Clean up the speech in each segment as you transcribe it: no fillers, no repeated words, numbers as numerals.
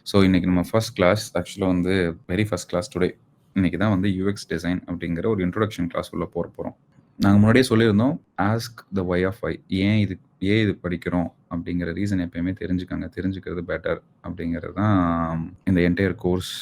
So இன்னைக்கு நம்ம first class ஆக்சுவலாக வந்து வெரி ஃபர்ஸ்ட் கிளாஸ் டுடே. இன்னைக்கு தான் வந்து யூஎக்ஸ் டிசைன் அப்படிங்கிற ஒரு இன்ட்ரோடக்ஷன் கிளாஸ் உள்ள போகிறோம். நாங்கள் முன்னாடியே சொல்லியிருந்தோம், ask the why of why. ஏன் இது படிக்கிறோம் அப்படிங்கிற ரீசன் எப்பயுமே தெரிஞ்சுக்கிறது பெட்டர் அப்படிங்கிறது தான் இந்த என்டையர் கோர்ஸ்.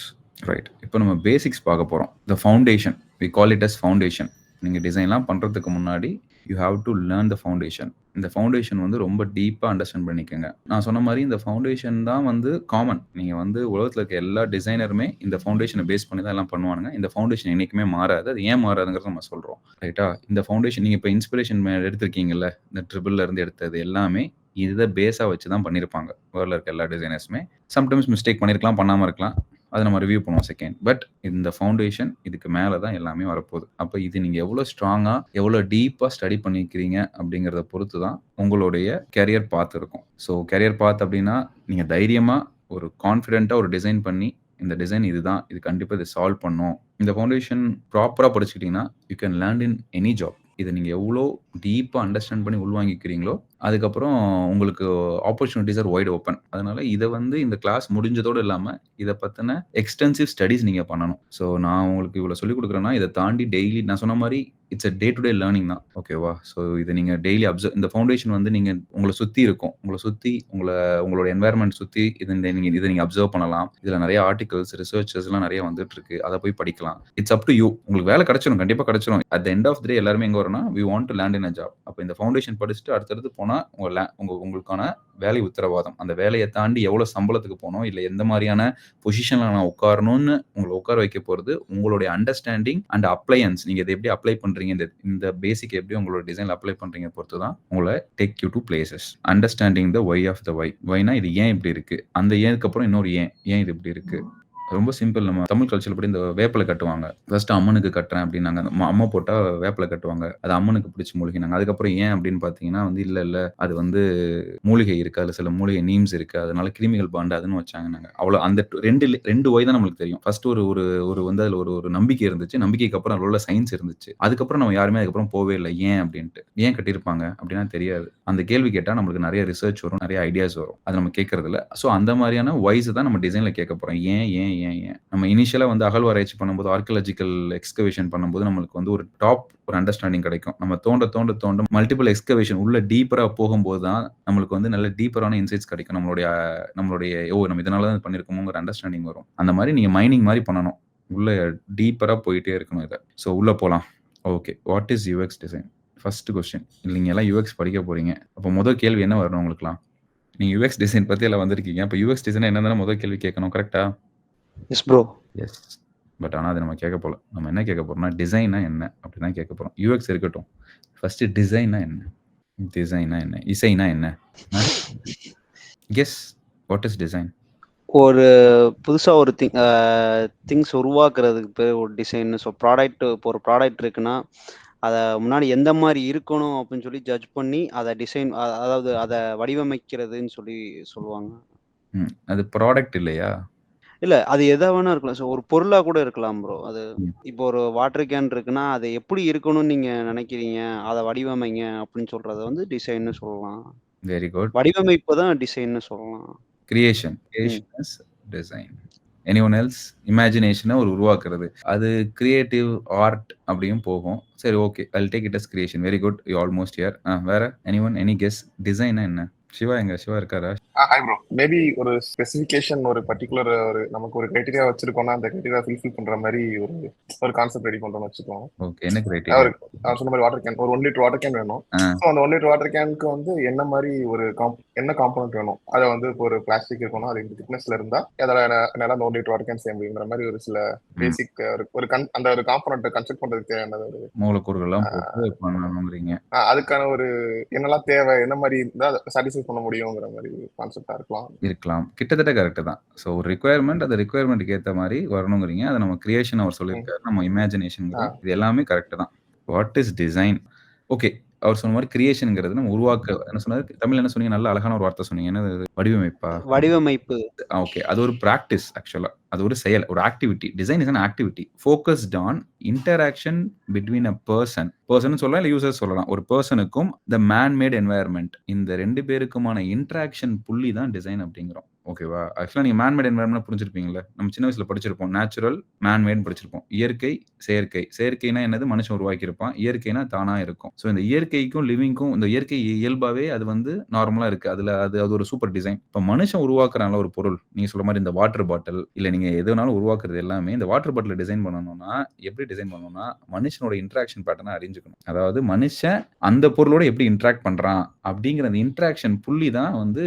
ரைட், இப்போ நம்ம பேசிக்ஸ் பார்க்க போகிறோம். The foundation, we call it as foundation. நீங்கள் டிசைன்லாம் பண்ணுறதுக்கு முன்னாடி you have to learn the foundation. இந்த ஃபவுண்டேஷன் வந்து ரொம்ப டீப்பாக அண்டர்ஸ்டாண்ட் பண்ணிக்கோங்க. நான் சொன்ன மாதிரி இந்த ஃபவுண்டேஷன் தான் வந்து காமன். நீங்கள் வந்து உலகத்தில் இருக்க எல்லா டிசைனருமே இந்த ஃபவுண்டேஷனை பேஸ் பண்ணி தான் எல்லாம் பண்ணுவானுங்க. இந்த ஃபவுண்டேஷன் என்றைக்குமே மாறாது. அது ஏன் மாறாதுங்கிறத நம்ம சொல்கிறோம். ரைட்டா? இந்த ஃபவுண்டேஷன் நீங்கள் இப்போ இன்ஸ்பிரேஷன் எடுத்திருக்கீங்கல்ல, இந்த ட்ரிபிள்ல இருந்து எடுத்தது எல்லாமே இதை பேஸாக வச்சு தான் பண்ணியிருப்பாங்க வேர்ல்டில் இருக்க எல்லா டிசைனர்ஸுமே. சம்டைம்ஸ் மிஸ்டேக் பண்ணியிருக்கலாம், பண்ணாமல் இருக்கலாம். அதை நம்ம ரிவ்யூ பண்ணுவோம் செகண்ட். பட் இந்த ஃபவுண்டேஷன் இதுக்கு மேலே தான் எல்லாமே வரப்போகுது. அப்போ இது நீங்கள் எவ்வளோ ஸ்ட்ராங்காக எவ்வளோ டீப்பாக ஸ்டடி பண்ணிக்கிறீங்க அப்படிங்கிறத பொறுத்து தான் உங்களுடைய கெரியர் பாத் இருக்கும். ஸோ கெரியர் பாத் அப்படின்னா நீங்கள் தைரியமாக ஒரு கான்ஃபிடென்ட்டாக ஒரு டிசைன் பண்ணி இந்த டிசைன் இதுதான், இது கண்டிப்பாக இதை சால்வ் பண்ணும். இந்த ஃபவுண்டேஷன் ப்ராப்பராக படிச்சுக்கிட்டிங்கன்னா you can land in any job. இதை நீங்கள் எவ்வளோ டீப்பாக அண்டர்ஸ்டாண்ட் பண்ணி உள்வாங்கிக்கிறீங்களோ அதுக்கப்புறம் உங்களுக்கு ஆப்பர்ச்சுனிட்டிஸ் ஆர் வைட் ஓப்பன். அதனால இதை வந்து இந்த கிளாஸ் முடிஞ்சதோடு இல்லாமல் இதை பற்றின எக்ஸ்டென்சிவ் ஸ்டடீஸ் நீங்கள் பண்ணணும். ஸோ நான் உங்களுக்கு இவ்வளோ சொல்லிக் கொடுக்குறேன்னா இதை தாண்டி டெய்லி நான் சொன்ன மாதிரி it's a day to day learning தான். ஓகேவா? ஸோ இதை நீங்கள் டெய்லி இந்த ஃபவுண்டேஷன் வந்து நீங்கள் உங்களை சுற்றி இருக்கும், உங்களோட என்வாயர்மெண்ட் சுற்றி இதை நீங்கள் அப்சர்வ் பண்ணலாம். இதில் நிறைய ஆர்டிகல்ஸ், ரிசர்ச்சஸ்லாம் நிறைய வந்துட்டு இருக்கு. அதை போய் படிக்கலாம். It's up to you. உங்களுக்கு வேலை கிடைச்சிடும், கண்டிப்பாக கிடைச்சிடும். At the end of the day எல்லாருமே எங்கே வரோம்னா we want to land in a job. அப்போ இந்த ஃபவுண்டேஷன் படிச்சுட்டு அடுத்தடுத்து போனால் உங்களுக்கான வேலை உத்தரவாதம். அந்த வேலையை தாண்டி எவ்வளோ சம்பளத்துக்கு போகணும், இல்லை எந்த மாதிரியான பொசிஷனில் நான் உட்காரணும்னு உங்களை உட்கார வைக்க போகிறது உங்களுடைய அண்டர்ஸ்டாண்டிங் அண்ட் அப்ளையன்ஸ். நீங்கள் இதை எப்படி அப்ளை பண்ணுறீங்க, இந்த பேசிக் எப்படி உங்களோட டிசைனில் அப்ளை பண்ணுறீங்க பொறுத்து தான் உங்களை take you to places. Understanding the why of the why. ஒய்னா இது ஏன் இப்படி இருக்கு, அந்த ஏனுக்கு அப்புறம் இன்னொரு ஏன் இது இப்படி இருக்கு. ரொம்ப சிம்பிள். நம்ம தமிழ் கல்ச்சர் படி இந்த வேப்பிலை கட்டுவாங்க. ஃபர்ஸ்ட் அம்மனுக்கு கட்டுறேன் அப்படின்னாங்க. அம்மா போட்டா வேப்பிலை கட்டுவாங்க. அது அம்மனுக்கு பிடிச்சி மூலிகைனாங்க. அதுக்கப்புறம் ஏன் அப்படின்னு பார்த்தீங்கன்னா வந்து இல்ல அது வந்து மூலிகை இருக்கு, அதில் சில மூலிகை நீம்ஸ் இருக்கு, அதனால கிருமிகள் பாண்டாதுன்னு வச்சாங்க. அவ்வளோ அந்த ரெண்டு ஒய் தான் நம்மளுக்கு தெரியும். ஃபர்ஸ்ட் ஒரு வந்து அதில் ஒரு நம்பிக்கை இருந்துச்சு. நம்பிக்கைக்கு அப்புறம் அதில் உள்ள சயின்ஸ் இருந்துச்சு. அதுக்கப்புறம் நம்ம யாருமே அதுக்கப்புறம் போவே இல்லை ஏன் அப்படின்ட்டு. ஏன் கட்டியிருப்பாங்க அப்படின்னா தெரியாது. அந்த கேள்வி கேட்டால் நம்மளுக்கு நிறைய ரிசர்ச் வரும், நிறைய ஐடியாஸ் வரும். அது நம்ம கேட்கறது இல்லை. ஸோ அந்த மாதிரியான வைஸ் தான் நம்ம டிசைனில் கேட்க போகிறோம். ஏன் நம்ம இனிஷியலா வந்து அகழ்வாராய்ச்சி பண்ணும்போது, ஆர்கியாலஜிக்கல் எக்ஸ்கவேஷன் பண்ணும்போது நம்மளுக்கு வந்து ஒரு அண்டர்ஸ்டாண்டிங் கிடைக்கும். நம்ம தோண்ட மல்டிபிள் எக்ஸ்கவேஷன் உள்ள டீப்பரா போகும்போது தான் நம்மளுக்கு வந்து நல்ல டீப்பரான இன்சைட்ஸ் கிடைக்கும். நம்மளுடைய நம்ம இதனால தான் பண்ணியிருக்கோங்கிற அண்டர்ஸ்டாண்டிங் வரும். அந்த மாதிரி நீங்க மைனிங் மாதிரி பண்ணணும். உள்ள டீப்பரா போயிட்டே இருக்கணும் இதை. ஸோ உள்ள போலாம். Okay, what is UX design? First question. நீங்க எல்லாம் யூஎக்ஸ் படிக்க போறீங்க. அப்போ முதல் கேள்வி என்ன வரணும் உங்களுக்குலாம்? நீங்க யூஎக்ஸ் டிசைன் பத்தி எல்லாம் வந்திருக்கீங்க. அப்போ யூஎக்ஸ் டிசைன் என்னன்னு முதல் கேள்வி கேட்கணும். கரெக்டா? S bro. எஸ். பட் ஆனால் அது நம்ம கேட்க போல. நம்ம என்ன கேட்க போறோம்னா டிசைனா என்ன அப்படி தான் கேட்க போகிறோம். யூஎக்ஸ் இருக்கட்டும். ஃபர்ஸ்ட் டிசைனா என்ன? இசைனா என்ன? Guess what is design? ஒரு புதுசா ஒரு திங்ஸ் உருவாக்குறதுக்கு பேர் ஒரு டிசைன். ஸோ ஒரு ப்ராடக்ட் இருக்குன்னா அதை முன்னாடி எந்த மாதிரி இருக்கணும் அப்படின்னு சொல்லி ஜட்ஜ் பண்ணி அதை டிசைன், அதாவது அதை வடிவமைக்கிறதுன்னு சொல்லுவாங்க. அது ப்ராடக்ட் இல்லையா? இல்ல, அது எதா வேணா இருக்கலாம். ஸோ ஒரு பொருளா கூட இருக்கலாம் ப்ரோ. அது இப்போ ஒரு வாட்டர் கேன் இருக்குன்னா அது எப்படி இருக்கணும்னு நீங்க நினைக்கிறீங்க, அதை வடிவமைங்க அப்படின்னு சொல்றத வந்து டிசைன்னு சொல்லலாம். Very good. வடிவமைப்பு தான் டிசைன்னு சொல்லலாம். Creation is design. Anyone else? இமேஜினேஷனை உருவாக்குறது, அது கிரியேட்டிவ் ஆர்ட் அப்படியும் போகும். சரி, okay, I'll take it as creation. Very good, you almost here. வேற எனி கெஸ்? டிசைனா என்ன? சிவா இருக்காரா? Hi bro. மேபி ஒரு ஸ்பெசிஃபிகேஷன், ஒரு பர்டிகுலர் நமக்கு ஒரு கிரைட்டீரியா வச்சிருக்கோம்னா அந்த கிரைட்டீரியா ஃபுல்ஃபில் பண்ற மாதிரி ஒரு கான்செப்ட் ரெடி பண்றோம்னு வச்சுக்கோங்க. ஓகே, என்ன கிரைட்டீரியா? நான் சொன்ன மாதிரி வாட்டர் கேன், ஒரு 1 லிட்டர் வாட்டர் கேன் வேணும். ஸோ அந்த 1 லிட்டர் வாட்டர் கேனுக்கு வந்து என்ன மாதிரி என்ன காம்பனன்ட் வேணும்? அதை வந்து இப்போ ஒரு பிளாஸ்டிக் இருக்கணும், அது இந்த திக்னஸ்ல இருந்தா அதோட என்னால அந்த 1 லிட்டர் வாட்டர் கேன் செய்ய முடியுங்கிற மாதிரி ஒரு சில பேசிக் அந்த ஒரு காம்பனன்ட் கன்ஸ்ட்ரக்ட் பண்றதுக்கு தேவையான ஒரு மூலக்கூறுகள்லாம் பண்ணணுங்கிறீங்க. அதுக்கான ஒரு என்னெல்லாம் தேவை, என்ன மாதிரி இருந்தா சாட்டிஸ்ஃபை பண்ண முடியுங்கிற மாதிரி கான்செப்டா இருக்கலாம். கிட்டத்தட்ட கரெக்ட் தான். ஸோ ஒரு ரிக்வயர்மெண்ட், அந்த ரிக்வயர்மெண்ட்டுக்கு ஏற்ற மாதிரி வரணுங்கிறீங்க. அதை நம்ம கிரியேஷன் அவர் சொல்லியிருக்காரு, நம்ம இமேஜினேஷன், இது எல்லாமே கரெக்ட் தான். What is design? ஓகே, அவர் சொன்ன மாதிரி கிரியேஷனுங்கிறது நம்ம உருவாக்க, என்ன சொன்னாரு தமிழ், என்ன சொன்னீங்க? நல்ல அழகான ஒரு வார்த்தை சொன்னீங்க. என்ன? வடிவமைப்பு. ஓகே, அது ஒரு பிராக்டிஸ். ஆக்சுவலா அது ஒரு செயல், ஒரு activity. Design is an activity focused on interaction between a person சொல்லலாம், இல்லை யூசர்ஸ் சொல்லலாம். ஒரு பர்சனுக்கும் த மேன் மேட் என்வாயர்மெண்ட், இந்த 2 பேருக்குமான இன்டராக்ஷன் புள்ளி தான் டிசைன் அப்படிங்கிறோம். ஓகேவா? ஆக்சுவலா நீங்க மேன் மேட் என்வைரன்மென்ட் புரிஞ்சிருப்பீங்கல்ல. நம்ம சின்ன வயசுல படிச்சிருப்போம். நேச்சுரல், மேன் மேட்ன்னு படிச்சிருப்போம். இயற்கை, செயற்கை. செயற்கைனா என்னது? மனுஷன் உருவாக்கியிருப்பான். இயற்கைனா தானா இருக்கும். ஸோ இந்த இயற்கைக்கும், லிவிங்க்கும் இந்த இயற்கை இயல்பாவே அது வந்து நார்மலா இருக்கு. அது ஒரு சூப்பர் டிசைன். இப்ப மனுஷன் உருவாக்குறான்ல ஒரு பொருள். நீங்க சொல்ற மாரி இந்த வாட்டர் பாட்டில், இல்ல நீங்க எது வேணாலும் உருவாக்குறது எல்லாமே இந்த வாட்டர் பாட்டில டிசைன் பண்ணணும்னா, எப்படி டிசைன் பண்ணணும்னா, மனுஷனோட இன்டராக்ஷன் பேட்டர்ன அறிஞ்சுக்கணும். அதாவது மனுஷன் அந்த பொருளோட எப்படி இன்டராக்ட் பண்றான் அப்படிங்கிற அந்த இன்டராக்ஷன் புள்ளி தான் வந்து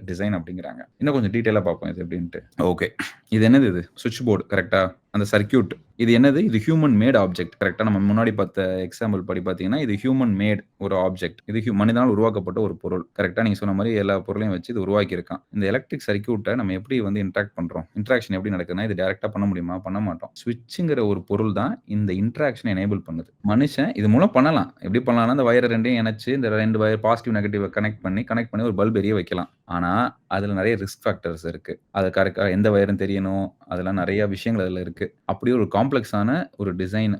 டிசைன் அப்படிங்கிறாங்க. இன்னும் கொஞ்சம் டீடைலா பார்ப்போம் இது எப்படின்ட்டு. ஓகே. இது என்னது இது? சுவிட்ச் போர்டு கரெக்ட்டா? அந்த சர்க்யூட். இது என்னது? இது ஹியூமன் மேட் ஆப்ஜெக்ட். கரெக்ட்டா? நம்ம முன்னாடி பார்த்த எக்ஸாம்பிள் படி பார்த்தீங்கன்னா, இது ஹியூமன் மேட் ஒரு ஆப்ஜெக்ட். இது மனிதனால் உருவாக்கப்பட்ட ஒரு பொருள். கரெக்ட்டா? நீங்க சொன்ன மாரி எல்லா பொருளையும் வச்சு இது உருவாக்கியிருக்கான். இந்த எலக்ட்ரிக் சர்க்யூட்ட நம்ம எப்படி வந்து இன்டராக்ட் பண்றோம்? இன்டராக்ஷன் எப்படி நடக்குதுன்னா, இது டைரக்ட்டா பண்ண முடியுமா? பண்ண மாட்டோம். சுவிட்ச்ங்கிற ஒரு பொருள் தான் இந்த இன்டராக்ஷன எனேபிள் பண்ணுது. மனுஷன் இது மூலம் பண்ணலாம். எப்படி பண்ணலாம்னா, இந்த வயர 2யும் இணைச்சு, இந்த 2 வயர் பாசிட்டிவ், நெகட்டிவ் கனெக்ட் பண்ணி ஒரு பல்ப் எரிய வைக்கலாம். ஆனா, அதுல நெறைய ரிஸ்க் ஃபேக்டர்ஸ் இருக்கு. அது கரெக்ட்டா எந்த வயர்ன்னு தெரியணும். அதெல்லாம் நெறைய விஷயங்கள் அதுல இருக்கு. அப்படி ஒரு காம்ப்ளெக்ஸான ஒரு டிசைன்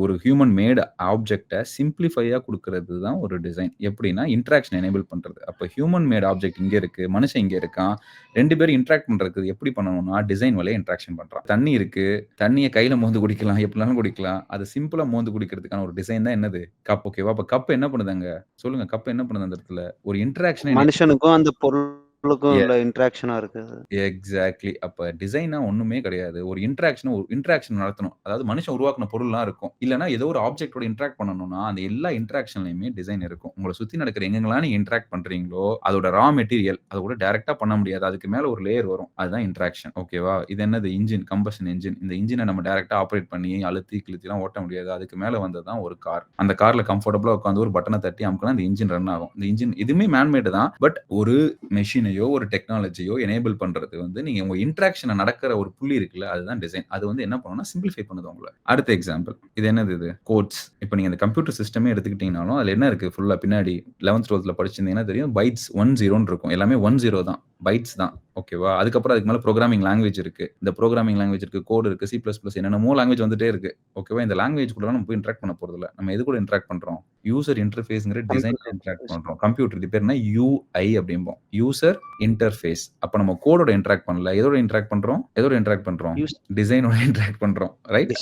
ஒரு ஹியூமன் மேட் ஆப்ஜெக்ட்ட சிம்ப்ளிஃபையா குடுக்கிறது தான் ஒரு டிசைன். எப்படின்னா, இன்டராக்ஷன் எனேபிள் பண்றது. அப்ப ஹியூமன் மேட் ஆப்ஜெக்ட் இங்க இருக்கு. மனுஷன் இங்க இருக்கான். 2 பேரும் இன்டராக்ட் பண்றதுக்கு எப்படி பண்ணணும்னா, டிசைன் வழியா இன்டராக்ஷன் பண்றான். தண்ணி இருக்கு. தண்ணிய கையில மோந்து குடிக்கலாம். எப்படினாலும் குடிக்கலாம். அது சிம்பிளா மோந்து குடிக்கிறதுக்கான ஒரு டிசைன் தான் என்னது? கப். ஓகேவா? அப்ப கப் என்ன பண்ணுது அங்க? சொல்லுங்க. கப் என்ன பண்ணுது அந்த இடத்துல? ஒரு இன்டராக்ஷன மனுஷனுக்கும் அந்த பொருளுக்கும் உள்ள இன்டராக்ஷனா இருக்குது. எக்ஸாக்ட்லி. அப்ப டிசைன்னா ஒண்ணுமே கிடையாது. ஒரு இன்டராக்ஷன் நடத்தணும். அதாவது மனுஷன் உருவாக்குன பொருள்லாம் இருக்கும். இல்லன்னா ஏதோ ஒரு ஆப்ஜெக்ட்டோட இன்டராக்ட் பண்ணணும்னா, அந்த எல்லா இன்டராக்ஷன்லயுமே டிசைன் இருக்கும். உங்கள சுத்தி நடக்கிற எங்கெங்கலாம் நீங்க இன்டராக்ட் பண்றீங்களோ, அதோட ரா மெட்டீரியல் அத கூட டைரக்ட்டா பண்ண முடியாது. அதுக்கு மேல ஒரு லேயர் வரும். அதுதான் இன்டராக்ஷன். ஓகேவா? இது என்னது? Engine, combustion engine. இந்த இன்ஜின நம்ம டைரக்ட்டா ஆப்பரேட் பண்ணி அழுத்தி, கிழுத்திலாம் ஓட்ட முடியாது. அதுக்கு மேல வந்தது தான் ஒரு கார். அந்த கார்ல கம்ஃபர்டபுளா உட்கார்ந்து ஒரு பட்டன தட்டி அமுக்குனா இந்த இன்ஜின் ரன் ஆகும். இந்த இன்ஜின் இதுவுமே மேன் மேட் தான். பட் ஒரு மெஷினையோ, ஒரு டெக்னாலஜியோ எனேபிள் பண்றது வந்து நீங்க உங்க இன்டராக்ஷன் நடக்கிற ஒரு புள்ளி இருக்குல்ல, அதுதான் டிசைன். அது வந்து என்ன பண்ணும்னா சிம்ப்ளிஃபை பண்ணுது உங்கள. அடுத்த எக்ஸாம்பிள். இது என்னது இது? கோட்ஸ். இப்ப நீங்க இந்த கம்ப்யூட்டர் சிஸ்டமே எடுத்துக்கிட்டீங்கனாலும், அதுல என்ன இருக்கு ஃபுல்லா பின்னாடி 11th, 12th படிச்சிருந்தீங்கன்னா தெரியும். பைட்ஸ் 10ன்னு இருக்கும். எல்லாமே 10 தான். பைட்ஸ் தான். ஓகேவா? அதுக்கப்புறம் அதுக்கு மேல புரோகிராமிங் லாங்குவேஜ் இருக்கு. இந்த புரோகிராமிங் லாங்குவேஜ் இருக்கு, கோட் இருக்கு, C++, என்னென்னமோ லாங்குவேஜ் வந்துட்டே இருக்கு. ஓகேவா? இந்த லாங்குவேஜ் கூடலாம் நம்ம போய் இன்டராக்ட் பண்ண போறதில்ல. நம்ம எது கூட இன்டராக்ட் பண்றோம்? யூசர் இன்டர்ஃபேஸ்ங்கிற டிசைன்ல இன்டராக்ட் பண்றோம். கம்ப்யூட்டர் இது பேர் என்ன? UI அப்படிம்போம். User interface. அப்ப நம்ம கோடோட இன்டராக்ட் பண்ணல. எதோட இன்டராக்ட் பண்றோம்? டிசைனோட இன்டராக்ட் பண்றோம். ரைட்?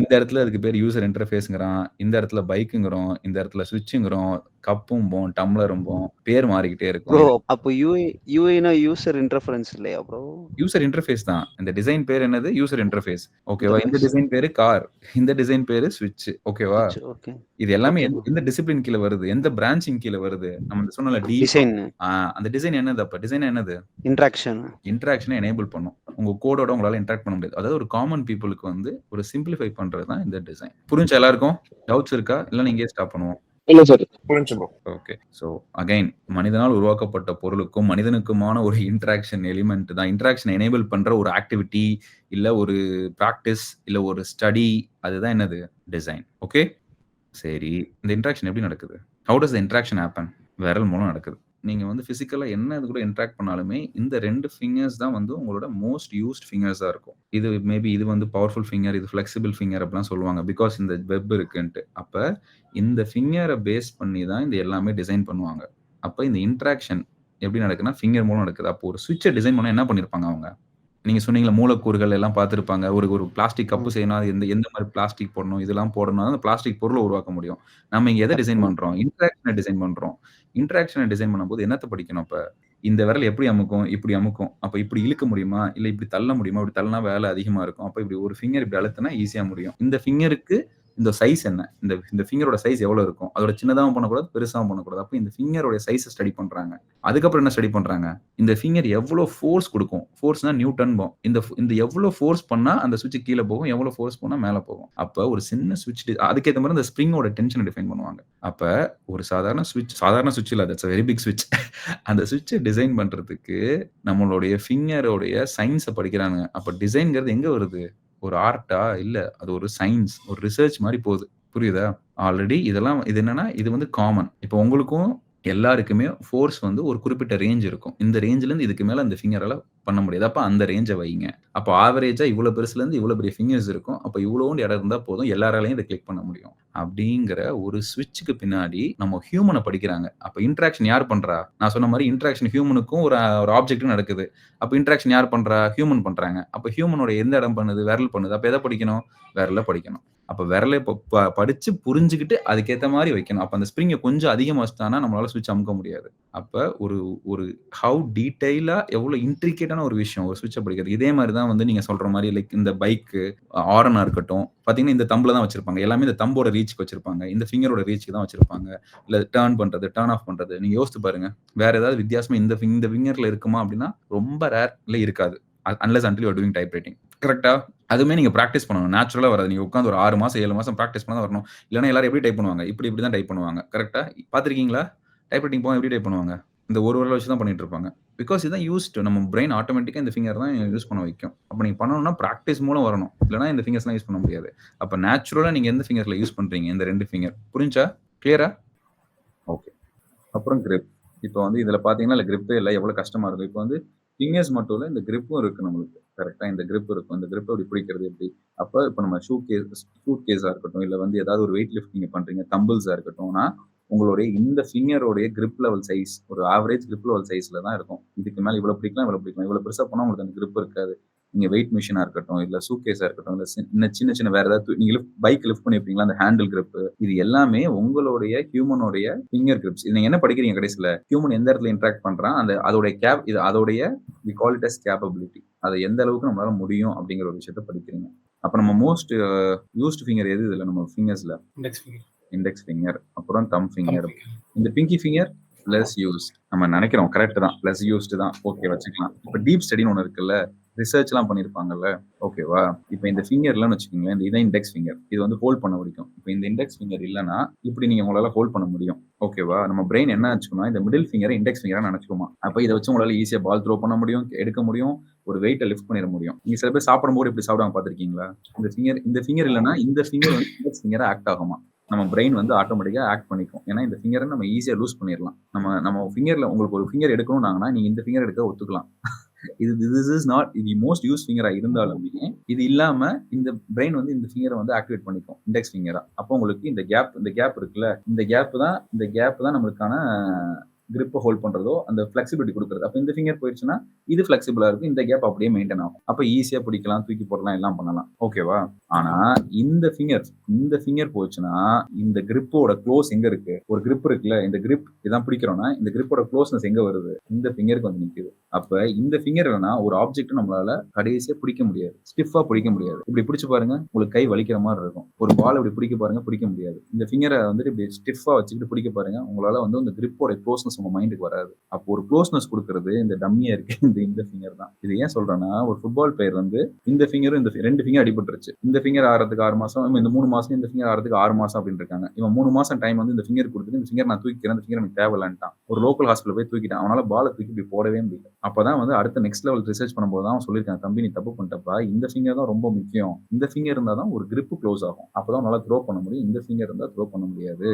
இந்த இடத்துல அதுக்கு பேர் யூசர் இன்டர்ஃபேஸ்ங்கிறான். இந்த இடத்துல பைக்குங்கிறோம். இந்த இடத்துல ஸ்விட்ச்ங்கிறோம். கப்பும்போம், டம்ளரும்போம். பேர் மாறிக்கிட்டே இருக்கும். ப்ரோ அப்போ யூஐனா யூசர் இன்டர்ஃபரன்ஸ் இல்லையா ப்ரோ? யூசர் இன்டர்ஃபேஸ் தான். இந்த டிசைன் பேர் என்னது? User interface. ஓகேவா? இந்த டிசைன் பேரு கார். இந்த டிசைன் பேரு ஸ்விட்ச். ஓகேவா? ஓகே. இது எல்லாமே எந்த டிசிப்ளின் கீழ வருது? எந்த பிரான்ச்சிங் கீழ வருது? நம்ம சொன்னல டிசைன். அந்த டிசைன் என்னது அப்ப? டிசைன் என்னது? இன்டராக்ஷனை எனேபிள் பண்ணும். உங்க கோடோட உங்களால இன்டராக்ட் பண்ண முடியாது. அதாவது ஒரு காமன் பீப்புளுக்கு வந்து ஒரு சிம்பிளிஃபை பண்றது தான் இந்த டிசைன். புரிஞ்சா எல்லாருக்கும்? டவுட்ஸ் இருக்கா? இல்ல நீங்க ஸ்டாப் பண்ணுவோம். இல்ல சார். புரிஞ்சு ப்ரோ. ஓகே. சோ அகைன் மனிதனால் உருவாக்கப்பட்ட பொருளுக்கும் மனிதனுக்குமான ஒரு இன்டராக்ஷன் எலிமெண்ட் தான். இன்டராக்ஷன் எனேபிள் பண்ற ஒரு ஆக்டிவிட்டி, இல்ல ஒரு பிராக்டிஸ், இல்ல ஒரு ஸ்டடி, அதுதான் என்னது? டிசைன். ஓகே. சரி. இந்த இன்டராக்ஷன் எப்படி நடக்குது? Have does the interaction happen? விரல் மூலம் நடக்குது. நீங்க வந்து பிசிக்கலா என்ன இது கூட இன்டராக்ட் பண்ணாலுமே இந்த 2 ஃபிங்கர்ஸ் தான் வந்து உங்களோட மோஸ்ட் யூஸ்ட் ஃபிங்கர்ஸா இருக்கும். இது மேபி இது வந்து பவர்ஃபுல் ஃபிங்கர், இது ஃபிளெக்சிபிள் ஃபிங்கர் அப்படிலாம் சொல்லுவாங்க. பிகாஸ் இந்த வெப் இருக்குன்ட்டு. அப்ப இந்த ஃபிங்கரை பேஸ் பண்ணி தான் இந்த எல்லாமே டிசைன் பண்ணுவாங்க. அப்ப இந்த இன்டராக்ஷன் எப்படி நடக்குதுன்னா ஃபிங்கர் மூலம் நடக்குது. அப்போ ஒரு ஸ்விட்சை டிசைன் பண்ண என்ன பண்ணிருப்பாங்க அவங்க? நீங்க சொன்னீங்களா மூலக்கூறுகள் எல்லாம் பார்த்திருப்பாங்க. ஒரு பிளாஸ்டிக் கப்பு செய்யணும். அது எந்த மாதிரி பிளாஸ்டிக் போடணும், இதெல்லாம் போடணும். அந்த பிளாஸ்டிக் பொருளை உருவாக்க முடியும். நம்ம இங்க எதை டிசைன் பண்றோம்? இன்டராக்ஷனை டிசைன் பண்றோம். இன்டராக்ஷனை டிசைன் பண்ணும்போது என்னத்த படிக்கணும் அப்ப? இந்த விரல் எப்படி அமுக்கும்? இப்படி அமுக்கும். அப்ப இப்படி இழுக்க முடியுமா? இல்ல இப்படி தள்ள முடியுமா? இப்படி தள்ளினா வேலை அதிகமா இருக்கும். அப்ப இப்படி ஒரு ஃபிங்கர் இப்படி அழுத்தினா ஈஸியா முடியும். இந்த ஃபிங்கருக்கு இந்த சைஸ் என்ன? இந்த ஃபிங்கரோட சைஸ் எவ்வளவு இருக்கும்? அதோட சின்னதாவும் பண்ணக்கூடாது, பெருசாவும் பண்ணக்கூடாது. அப்ப இந்த ஃபிங்கரோட சைஸை ஸ்டடி பண்றாங்க. அதுக்கப்புறம் என்ன ஸ்டடி பண்றாங்க? இந்த ஃபிங்கர் எவ்வளவு ஃபோர்ஸ் கொடுக்கும்? ஃபோர்ஸ்னா நியூட்டன்போம். இந்த எவ்வளவு ஃபோர்ஸ் பண்ணா அந்த சுவிட்ச் கீழே போகும், எவ்வளவு ஃபோர்ஸ் பண்ணா மேல போகும். அப்ப ஒரு சின்ன சுவிட்ச் அதுக்கேற்ற மாதிரி இந்த ஸ்ப்ரிங்கோட டென்ஷனை டிஃபைன் பண்ணுவாங்க. அப்ப ஒரு சாதாரண சுவிட்ச் இல்ல, தட்ஸ் a வெரி பிக் சுவிட்ச். அந்த சுவிட்சை டிசைன் பண்றதுக்கு நம்மளுடைய ஃபிங்கரோடைய சயின்ஸை படிக்கிறாங்க. அப்ப டிசைன்ங்கிறது எங்க வருது? ஒரு ஆர்ட்டா? இல்ல. அது ஒரு சயின்ஸ், ஒரு ரிசர்ச் மாதிரி போகுது. புரியுதா? ஆல்ரெடி இது என்னன்னா இது வந்து காமன். இப்போ உங்களுக்கும் எல்லாருக்குமே ஃபோர்ஸ் வந்து ஒரு குறிப்பிட்ட ரேஞ்ச் இருக்கும். இந்த ரேஞ்சில இருந்து இதுக்கு மேல இந்த ஃபிங்கரால பண்ண முடியாது. அப்ப அந்த ரேஞ்ச வைங்க. அப்ப ஆவரேஜா இவ்வளோ பெருசுலேருந்து இவ்வளோ பெரிய ஃபிங்கர்ஸ் இருக்கும். அப்ப இவ்வளோண்டு இடம் இருந்தா போதும். எல்லாராலயும் இத கிளிக் பண்ண முடியும். அப்படிங்கிற ஒரு ஸ்விட்ச்‌க்கு பின்னாடி நம்ம ஹியூமன படிக்கிறாங்க. அப்ப இன்டராக்ஷன் யார் பண்றா? நான் சொன்ன மாரி இன்டராக்ஷன் ஹியூமனுக்கும் ஒரு ஆப்ஜெக்ட்டும் நடக்குது. அப்ப இன்டராக்ஷன் யார் பண்றா? ஹியூமன் பண்றாங்க. அப்ப ஹியூமனோட எந்த இடம் பண்ணுது? விரல் பண்ணுது. அப்ப எத படிக்கணும்? விரல படிக்கணும். அப்ப விரல படிச்சு புரிஞ்சுகிட்டு அதுக்கேத்த மாரி வைக்கணும். அப்ப அந்த ஸ்ப்ரிங்க கொஞ்சம் அதிகமா வச்சுட்டான்னா நம்மளால ஸ்விட்ச் அமுக்க முடியாது. அப்ப ஒரு ஒரு ஹவ் டீட்டெயிலா எவ்வளோ இன்ட்ரிகேட்டான ஒரு விஷயம் ஒரு ஸ்விட்ச படிக்கிறது. இதே மாரி தான் வந்து நீங்க சொல்ற மாரி லைக் இந்த பைக்கு, ஹாரனா இருக்கட்டும். பார்த்தீங்கன்னா, இந்த தம்ப்ல தான் வச்சிருப்பாங்க. எல்லாமே இந்த தம்போட ரீச்‌க்கு வச்சிருப்பாங்க. இந்த ஃபிங்கரோட ரீச்‌க்கு தான் வச்சிருப்பாங்க. இல்ல டர்ன் பண்றது, டர்ன் ஆஃப் பண்றது. நீங்க யோசிச்சு பாருங்க. வேற ஏதாவது வித்தியாசமா இந்த ஃபிங்கர்ல இருக்குமா அப்படின்னா, ரொம்ப ரேர் இல்ல இருக்காது. Unless until you are doing type writing. கரெக்ட்டா? அதுவுமே நீங்க பிராக்டிஸ் பண்ணணும். நேச்சுரலா வராது. நீங்க உட்கார்ந்து ஒரு 6 மாசம், 7 மாசம் பிராக்டிஸ் பண்ணா தான் வரணும். இல்லன்னா எல்லாரும் எப்படி டைப் பண்ணுவாங்க? இப்படி தான் டைப் பண்ணுவாங்க. கரெக்ட்டா? பார்த்திருக்கீங்களா? டைப் ரைட்டிங் போனா எப்படி டைப் பண்ணுவாங்க? இந்த ஒரு விரல வச்சு தான் பண்ணிட்டு இருப்பாங்க. பிகாஸ் இதான் யூஸ்டு. நம்ம பிரெயின் ஆட்டோமேட்டிக்கா இந்த ஃபிங்கர் தான் யூஸ் பண்ண வைக்கும். அப்ப நீங்க பண்ணணும்னா பிராக்டிஸ் மூலம் வரணும். இல்லன்னா இந்த ஃபிங்கர்ஸ்லாம் யூஸ் பண்ண முடியாது. அப்ப நேச்சுரலா நீங்க எந்த ஃபிங்கர்ஸ்ல யூஸ் பண்றீங்க? இந்த 2 ஃபிங்கர். புரிஞ்சா? கிளியரா? ஓகே. அப்புறம் கிரிப். இப்போ வந்து இதுல பார்த்தீங்கன்னா, இல்ல கிரிப்பே இல்ல. எவ்வளோ கஷ்டமா இருக்கும். இப்போ வந்து ஃபிங்கர்ஸ் மட்டும் இல்ல, இந்த கிரிப்பும் இருக்கு நம்மளுக்கு. கரெக்ட்டா? இந்த கிரிப் இருக்கும். இந்த கிரிப்ப எப்படி பிடிக்கிறது எப்படி? அப்ப இப்ப நம்ம சூட் கேஸா இருக்கட்டும், இல்ல வந்து ஏதாவது ஒரு வெயிட் லிஃப்ட் நீங்க பண்றீங்க, தம்பிள்ஸா இருக்கட்டும்னா, உங்களுடைய இந்த ஃபிங்கரோடைய கிரிப் லெவல் சைஸ் ஒரு ஆவரேஜ் கிரிப் லெவல் சைஸ்ல தான் இருக்கும். இதுக்கு மேல இவ்வளோ பிடிக்கலாம், இவ்வளோ பிடிக்கலாம். இவ்வளோ பெருசா போனா உங்களுக்கு அந்த கிரிப் இருக்காது. நீங்க வெயிட் மிஷினா இருக்கட்டும், இல்ல சூட்கேஸா இருக்கட்டும், இல்ல சின்ன சின்ன வேற ஏதாவது நீங்க பைக் லிஃப்ட் பண்ணியிருப்பீங்களா, அந்த ஹேண்டில் கிரிப். இது எல்லாமே உங்களுடைய ஹியூமனோடைய ஃபிங்கர் கிரிப்ஸ். இது நீங்க என்ன படிக்கிறீங்க கடைசில? ஹியூமன் எந்த இடத்துல இன்டராக்ட் பண்றான், அதோடைய இது அதோடைய we call it as capability. அதை எந்த அளவுக்கு நம்மளால முடியும் அப்படிங்கிற ஒரு விஷயத்த படிக்கிறீங்க. அப்ப நம்ம மோஸ்ட் யூஸ்ட் ஃபிங்கர் எது இதுல நம்ம ஃபிங்கர்ஸ்ல? இண்டெக்ஸ் ஃபிங்கர், அப்புறம் தம் ஃபிங்கர். இந்த பிங்கி ஃபிங்கர் லெஸ் யூஸ்ட். நம்ம நினைக்கிறோம் கரெக்ட் தான், லெஸ் யூஸ்டு தான். ஓகே வச்சுக்கலாம். இப்போ டீப் ஸ்டடின்னு ஒன்று இருக்குல்ல, ரிசர்ச்லாம் பண்ணியிருப்பாங்கல்ல, ஓகேவா? இப்போ இந்த ஃபிங்கர்லாம் வச்சுக்கோங்களேன், இதான் இண்டெக்ஸ் ஃபிங்கர். இது வந்து ஹோல்ட் பண்ண முடியும். இப்போ இந்த இண்டெக்ஸ் ஃபிங்கர் இல்லைன்னா இப்படி நீங்க உங்களால ஹோல்ட் பண்ண முடியும். ஓகேவா? நம்ம பிரெயின் என்ன நினைச்சுக்கணும், இந்த மிடில் ஃபிங்கரை இண்டெக்ஸ் ஃபிங்கரா நினைச்சுக்குமா. அப்போ இதை வச்சு உங்களால ஈஸியா பால் த்ரோ பண்ண முடியும், எடுக்க முடியும், ஒரு வெயிட்டை லிஃப்ட் பண்ணிட முடியும். நீங்க சில பேர் சாப்பிடும்போது இப்படி சாப்பிடாம பார்த்திருக்கீங்களா? இந்த ஃபிங்கர் இல்லைன்னா இந்த ஃபிங்கர் வந்து இண்டெக்ஸ் ஃபிங்கரா ஆக்ட் ஆகுமா. நம்ம பிரெயின் வந்து ஆட்டோமேட்டிக்கா ஆக்ட் பண்ணிக்கும். ஏன்னா இந்த ஃபிங்கரை நம்ம ஈஸியா லூஸ் பண்ணிடலாம். நம்ம ஃபிங்கர்ல உங்களுக்கு ஒரு ஃபிங்கர் எடுக்கணும்னாங்கன்னா நீங்க இந்த ஃபிங்கர் எடுக்க ஒத்துக்கலாம். திஸ் இஸ் நாட் இது மோஸ்ட் யூஸ் ஃபிங்கரா இருந்தாலுமே இது இல்லாம இந்த பிரெயின் வந்து இந்த ஃபிங்கரை வந்து ஆக்டிவேட் பண்ணிக்கும், இண்டெக்ஸ் ஃபிங்கரா. அப்போ உங்களுக்கு இந்த கேப் இருக்குல்ல, இந்த கேப் தான் நம்மளுக்கான கிரிப்பை ஹோல்ட் பண்றதோ அந்த ஃபிளெக்சிபிலிட்டி கொடுக்குறது. அப்போ இந்த ஃபிங்கர் போயிடுச்சுன்னா இது ஃபிளெக்சிபிளா இருக்கும், இந்த கேப் அப்படியே மெயின்டைன் ஆகும். அப்போ ஈஸியா பிடிக்கலாம், தூக்கி போடலாம், எல்லாம் பண்ணலாம். ஓகேவா? ஆனா இந்த ஃபிங்கர் போச்சுன்னா இந்த கிரிப்போட க்ளோஸ் எங்க இருக்கு? ஒரு கிரிப் இருக்குல்ல, இந்த கிரிப் இதான் பிடிக்கிறோம்னா இந்த கிரிப்போட க்ளோஸ்னஸ் எங்க வருது? இந்த ஃபிங்கருக்கு வந்து நிக்குது. அப்ப இந்த ஃபிங்கர் இல்லைன்னா ஒரு ஆப்ஜெக்ட் நம்மளால கடைசியா பிடிக்க முடியாது, ஸ்டிஃபா பிடிக்க முடியாது. இப்படி பிடிச்சு பாருங்க, உங்களுக்கு கை வலிக்கிற மாதிரி இருக்கும். ஒரு பால் இப்படி பிடிக்க பாருங்க, பிடிக்க முடியாது. இந்த ஃபிங்கரை வந்துட்டு இப்படி ஸ்டிஃபா வச்சுக்கிட்டு பிடிக்க பாருங்க, உங்களால வந்து இந்த கிரிப்போட க்ளோஸ்னஸ் உங்க மைண்டுக்கு வராது. அப்போ ஒரு க்ளோஸ்னஸ் கொடுக்கறது இந்த டம்மியா இருக்கு இந்த ஃபிங்கர் தான். இது ஏன் சொல்றேன்னா, ஒரு ஃபுட்பால் பிளேயர் வந்து இந்த ஃபிங்கரும் இந்த 2 ஃபிங்கர் அடிபட்டுருச்சு. இந்த ஃபிங்கர் ஆறதுக்கு 6 மாசம், இந்த 3 மாசம், இந்த ஃபிங்கர் ஆறதுக்கு 6 மாசம் அப்படின்னு இருக்காங்க. இவன் 3 மாசம் டைம் வந்து இந்த ஃபிங்கர் கொடுத்துட்டு இந்த ஃபிங்கர் நான் தூக்கிக்கிறேன், இந்த ஃபிங்கர் எனக்கு தேவையில்லைன்ட்டான். ஒரு லோக்கல் ஹாஸ்பிட்டல் போய் தூக்கிட்டான். அவனால பாலை தூக்கி இப்படி போடவே முடியல. அப்பதான் வந்து அடுத்த நெக்ஸ்ட் லெவல் ரிசர்ச் பண்ணும்போது தான் சொல்லியிருக்காங்க, தம்பி நீ தப்பு பண்ணிட்டப்பா, இந்த ஃபிங்கர் தான் ரொம்ப முக்கியம். இந்த ஃபிங்கர் இருந்தா தான் ஒரு கிரிப் க்ளோஸ் ஆகும். அப்பதான் நல்லா த்ரோ பண்ண முடியும். இந்த ஃபிங்கர் இருந்தா த்ரோ பண்ண முடியாது.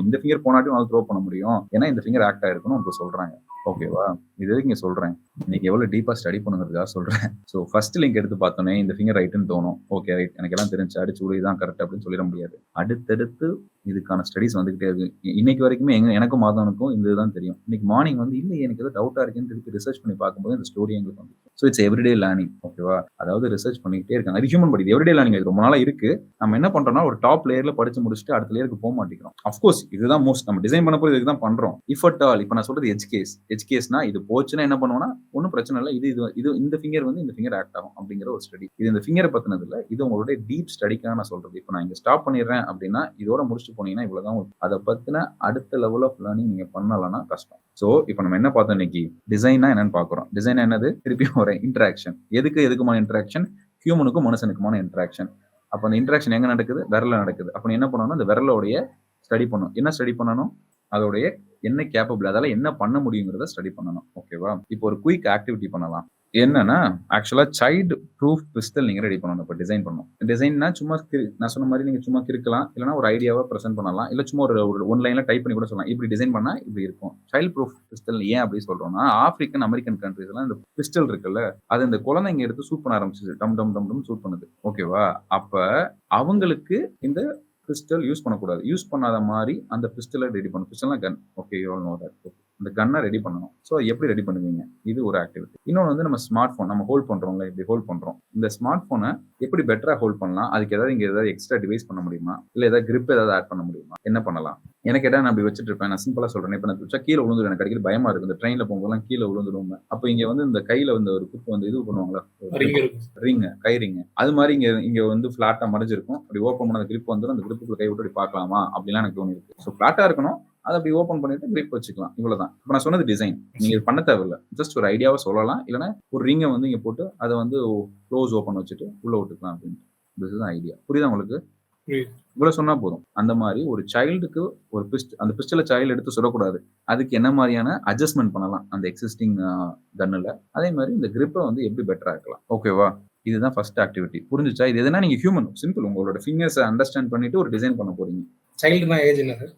இந்த ஃபிங்கர் போனாட்டி நல்லா த்ரோ பண்ண முடியும். ஏன்னா இந்த ஃபிங்கர் ஆக்ட் ஆயிருக்குன்னு உங்களுக்கு சொல்றாங்க. ஓகேவா? இது இங்க சொல்றேன், இன்னைக்கு எவ்வளவு டீப்பா ஸ்டடி பண்ணுங்கிறதுக்காக சொல்றேன். ஸோ ஃபர்ஸ்ட் லிங்க் எடுத்து பார்த்தோன்னே இந்த ஃபிங்கர் ரைட்டுன்னு தோணும். ஓகே ரைட், எனக்கு எல்லாம் தெரிஞ்சு அடிச்சு விடு இதான் கரெக்ட் அப்படின்னு சொல்லிட முடியாது. அடுத்தடுத்து இதுக்கான ஸ்டடிஸ் வந்துகிட்டே இருக்கு. இன்னைக்கு வரைக்குமே எனக்கும் மாதவனுக்கும் இந்த இதுதான் தெரியும். இன்னைக்கு மார்னிங் வந்து இல்லை எனக்கு ஏதோ டவுட்டா இருக்குன்னு திருப்பி ரிசர்ச் பண்ணி பார்க்கும்போது இந்த ஸ்டோரி எங்களுக்கு வந்து ஸோ இட்ஸ் எவ்ரிடே லேர்னிங். ஓகேவா? அதாவது ரிசர்ச் பண்ணிக்கிட்டே இருக்காங்க. அது ஹியூமன் பாடி எவ்ரிடே லேர்னிங். இது ரொம்ப நாளா இருக்கு. நம்ம என்ன பண்றோம்னா ஒரு டாப் லேயர்ல படிச்சு முடிச்சுட்டு அடுத்த லேயருக்கு போக மாட்டேங்கிறோம். அஃப்கோர்ஸ் இதுதான் மோஸ்ட் நம்ம டிசைன் பண்ண போது இதுக்கு தான் பண்றோம். இஃப் அட் ஆல் இப்போ நான் சொல்றது எஜ் கேஸ்னா இது போச்சுன்னா என்ன பண்ணுவோம்னா ஒன்றும் பிரச்சனை இல்லை, இது இந்த ஃபிங்கர் வந்து இந்த ஃபிங்கர் ஆக்ட் ஆகும் அப்படிங்கிற ஒரு ஸ்டடி. இது இந்த ஃபிங்கரை பத்தினது இல்லை, இது உங்களுடைய டீப் ஸ்டடிக்காக நான் சொல்றது. இப்போ நான் இங்க ஸ்டாப் பண்ணிடுறேன் அப்படின்னா இதோட முடிச்சுட்டு போனீங்கன்னா இவ்வளவுதான். அதை பத்தின அடுத்த லெவல் ஆஃப் லேர்னிங் நீங்க பண்ணலன்னா கஷ்டம். ஸோ இப்போ நம்ம என்ன பார்த்தோம் இன்னைக்கு? டிசைனா என்னன்னு பார்க்குறோம். டிசைன் என்னது? திருப்பியும் ஒரு இன்டராக்ஷன். எதுக்குமான இன்டராக்ஷன்? ஹியூமனுக்கும் மனுஷனுக்குமான இன்டராக்ஷன். அப்போ அந்த இன்டராக்ஷன் எங்க நடக்குது? விரல்ல நடக்குது. அப்போ என்ன பண்ணணும்? அந்த விரலோடைய ஸ்டடி பண்ணணும். என்ன ஸ்டடி பண்ணணும்? அதோடைய என்ன கேப்பபிள், அதால என்ன பண்ண முடியுங்கிறத ஸ்டடி பண்ணணும். ஓகேவா? இப்போ ஒரு குயிக் ஆக்டிவிட்டி பண்ணலாம். என்னன்னா ஆக்சுவலா சைல்டு ப்ரூஃப் பிஸ்டல் நீங்க ரெடி பண்ணணும். இப்போ டிசைன் பண்ணணும். டிசைன்னா சும்மா நான் சொன்ன மாதிரி நீங்க சும்மா கிறுக்கலாம், இல்லைன்னா ஒரு ஐடியாவா பிரசென்ட் பண்ணலாம், இல்ல சும்மா ஒரு ஒன் லைன்ல டைப் பண்ணி கூட சொல்லலாம். இப்படி டிசைன் பண்ணா இப்படி இருக்கும். சைல்டு ப்ரூஃப் பிஸ்டல் ஏன் அப்படி சொல்றோம்னா, ஆப்பிரிக்கன் அமெரிக்கன் கண்ட்ரீஸ் எல்லாம் இந்த பிஸ்டல் இருக்குல்ல, அது இந்த குழந்தைங்க எடுத்து ஷூட் பண்ண ஆரம்பிச்சிச்சு. டம் டம் டம் டம் ஷூட் பண்ணுது. ஓகேவா? அப்ப அவங்களுக்கு இந்த பிஸ்டல் யூஸ் பண்ணக்கூடாது. யூஸ் பண்ணாத மாதிரி அந்த பிஸ்டலை ரெடி பண்ணணும். பிஸ்டல்னா gun. Okay, you all know that. இந்த கன்னை ரெடி பண்ணணும். ஸோ எப்படி ரெடி பண்ணுவீங்க? இது ஒரு ஆக்டிவிட்டி. இன்னொன்று வந்து நம்ம ஸ்மார்ட் ஃபோன் நம்ம ஹோல்ட் பண்ணுறோம்ல, இப்படி ஹோல்ட் பண்ணுறோம். இந்த ஸ்மார்ட் ஃபோனை எப்படி பெட்டராக ஹோல்ட் பண்ணலாம்? அதுக்கு ஏதாவது இங்கே ஏதாவது எக்ஸ்ட்ரா டிவைஸ் பண்ண முடியுமா? இல்லை ஏதாவது கிரிப் ஏதாவது ஆட் பண்ண முடியுமா? என்ன பண்ணலாம்? எனக்கு கேட்டால் நான் அப்படி வச்சுட்டு இருப்பேன். நான் சிம்பிளாக சொல்கிறேன். இப்போ நான் வச்சா கீழே விழுந்துடும். எனக்கு அடிக்கடி பயமா இருக்கு. இந்த ட்ரெயினில் போகும்போதெல்லாம் கீழே விழுந்துடும். அப்போ இங்கே வந்து இந்த கையில் வந்து ஒரு குப் வந்து இது பண்ணுவாங்களா, ரிங், கை ரிங். அது மாதிரி இங்கே வந்து ஃபிளாட்டாக மறைஞ்சிருக்கும். அப்படி ஓப்பன் பண்ண அந்த கிரிப் வந்துடும். அந்த கிரிப்புக்குள்ள கை விட்டு அப்படி பார்க்கலாமா அப்படிலாம் எனக்கு தோணி இருக்கு. ஸோ ஃபிளாட்டாக இருக்கணும். அதை அப்படி ஓப்பன் பண்ணிட்டு கிரிப் வச்சுக்கலாம். இவ்வளவுதான். இப்போ நான் சொன்னது டிசைன். நீங்க இது பண்ண தேவையில்லை. ஜஸ்ட் ஒரு ஐடியாவை சொல்லலாம். இல்லைன்னா ஒரு ரிங்கை வந்து இங்க போட்டு அதை வந்து க்ளோஸ் ஓப்பன் வச்சுட்டு உள்ள விட்டுக்கலாம் அப்படின்ட்டு. This is idea. புரியுதா உங்களுக்கு? இவ்வளவு சொன்னா போதும். அந்த மாதிரி ஒரு சைல்டுக்கு ஒரு அந்த பிஸ்டலை சைல்டு எடுத்து சொல்லக்கூடாது. அதுக்கு என்ன மாதிரியான அட்ஜஸ்ட்மெண்ட் பண்ணலாம் அந்த எக்ஸிஸ்டிங் கன்னுல. அதே மாதிரி இந்த கிரிப்பை வந்து எப்படி பெட்டரா இருக்கலாம். ஓகேவா? இதுதான் ஃபர்ஸ்ட் ஆக்டிவிட்டி. புரிஞ்சுச்சா? இது எதுனா நீங்க ஹியூமன் சிம்பிள். உங்களோட ஃபிங்கர்ஸை அண்டர்ஸ்டாண்ட் பண்ணிட்டு ஒரு டிசைன் பண்ண போறீங்க. சைல்டுனா ஏஜ் என்ன சார்?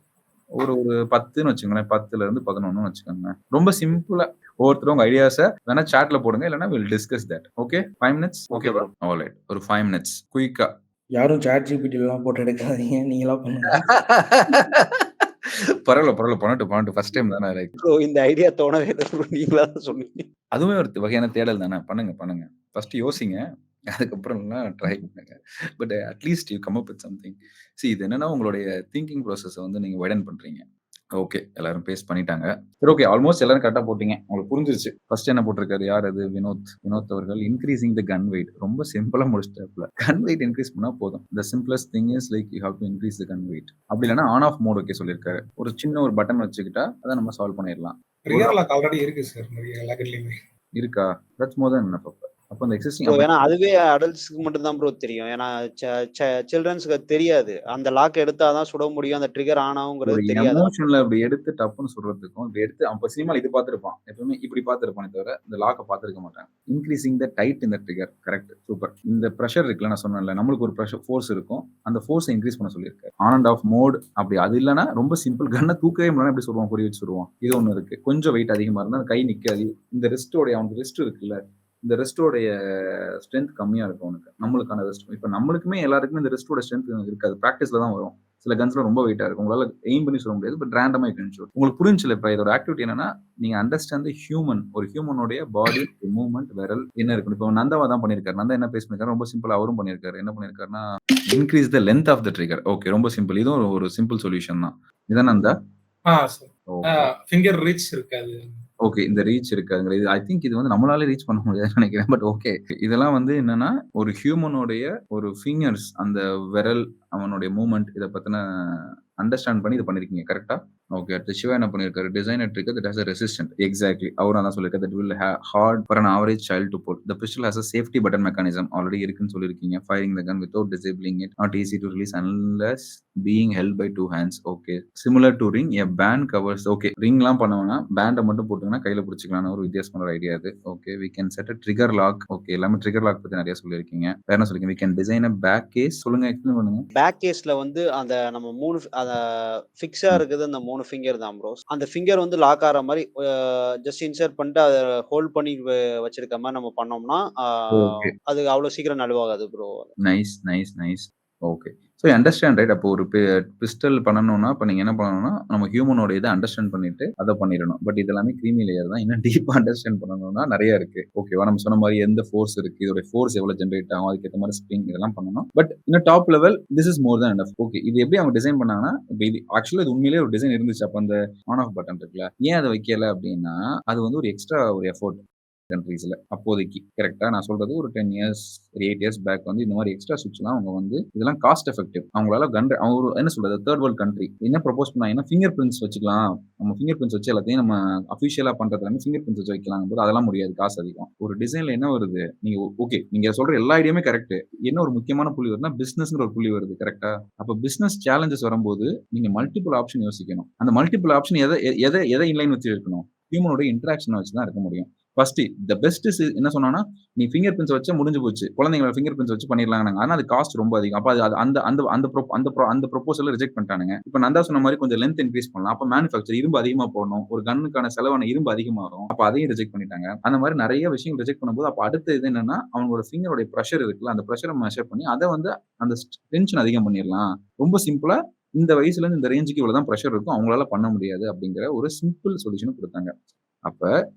ஒரு 10ன்னு வச்சுக்கோங்களேன். 10ல இருந்து 11 வச்சுக்கோங்க. ரொம்ப சிம்பிளா ஒவ்வொருத்தரும் உங்க ஐடியாஸை வேணா சாட்ல போடுங்க, இல்லைன்னா will discuss that. Okay, 5 minutes. Okay bro. Alright. ஒரு 5 minutes குயிக்கா. யாரும் சாட் ஜிபிடி எல்லாம் போட்டு எடுக்காதீங்க, நீங்களா பண்ணுங்க. பரவாயில்ல பண்ணட்டும். ஃபர்ஸ்ட் டைம் தானே. லைக் ப்ரோ இந்த ஐடியா தோணவே இல்லை ப்ரோ, நீங்களா தான் சொன்னீங்க. அதுவுமே ஒரு வகையான தேடல் தானே. பண்ணுங்க. ஃபர்ஸ்ட் யோசிங்க, அதுக்கப்புறம்லாம் ட்ரை பண்ணுங்க. But at least you come up with something. இது என்னன்னா உங்களுடைய திங்கிங் ப்ராசஸை வந்து நீங்க வைடன் பண்றீங்க. ஓகே, எல்லாரும் பேஸ் பண்ணிட்டாங்க. சரி, ஓகே, ஆல்மோஸ்ட் எல்லாரும் கரெக்டாக போட்டீங்க. உங்களுக்கு புரிஞ்சிருச்சு. ஃபர்ஸ்ட் என்ன போட்டிருக்காரு? யார் அது? வினோத் அவர்கள். Increasing the gun weight. ரொம்ப சிம்பிளா முடிச்சிட்டாப்ல. கன் வெயிட் இன்க்ரீஸ் பண்ணா போதும். The simplest thing is like you have to increase the gun weight. அப்படி இல்லைன்னா ஆன் ஆஃப் மோட் ஓகே சொல்லியிருக்காரு. ஒரு சின்ன ஒரு பட்டன் வச்சுக்கிட்டா அதை நம்ம சால்வ் பண்ணிடலாம். ரியல் லாக் ஆல்ரெடி இருக்கு சார், நிறைய லாக்லயுமே இருக்கா? That's more then enough. அப்போ அந்த எக்ஸிஸ்டிங் ஏன்னா அதுவே அடல்ட்ஸ்க்கு மட்டும் தான் ப்ரோ தெரியும். ஏன்னா சில்ட்ரன்ஸ்க்கு தெரியாது. அந்த லாக் எடுத்தாதான் சுட முடியும், அந்த ட்ரிகர் ஆன் ஆகுங்கிறது தெரியாது. எமோஷன்ல அப்படி எடுத்து டப்புன்னு சொல்றதுக்கும் இப்படி எடுத்து அப்ப சினிமால இது பார்த்திருப்பான். எப்பவுமே இப்படி பார்த்திருப்பானே தவிர இந்த லாக்கை பார்த்திருக்க மாட்டாங்க. இன்க்ரீசிங் த டைட் இந்த ட்ரிகர். Correct, super. இந்த ப்ரெஷர் இருக்குல்ல, நான் சொன்னேன்ல, நம்மளுக்கு ஒரு ப்ரெஷர் ஃபோர்ஸ் இருக்கும். அந்த ஃபோர்ஸை இன்க்ரீஸ் பண்ண சொல்லியிருக்காரு. On and off mode. அப்படி அது இல்லைன்னா ரொம்ப சிம்பிள். கண்ணை தூக்கவே முடியாது. எப்படி சொல்லுவான், புரிய வச்சு சொல்லுவான். இது ஒன்று இருக்கு. கொஞ்சம் வெயிட் அதிகமா இருந்தா கை நிக்காது. இந்த ரெஸ்டோடைய அவனுக்கு ரெஸ்ட் இருக்குல்ல, இந்த ரெஸ்டோடைய ஸ்ட்ரென்த் கம்மியா இருக்கும் அவனுக்கு. நம்மளுக்கான ரெஸ்ட் இப்போ நம்மளுக்குமே எல்லாருக்குமே இந்த ரெஸ்டோட ஸ்ட்ரென்த் இருக்காது. ப்ராக்டிஸ்ல தான் வரும். சில கன்ஸ்ல ரொம்ப வெயிட்டா இருக்கும். உங்களால எய்ம் பண்ணி சொல்ல முடியாது. பட் ரேண்டமா யூ. உங்களுக்கு புரிஞ்சுல? இப்போ இதோட ஆக்டிவிட்டி என்னன்னா, நீங்க அண்டர்ஸ்டாண்ட் தி ஹியூமன். ஒரு ஹியூமனுடைய பாடி மூவ்மெண்ட், விரல் என்ன இருக்கு. இப்போ நந்தாவா தான் பண்ணிருக்காரு. நந்தா என்ன பேஸ் பண்ணிருக்காரு? ரொம்ப சிம்பிளா அவரும் பண்ணிருக்காரு. என்ன பண்ணிருக்காருன்னா, increase the length of the trigger. Okay, ரொம்ப சிம்பிள். இதுவும் ஒரு சிம்பிள் சொல்யூஷன் தான். இதான் நந்தா. ஃபிங்கர் ரீச் இருக்காது. ஓகே, இந்த ரீச் இருக்காதுங்கிறது ஐ திங்க் இது வந்து நம்மளாலே ரீச் பண்ண முடியாதுன்னு நினைக்கிறேன். பட் ஓகே, இதெல்லாம் வந்து என்னன்னா ஒரு ஹியூமனுடைய ஒரு ஃபிங்கர்ஸ், அந்த விரல், அவனுடைய மூவ்மெண்ட், இதை பத்தின அண்டர்ஸ்டாண்ட் பண்ணி இது பண்ணிருக்கீங்க. கரெக்டா? ஓகே. அடுத்து சிவா என்ன பண்ணிருக்காரு? Designer trigger that has a resistant. Exactly, அவரும் அதான் சொல்லியிருக்காரு. that will have hard for an average child to pull. The pistol has a safety button mechanism. Already இருக்குன்னு சொல்லியிருக்கீங்க. firing the gun without disabling it. Not easy to release unless being held by 2 hands. Okay. similar to ring, a band covers. Okay, ரிங்லாம் பண்ணுவோம்னா பேண்டை மட்டும் போட்டுங்கன்னா கையில பிடிச்சிக்கலாம்னு ஒரு வித்தியாசமான idea அது. Okay, we can set a trigger lock. Okay, எல்லாமே trigger lock பத்தி நிறைய சொல்லியிருக்கீங்க. வேற என்ன சொல்லிருக்கீங்க? we can design a back case. சொல்லுங்க, எக்ஸ்பிளைன் பண்ணுங்க. பேக் கேஸ்ல வந்து அந்த நம்ம 3 ஃபிக்ஸா இருக்குது. அந்த 3 ஃபிங்கர் தான் ப்ரோ. அந்த ஃபிங்கர் வந்து லாக் ஆகிற மாதிரி ஜஸ்ட் இன்சர்ட் பண்ணிட்டு அதை ஹோல்ட் பண்ணி வச்சிருக்க மாதிரி நம்ம பண்ணோம்னா அது அவ்வளவு சீக்கிரம் நழுவாகாது bro. Nice. Okay, so understand right. அப்போ ஒரு பிஸ்டல் பண்ணணும்னா இப்போ நீங்கள் என்ன பண்ணணும்னா நம்ம ஹியூமனோட இதை அண்டர்ஸ்டாண்ட் பண்ணிட்டு அதை பண்ணிடணும். பட் இது எல்லாமே கிரீமி லேயர் தான். இன்னும் டீப்பாக அண்டர்ஸ்டாண்ட் பண்ணணும்னா நிறைய இருக்கு. ஓகேவா? நம்ம சொன்ன மாதிரி எந்த ஃபோர்ஸ் இருக்கு, இதோட ஃபோர்ஸ் எவ்வளோ ஜென்ரேட் ஆகும், அதுக்கேற்ற மாதிரி ஸ்ப்ரிங், இதெல்லாம் பண்ணணும். பட் இன்னும் top level this is more than enough. Okay, இது எப்படி அவங்க டிசைன் பண்ணாங்கன்னா, இப்போ இது ஆக்சுவலாக இது உண்மையிலேயே ஒரு டிசைன் இருந்துச்சு. அப்போ அந்த ஆன் ஆஃப் பட்டன் இருக்குல்ல, ஏன் அதை வைக்கல அப்படின்னா அது வந்து ஒரு எக்ஸ்ட்ரா ஒரு எஃபோர்ட் கண்ட்ரீஸ்ல அப்போதைக்கு. கரெக்டா? நான் சொல்றது ஒரு 10 years 8 years பேக் வந்து இந்த மாதிரி எக்ஸ்ட்ரா சுவிட்ச்லாம் அவங்க வந்து இதெல்லாம் காஸ்ட் எஃபெக்டிவ். அவங்களால அவங்க என்ன சொல்றது, தேர்ட் வேர்ல்ட் கண்ட்ரி என்ன ப்ரொபோஸ் பண்ணாங்கன்னா, ஃபிங்கர் பிரிண்ட்ஸ் வச்சுக்கலாம். நம்ம ஃபிங்கர் பிரிண்ட்ஸ் வச்சு எல்லாத்தையும் நம்ம அஃபிஷியலா பண்றது எல்லாமே ஃபிங்கர் பிரிண்ட்ஸ் வச்சு வைக்கலாம் போது அதெல்லாம் முடியாது, காசு அதிகம். ஒரு டிசைன்ல என்ன வருது, நீங்க ஓகே நீங்க சொல்ற எல்லா ஐடியாமே கரெக்ட். என்ன ஒரு முக்கியமான புள்ளி வருதுன்னா பிசினஸ்ங்கிற ஒரு புள்ளி வருது. கரெக்டா? அப்ப பிசினஸ் சேலஞ்சஸ் வரும்போது நீங்க மல்டிபிள் ஆப்ஷன் யோசிக்கணும். அந்த மல்டிபிள் ஆப்ஷன் எதை இன்லைன் வச்சு இருக்கணும்? ஹியூமனோட இன்டராக்ஷனை வச்சு தான் இருக்க முடியும். ஃபர்ஸ்ட் த பெஸ்ட் என்ன சொன்னான்னா, நீ ஃபிங்கர் பிரிண்ட்ஸ் வச்சா முடிஞ்சு போச்சு. குழந்தைங்களோட ஃபிங்கர் பிரிண்ட்ஸ் வச்சு பண்ணிடலாங்க. ஆனா அது காஸ்ட் ரொம்ப அதிகம். அப்ப அது அந்த அந்த அந்த அந்த ப்ரொபோசல ரிஜெக்ட் பண்ணிட்டானுங்க. இப்ப நான் தான் சொன்ன மாதிரி கொஞ்சம் லென்த் இன்க்ரீஸ் பண்ணலாம். அப்ப மேனுஃபேக்சர் இரும்பு அதிகமா போடணும். ஒரு கன்னுக்கான செலவான இரும்பு அதிகமாகும். அப்ப அதையும் ரிஜெக்ட் பண்ணிட்டாங்க. அந்த மாதிரி நிறைய விஷயம் ரிஜெக்ட் பண்ணும்போது அப்ப அடுத்த இது என்னன்னா, அவங்களோட ஃபிங்கரோட ப்ரெஷர் இருக்குல்ல, அந்த ப்ரெஷரை மெஷர் பண்ணி அதை வந்து அந்த டென்ஷன் அதிகம் பண்ணிடலாம். ரொம்ப சிம்பிளா இந்த வயசுல இருந்து இந்த ரேஞ்சுக்கு இவ்வளவுதான் ப்ரெஷர் இருக்கும், அவங்களால பண்ண முடியாது அப்படிங்கிற ஒரு சிம்பிள் சொல்யூஷன் கொடுத்தாங்க. அப்ப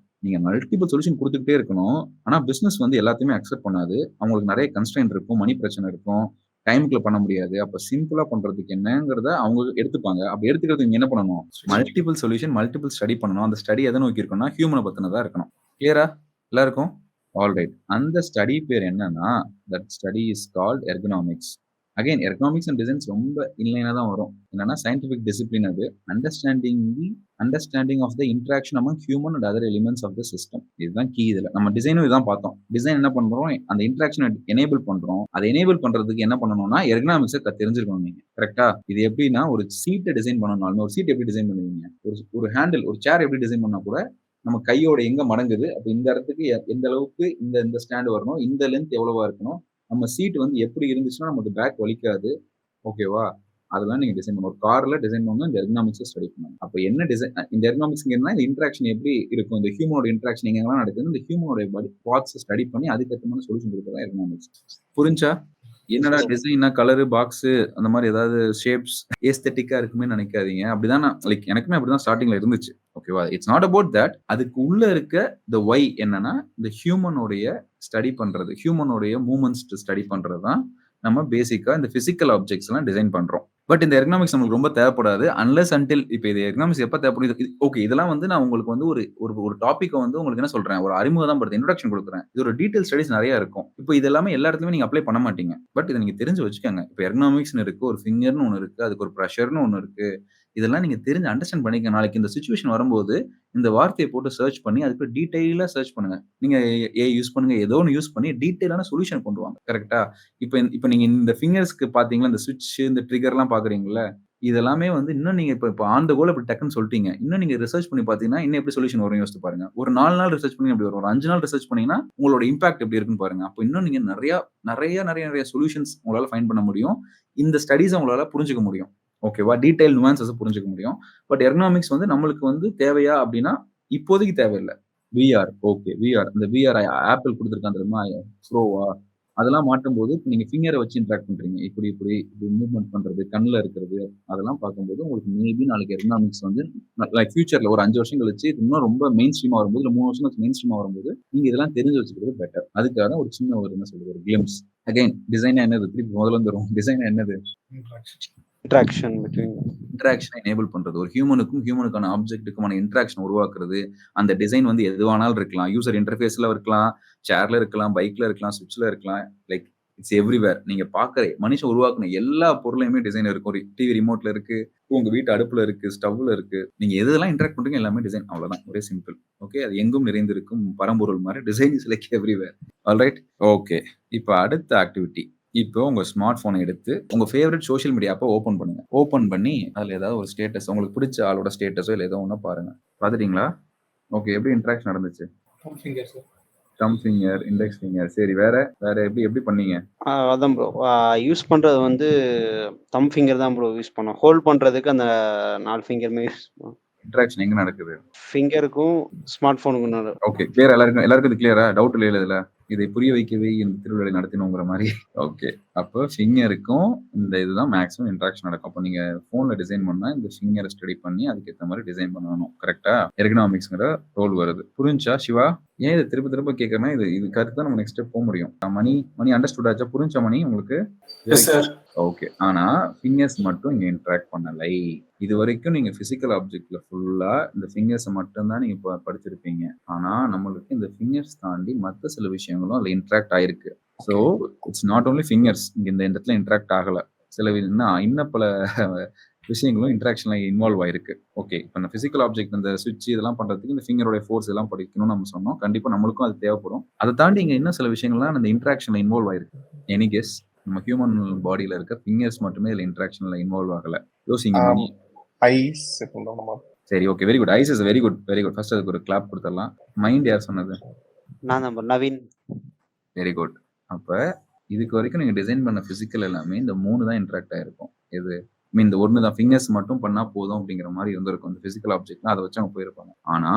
நீங்க மல்டிபிள் சொல்யூஷன் கொடுத்துக்கிட்டே இருக்கணும். ஆனா பிசினஸ் வந்து எல்லாத்தையுமே அக்செப்ட் பண்ணாது. அவங்களுக்கு நிறைய கன்ஸ்ட்ரெயின்ட் இருக்கும், மணி பிரச்சனை இருக்கும், டைமுக்குள்ள பண்ண முடியாது. அப்ப சிம்பிளா பண்றதுக்கு என்னங்கிறத அவங்க எடுத்துப்பாங்க. அப்ப எடுத்துக்கிறதுக்கு நீங்க என்ன பண்ணணும்? மல்டிபிள் சொல்யூஷன், மல்டிபிள் ஸ்டடி பண்ணணும். அந்த ஸ்டடி எதை நோக்கி இருக்கணும்னா ஹியூமனை பத்தினதா இருக்கணும். கிளியரா எல்லாருக்கும்? ஆல்ரைட். அந்த ஸ்டடி பேர் என்னன்னா, that study is called ergonomics. Again ergonomics and designs ரொம்ப இன்லைனா தான் வரும். என்னன்னா சயின்டிபிக் டிசிப்ளின் அது. Understanding of the interaction among human and other elements of the system. இதுதான் கீ. இதுல நம்ம டிசைனும் இதான் பார்த்தோம். டிசைன் என்ன பண்றோம்? அந்த இன்ட்ராக்ஷனை எனேபிள் பண்றோம். அதை எனேபிள் பண்றதுக்கு என்ன பண்ணணும்னா எர்கனாமிக்ஸை தெரிஞ்சிருக்கணும் நீங்க. கரெக்டா? இது எப்படின்னா ஒரு சீட்டை டிசைன் பண்ணணும்னாலும் ஒரு சீட் எப்படி டிசைன் பண்ணுவீங்க? ஒரு ஹேண்டில், ஒரு சேர் எப்படி டிசைன் பண்ணா கூட நம்ம கையோட எங்க மடங்குது, அப்ப இந்த இடத்துக்கு எந்த அளவுக்கு இந்த ஸ்டாண்ட் வரணும், இந்த லென்த் எவ்வளவா இருக்கணும், நம்ம சீட் வந்து எப்படி இருந்துச்சுன்னா நமக்கு பேக் வலிக்காது, ஓகேவா? அதெல்லாம் நீங்க டிசைன் பண்ணணும். ஒரு கார்ல டிசைன் பண்ணணும், இந்த எர்கனாமிக்ஸை ஸ்டடி பண்ணணும். அப்ப என்ன டிசைன், இந்த எர்கனாமிக்ஸ் என்ன, இந்த இன்ட்ராக்ஷன் எப்படி இருக்கும், இந்த ஹியூமனோட இன்ட்ராக்ஷன் எங்கெல்லாம் நடக்குது, இந்த ஹியூமனோட பாடி பார்ட்ஸ் ஸ்டடி பண்ணி அதுக்கேற்ற சொல்யூஷன் கொடுக்குறதா எர்கனாமிக்ஸ். புரிஞ்சா? என்னடா டிசைன்னா கலரு, பாக்ஸ் அந்த மாதிரி ஏதாவது ஷேப்ஸ் ஏஸ்தெட்டிக்கா இருக்குமே நினைக்காதீங்க. அப்படிதான் லைக் எனக்குமே அப்படிதான் ஸ்டார்டிங்ல இருந்துச்சு. ஓகேவா? It's not about that. அதுக்கு உள்ள இருக்க த ஒய் என்னன்னா, இந்த ஹியூமனோடைய ஸ்டடி பண்றது, ஹியூமனோடைய மூவ்மெண்ட்ஸ் ஸ்டடி பண்றது தான் நம்ம பேசிக்கா இந்த பிசிக்கல் ஆப்ஜெக்ட்ஸ் எல்லாம் டிசைன் பண்றோம். பட் இந்த எர்கனாமிக்ஸ் நமக்கு ரொம்ப தேவைப்படாது அன்லெஸ் அன்டில். இப்போ இது எர்கனாமிக்ஸ் எப்ப தேவைப்படுது? ஓகே, இதெல்லாம் வந்து நான் உங்களுக்கு வந்து ஒரு டாபிக்கை வந்து உங்களுக்கு என்ன சொல்றேன், ஒரு அறிமுகம் தான் படுத்து இன்ட்ரோடக்ஷன் கொடுக்குறேன். இது ஒரு டீடைல் ஸ்டடிஸ் நிறைய இருக்கும். இப்போ இது எல்லாமே எல்லா இடத்துலயுமே நீங்க அப்ளை பண்ண மாட்டீங்க. பட் இதை நீங்க தெரிஞ்சு வச்சுக்கோங்க. இப்போ எர்கனாமிக்ஸ்னு இருக்கு, ஒரு ஃபிங்கர்னு ஒன்று இருக்கு, அதுக்கு ஒரு ப்ரெஷர்னு ஒன்று இருக்கு. இதெல்லாம் நீங்க தெரிஞ்சு அண்டர்ஸ்டாண்ட் பண்ணிக்க. நாளைக்கு இந்த சிச்சுவேஷன் வரும்போது இந்த வார்த்தையை போட்டு சர்ச் பண்ணி அதுக்கு டீடைலா சர்ச் பண்ணுங்க. நீங்க யூஸ் பண்ணுங்க, ஏதோ ஒன்று யூஸ் பண்ணி டீடைலான சொல்யூஷன் கொண்டு வாங்க. கரெக்டா? இப்போ நீங்க இந்த ஃபிங்கர்ஸ்க்கு பாத்தீங்களா, இந்த சுவிட்ச், இந்த ட்ரிகர்லாம் பாக்குறீங்களா, இதெல்லாமே வந்து இன்னும் நீங்க இப்போ ஆன் த கோல இப்படி டக்குன்னு சொல்லிட்டீங்க. இன்னும் நீங்க ரிசர்ச் பண்ணி பாத்தீங்கன்னா இன்னும் எப்படி சொல்யூஷன் வரும் யோசிச்சு பாருங்க. ஒரு 4 நாள் ரிசர்ச் பண்ணி எப்படி வரும், ஒரு 5 நாள் ரிசர்ச் பண்ணீங்கன்னா உங்களோட இம்பாக்ட் எப்படி இருக்குன்னு பாருங்க. அப்போ இன்னும் நீங்க நிறைய சொல்யூஷன்ஸ் உங்களால ஃபைண்ட் பண்ண முடியும். இந்த ஸ்டடிஸ் உங்களால புரிஞ்சுக்க முடியும். ஓகேவா? டீடைல் நுவான்சஸ் புரிஞ்சுக்க முடியும். பட் எர்கனாமிக்ஸ் வந்து நம்மளுக்கு வந்து தேவையா அப்படின்னா இப்போதைக்கு தேவையில்லை. விஆர், ஓகே, விஆர், இந்த விஆர் ஆப்பிள் கொடுத்துருக்காங்க தெரியுமா, ப்ரோவா, அதெல்லாம் மாட்டும்போது இப்போ நீங்க ஃபிங்கரை வச்சு இன்ட்ராக்ட் பண்றீங்க, இப்படி மூவ்மெண்ட் பண்றது, கண்ணில் இருக்கிறது, அதெல்லாம் பார்க்கும்போது உங்களுக்கு மேபி நாளைக்கு எர்கனாமிக்ஸ் வந்து லைக் ஃபியூச்சர்ல ஒரு 5 வருஷம் கழிச்சு இன்னும் ரொம்ப மெயின் ஸ்ட்ரீமா வரும்போது, இல்லை 3 வருஷம் மெயின் ஸ்ட்ரீமா வரும்போது நீங்க இதெல்லாம் தெரிஞ்சு வச்சுக்கிறது பெட்டர். அதுக்காக ஒரு சின்ன ஒரு என்ன சொல்றது, ஒரு கிளிம்ஸ். அகைன் டிசைனா என்னது, திருப்பி முதல்ல வந்துடும். டிசைனா என்னது? இன்ட்ராக்ஷனை எனேபிள் பண்றது, ஒரு ஹியூமனுக்கான ஆப்ஜெக்ட்டுக்குமான இன்ட்ராக்ஷன் உருவாக்குறது. அந்த டிசைன் வந்து எதுவானாலும் இருக்கலாம், யூசர் இன்டர்ஃபேஸ்ல இருக்கலாம், சேர்ல இருக்கலாம், பைக்ல இருக்கலாம், சுவிட்ச்ல இருக்கலாம், லைக் இட்ஸ் எவ்ரிவேர். நீங்க பாக்குற மனுஷன் உருவாக்குன எல்லா பொருளையுமே டிசைன் இருக்கும். ஒரு டிவி ரிமோட்ல இருக்கு, உங்க வீட்டு அடுப்புல இருக்கு, ஸ்டவ்ல இருக்கு, நீங்க எதெல்லாம் இன்டராக்ட் பண்றீங்க எல்லாமே டிசைன். அவ்வளவுதான், ஒரே சிம்பிள். ஓகே, அது எங்கும் நிறைந்திருக்கும் பரம்பொருள் மாதிரி design is like everywhere. Alright, okay. இப்போ அடுத்த ஆக்டிவிட்டி. இப்போ உங்க ஸ்மார்ட் போனை எடுத்து உங்க ஃபேவரட் சோஷியல் மீடியா ஆப்பை ஓபன் பண்ணுங்க. ஓபன் பண்ணி அதுல ஏதாவது ஒரு ஸ்டேட்டஸ், உங்களுக்கு பிடிச்ச ஆளோட ஸ்டேட்டஸோ இல்லை ஏதோ ஒன்று பாருங்க. பாத்துட்டீங்களா? ஓகே, எப்படி இன்ட்ராக்ஷன் நடந்துச்சு? Thumb finger, index finger. சரி, வேற எப்படி பண்ணீங்க? அதான் ப்ரோ, யூஸ் பண்றது வந்து தம் ஃபிங்கர் தான் ப்ரோ யூஸ் பண்ணோம். ஹோல்ட் பண்றதுக்கு அந்த 4 ஃபிங்கருமே யூஸ் பண்ணுவோம். இன்ட்ராக்ஷன் எங்க நடக்குது? ஃபிங்கருக்கும் ஸ்மார்ட் போனுக்கும். Okay, clear? எல்லாருக்கும் இது கிளியரா? டவுட் இல்லை இதுல? இதை புரிய வைக்கவே இந்த திருவிழா நடத்தினோங்கிற மாதிரி. ஓகே, அப்போ ஃபிங்கருக்கும் இந்த இதுதான் மேக்ஸிமம் இன்ட்ராக்ஷன் நடக்கும். அப்போ நீங்க போன்ல டிசைன் பண்ணா இந்த ஃபிங்கரை ஸ்டடி பண்ணி அதுக்கேற்ற மாதிரி டிசைன் பண்ணணும். கரெக்டா? எர்கனாமிக்ஸ்ங்கிற ரோல் வருது. புரிஞ்சா சிவா? ஏன் இதை திரும்ப கேட்கறேன்னா இது கருத்து தான் நம்ம நெக்ஸ்ட் ஸ்டெப் போக முடியும். மணி அண்டர்ஸ்டுட் ஆச்சா? புரிஞ்சா மணி உங்களுக்கு? ஓகே, ஆனா ஃபிங்கர்ஸ் மட்டும் இங்க இன்ட்ராக்ட் பண்ணலை. இது வரைக்கும் நீங்க பிசிக்கல் ஆப்ஜெக்ட்ல ஃபுல்லா இந்த ஃபிங்கர்ஸை மட்டும் தான் நீங்க படிச்சிருப்பீங்க. ஆனா நம்மளுக்கு இந்த ஃபிங்கர்ஸ் தாண்டி மற்ற சில விஷயங்களும் அதுல இன்ட்ராக்ட் ஆயிருக்கு. So it's not only fingers இங்க இந்த இடத்துல இன்ட்ராக்ட் ஆகல. சில இன்னும் பல விஷயங்களும் இன்ட்ராக்ஷன்ல இன்வால்வ் ஆயிருக்கு. ஓகே, இப்போ இந்த பிசிக்கல் ஆப்ஜெக்ட், இந்த சுவிட்ச் இதெல்லாம் பண்றதுக்கு இந்த ஃபிங்கரோட ஃபோர்ஸ் எல்லாம் படிக்கணும்னு நம்ம சொன்னோம். கண்டிப்பா நம்மளுக்கும் அது தேவைப்படும். அதை தாண்டி இங்க இன்னும் சில விஷயங்கள்லாம் இந்த இன்ட்ராக்ஷன்ல இன்வால்வ் ஆயிருக்கு. Any guess? நம்ம ஹியூமன் பாடியில இருக்க ஃபிங்கர்ஸ் மட்டுமே இதுல இன்ட்ராக்ஷன்ல இன்வால்வ் ஆகல. யோசிங்க. ஐஸ் சரி, okay. Very good. Eyes is very good, very good. First அதுக்கு ஒரு கிளாப் கொடுத்துடலாம். மைண்ட் யார் சொன்னது? நான் தான் bro, நவீன். Very good. அப்ப இதுக்கு வரைக்கும் நீங்க டிசைன் பண்ண பிசிக்கல் எல்லாமே இந்த 3 தான் இன்டராக்ட் ஆயிருக்கும். எது மீன் இந்த ஒன்று தான் ஃபிங்கர்ஸ் மட்டும் பண்ணா போதும் அப்படிங்கிற மாதிரி இருந்திருக்கும். இந்த பிசிக்கல் ஆப்ஜெக்ட்லாம் அதை வச்சு அவங்க போயிருப்பாங்க. ஆனா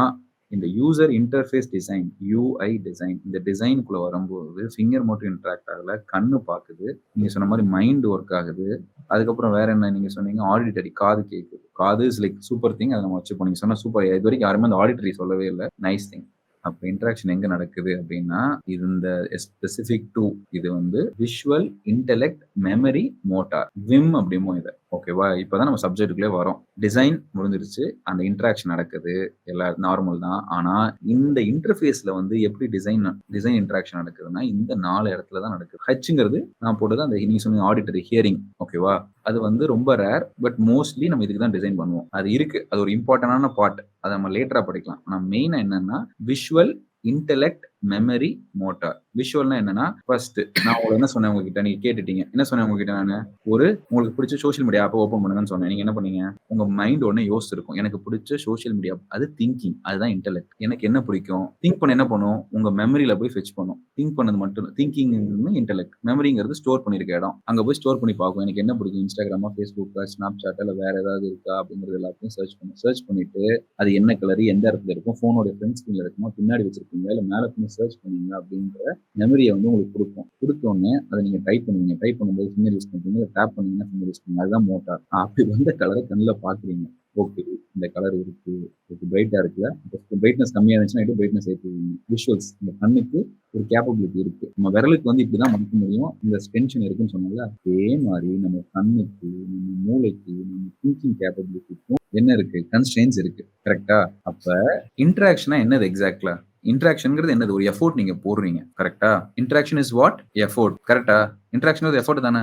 இந்த user interface design, UI design, இந்த டிசைனுக்குள்ள வரும்போது ஃபிங்கர் மட்டும் இன்டராக்ட் ஆகல, கண்ணு பாக்குது, நீங்க சொன்ன மாதிரி மைண்ட் ஒர்க் ஆகுது. அதுக்கப்புறம் வேற என்ன நீங்க சொன்னீங்க? ஆடிட்டரி, காது கேட்குது. காது இஸ் லைக் சூப்பர் திங். அதை நம்ம வச்சுப்போம். நீங்க சொன்ன சூப்பர். இது வரைக்கும் யாருமே அந்த ஆடிட்டரி சொல்லவே இல்லை. Nice thing. அப்ப இன்டராக்ஷன் எங்க நடக்குது அப்படின்னா இது இந்த ஸ்பெசிபிக் டூ இது வந்து visual intellect memory motor vim அப்படிமோ இதை. ஓகேவா? இப்பதான் நம்ம சப்ஜெக்டுக்குள்ளே வரோம். டிசைன் முடிஞ்சிருச்சு, அந்த இன்டராக்ஷன் நடக்குது, எல்லா நார்மல் தான். ஆனா இந்த இன்டர்ஃபேஸ்ல வந்து எப்படி டிசைன் இன்டராக்ஷன் நடக்குதுன்னா இந்த 4 இடத்துல தான் நடக்குது. ஹச்சுங்கிறது நான் போட்டது அந்த நீங்க சொன்ன ஆடிட்டரி ஹியரிங். ஓகேவா? அது வந்து ரொம்ப ரேர், பட் மோஸ்ட்லி நம்ம இதுக்கு தான் டிசைன் பண்ணுவோம். அது இருக்கு, அது ஒரு இம்பார்ட்டன்டான பார்ட். அதை நம்ம லேட்டரா படிக்கலாம். ஆனா மெயினா என்னன்னா விஷுவல் இன்டெலெக்ட் மெமரி மோட்டார். விஷுவல்னா என்னன்னா ஃபர்ஸ்ட் நான் உங்களுக்கு என்ன சொன்னேன், உங்ககிட்ட நீங்க கேட்டுட்டீங்க. என்ன சொன்னேன் உங்ககிட்ட? நான் ஒரு உங்களுக்கு பிடிச்ச சோஷியல் மீடியா ஆப் ஓப்பன் பண்ணுங்கன்னு சொன்னேன். நீங்க என்ன பண்ணீங்க? உங்க மைண்ட் ஒண்ணு யோசிச்சிருக்கும், எனக்கு பிடிச்ச சோஷியல் மீடியா. அது திங்கிங், அதுதான் இன்டெலெக்ட். எனக்கு என்ன பிடிக்கும் திங்க் பண்ண என்ன பண்ணும்? உங்க மெமரியில போய் ஃபெச் பண்ணும். திங்க் பண்ணது மட்டும் திங்கிங் இன்டெலெக்ட். மெமரிங்கிறது ஸ்டோர் பண்ணிருக்க இடம். அங்க போய் ஸ்டோர் பண்ணி பார்க்கும், எனக்கு என்ன பிடிக்கும், இன்ஸ்டாகிராமா, ஃபேஸ்புக்கா, ஸ்னாப் சாட், இல்ல வேற ஏதாவது இருக்கா அப்படிங்கிறது எல்லாத்தையும் சர்ச் பண்ணிட்டு அது என்ன கலர், எந்த இடத்துல இருக்கும், போனோட ஃப்ரண்ட் ஸ்கிரீன்ல இருக்குமா, பின்னாடி வச்சிருக்கீங்க, இல்ல மேல பண்ணி சர்ச் பண்ணீங்க அப்படின்ற மெமரியை வந்து உங்களுக்கு கொடுக்கும். கொடுத்தோடனே அதை நீங்க டைப் பண்ணுவீங்க. டைப் பண்ணும்போது ஃபிங்கர் யூஸ் பண்ணுவீங்க, டேப் பண்ணீங்கன்னா ஃபிங்கர் யூஸ் பண்ணுவீங்க. அதுதான் மோட்டார். அப்படி வந்த கலரை கண்ணில் பாக்குறீங்க. ஓகே, இந்த கலர் இருக்கு, பிரைட்டா இருக்குல்ல, பிரைட்னஸ் கம்மியா இருந்துச்சுன்னா பிரைட்னஸ் ஏற்றுவீங்க. விஷுவல்ஸ் இந்த கண்ணுக்கு ஒரு கேப்பபிலிட்டி இருக்கு. நம்ம விரலுக்கு வந்து இப்படிதான் மதிக்க முடியும், இந்த டென்ஷன் இருக்குன்னு சொன்னால அதே மாதிரி நம்ம கண்ணுக்கு, நம்ம மூளைக்கு, நம்ம திங்கிங் கேப்பபிலிட்டிக்கும் என்ன இருக்கு? கன்ஸ்ட்ரெயின்ஸ் இருக்கு. கரெக்டா? அப்ப இன்டராக்ஷனா என்னது எக்ஸாக்ட்லா? இன்டராக்ஷன்ங்கிறது என்னது? ஒரு எஃபோர்ட் நீங்க போடுறீங்க. கரெக்டா? Interaction is what? எஃபோர்ட். கரெக்டா? இன்டராக்ஷன் ஒரு எஃபோர்ட் தானே?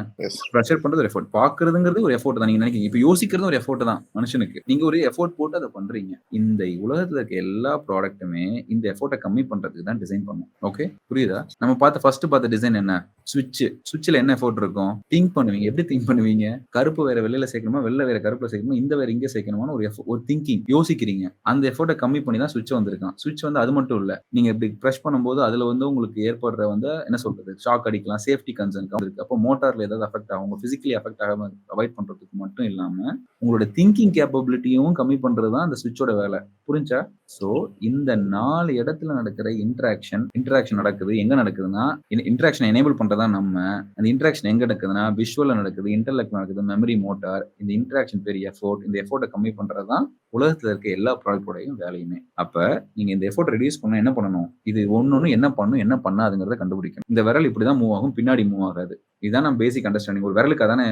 ப்ரெஷர் பண்றது ஒரு எஃபோர்ட், பாக்குறதுங்கிறது ஒரு எஃபோர்ட் தான். நீங்க நினைக்கிறீங்க இப்ப யோசிக்கிறது ஒரு எஃபோர்ட் தான் மனுஷனுக்கு. நீங்க ஒரு எஃபோர்ட் போட்டு அதை பண்றீங்க. இந்த உலகத்துல இருக்க எல்லா ப்ராடக்ட்டுமே இந்த எஃபோர்ட்டை கம்மி பண்றதுக்கு தான் டிசைன் பண்ணும். ஓகே, புரியுதா? நம்ம ஃபர்ஸ்ட் பார்த்த டிசைன் என்ன? சுவிட்ச்ல என்ன எஃபோர்ட் இருக்கும்? திங்க் பண்ணுவீங்க. எப்படி திங்க் பண்ணுவீங்க? கருப்பு வேற வெள்ளையில சேர்க்கணுமா, வெள்ளை வேற கருப்புல சேர்க்கணுமா, இந்த வேற இங்க சேர்க்கணுமா, ஒரு திங்கிங், யோசிக்கிறீங்க. அந்த எஃபோர்ட்டை கம்மி பண்ணி தான் சுவிட்ச் வந்திருக்கான். சுவிட்ச் வந்து அது மட்டும் இல்ல, நீங்க இப்படி பிரஷ் பண்ணும்போது அதுல வந்து உங்களுக்கு ஏற்படுற வந்து என்ன சொல்றது, ஷாக் அடிக்கலாம், சேஃப்டி கன்சர்ன் இருக்கு. அப்போ மோட்டார்ல ஏதாவது அஃபெக்ட் ஆகும், உங்க பிசிக்கலி அஃபெக்ட் ஆகாம அவாய்ட் பண்றதுக்கு மட்டும் இல்லாம உங்களோட திங்கிங் கேப்பபிலிட்டியும் கம்மி பண்றதுதான் அந்த சுவிட்சோட வேலை. புரிஞ்சா? சோ இந்த 4 இடத்துல நடக்கிற இன்டராக்ஷன் நடக்குது. எங்க நடக்குதுன்னா இன்டராக்ஷன் எனேபிள் பண்றதா நம்ம. அந்த இன்டராக்ஷன் எங்க நடக்குதுன்னா விஷுவல்ல நடக்குது, இன்டெலெக்ட் நடக்குது, மெமரி மோட்டார். இந்த இன்டராக்ஷன் பேர் எஃபோர்ட். இந்த எஃபோர்ட்டை கம்மி பண்றதுதான் உலகத்துல இருக்க எல்லா ப்ராடக்டோடையும் வேலையுமே. அப்ப நீங்க இந்த எஃபோர்ட் ரெடியூஸ் பண்ண என்ன பண்ணணும்? இது ஒன்னொன்னு என்ன பண்ணும், என்ன பண்ணாதுங்கிறத கண்டுபிடிக்கணும். இந்த விரல் இப்படிதான் மூவ் ஆகும், பின்னாடி மூவ் ஆகாது. இதுதான் நம்ம பேசிக் அண்டர்ஸ்டாண்டிங். ஒரு விரலுக்கு அதான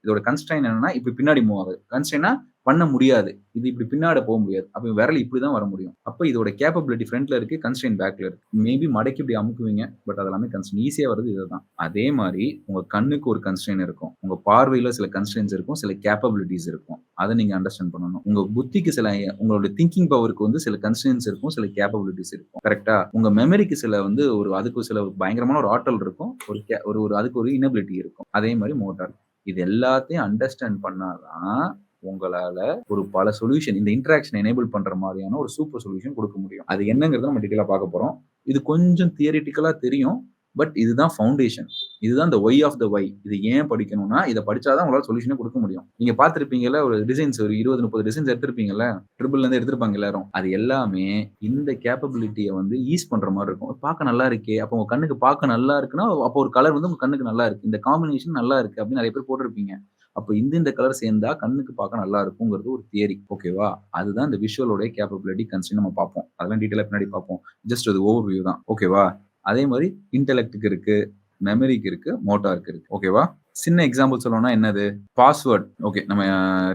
இதோட கன்ஸ்ட்ரைன் என்னன்னா இப்படி பின்னாடி மூவ் ஆகுது. கன்ஸ்ட்ரைனா பண்ண முடியாது, இது இப்படி பின்னாடி போக முடியாது. அப்ப விரல் இப்படிதான் வர முடியும். அப்ப இதோட கேப்பபிலிட்டி ஃப்ரண்ட்ல இருக்கு, கன்ஸ்ட்ரைன் பேக்ல இருக்கு. மேபி மடக்கி இப்படி அமுக்குவீங்க, பட் அதெல்லாமே கன்ஸ்ட்ரைன். ஈஸியா வருது இதுதான். அதே மாதிரி உங்க கண்ணுக்கு ஒரு கன்ஸ்ட்ரைன் இருக்கும், உங்க பார்வையில சில கன்ஸ்ட்ரைன்ஸ் இருக்கும், சில கேப்பபிலிட்டிஸ் இருக்கும். அதை நீங்க அண்டர்ஸ்டாண்ட் பண்ணணும். உங்க புத்திக்கு சில, உங்களோட திங்கிங் பவருக்கு வந்து சில கன்ஸ்ட்ரைன்ஸ் இருக்கும், சில கேப்பபிலிட்டிஸ் இருக்கும். கரெக்டா? உங்க மெமரிக்கு சில வந்து அதுக்கு சில பயங்கரமான ஒரு ஆற்றல் இருக்கும், அதுக்கு ஒரு இனபிலிட்டி இருக்கும். அதே மாதிரி மோட்டார். இது எல்லாத்தையும் அண்டர்ஸ்டாண்ட் பண்ணாதான் உங்களால ஒரு பல சொல்யூஷன், இந்த இன்டராக்ஷன் எனேபிள் பண்ற மாதிரியான ஒரு சூப்பர் சொல்யூஷன் கொடுக்க முடியும். அது என்னங்கிறத நம்ம டீடைலா பார்க்க போறோம். இது கொஞ்சம் தியரிட்டிக்கலா தெரியும், பட் இதுதான் ஃபவுண்டேஷன். இதுதான் இந்த ஒய் ஆஃப் த வை. இது ஏன் படிக்கணும்னா இதை படிச்சாதான் உங்களால சொல்யூஷனே கொடுக்க முடியும். நீங்க பார்த்திருப்பீங்கல்ல, ஒரு டிசைன்ஸ் ஒரு 20-30 டிசைன்ஸ் எடுத்திருப்பீங்கல்ல, ட்ரிபிள்ல இருந்து எடுத்திருப்பாங்க எல்லாரும். அது எல்லாமே இந்த கேப்பபிலிட்டியை வந்து ஈஸ் பண்ற மாதிரி இருக்கும். பார்க்க நல்லா இருக்கே, அப்போ உங்க கண்ணுக்கு பார்க்க நல்லா இருக்குன்னா அப்போ ஒரு கலர் வந்து உங்க கண்ணுக்கு நல்லா இருக்கு, இந்த காம்பினேஷன் நல்லா இருக்கு அப்படின்னு நிறைய பேர் போட்டிருப்பீங்க. அப்போ இந்த கலர் சேர்ந்தா கண்ணுக்கு பார்க்க நல்லா இருக்குங்கிறது ஒரு தியரி. ஓகேவா? அதுதான் இந்த விஷுவலோட கேப்பபிலிட்டி கன்ஸ்ட்ரெயின் நம்ம பார்ப்போம். அதெல்லாம் டீடைலா பின்னாடி பார்ப்போம். ஜஸ்ட் அது ஓவர் வியூ தான். ஓகேவா? அதே மாதிரி இன்டெலெக்டுக்கு இருக்கு, மெமரிக்கு இருக்கு, மோட்டாருக்கு இருக்கு. ஓகேவா? சின்ன எக்ஸாம்பிள் சொல்லணும்னா என்னது? பாஸ்வேர்ட். ஓகே, நம்ம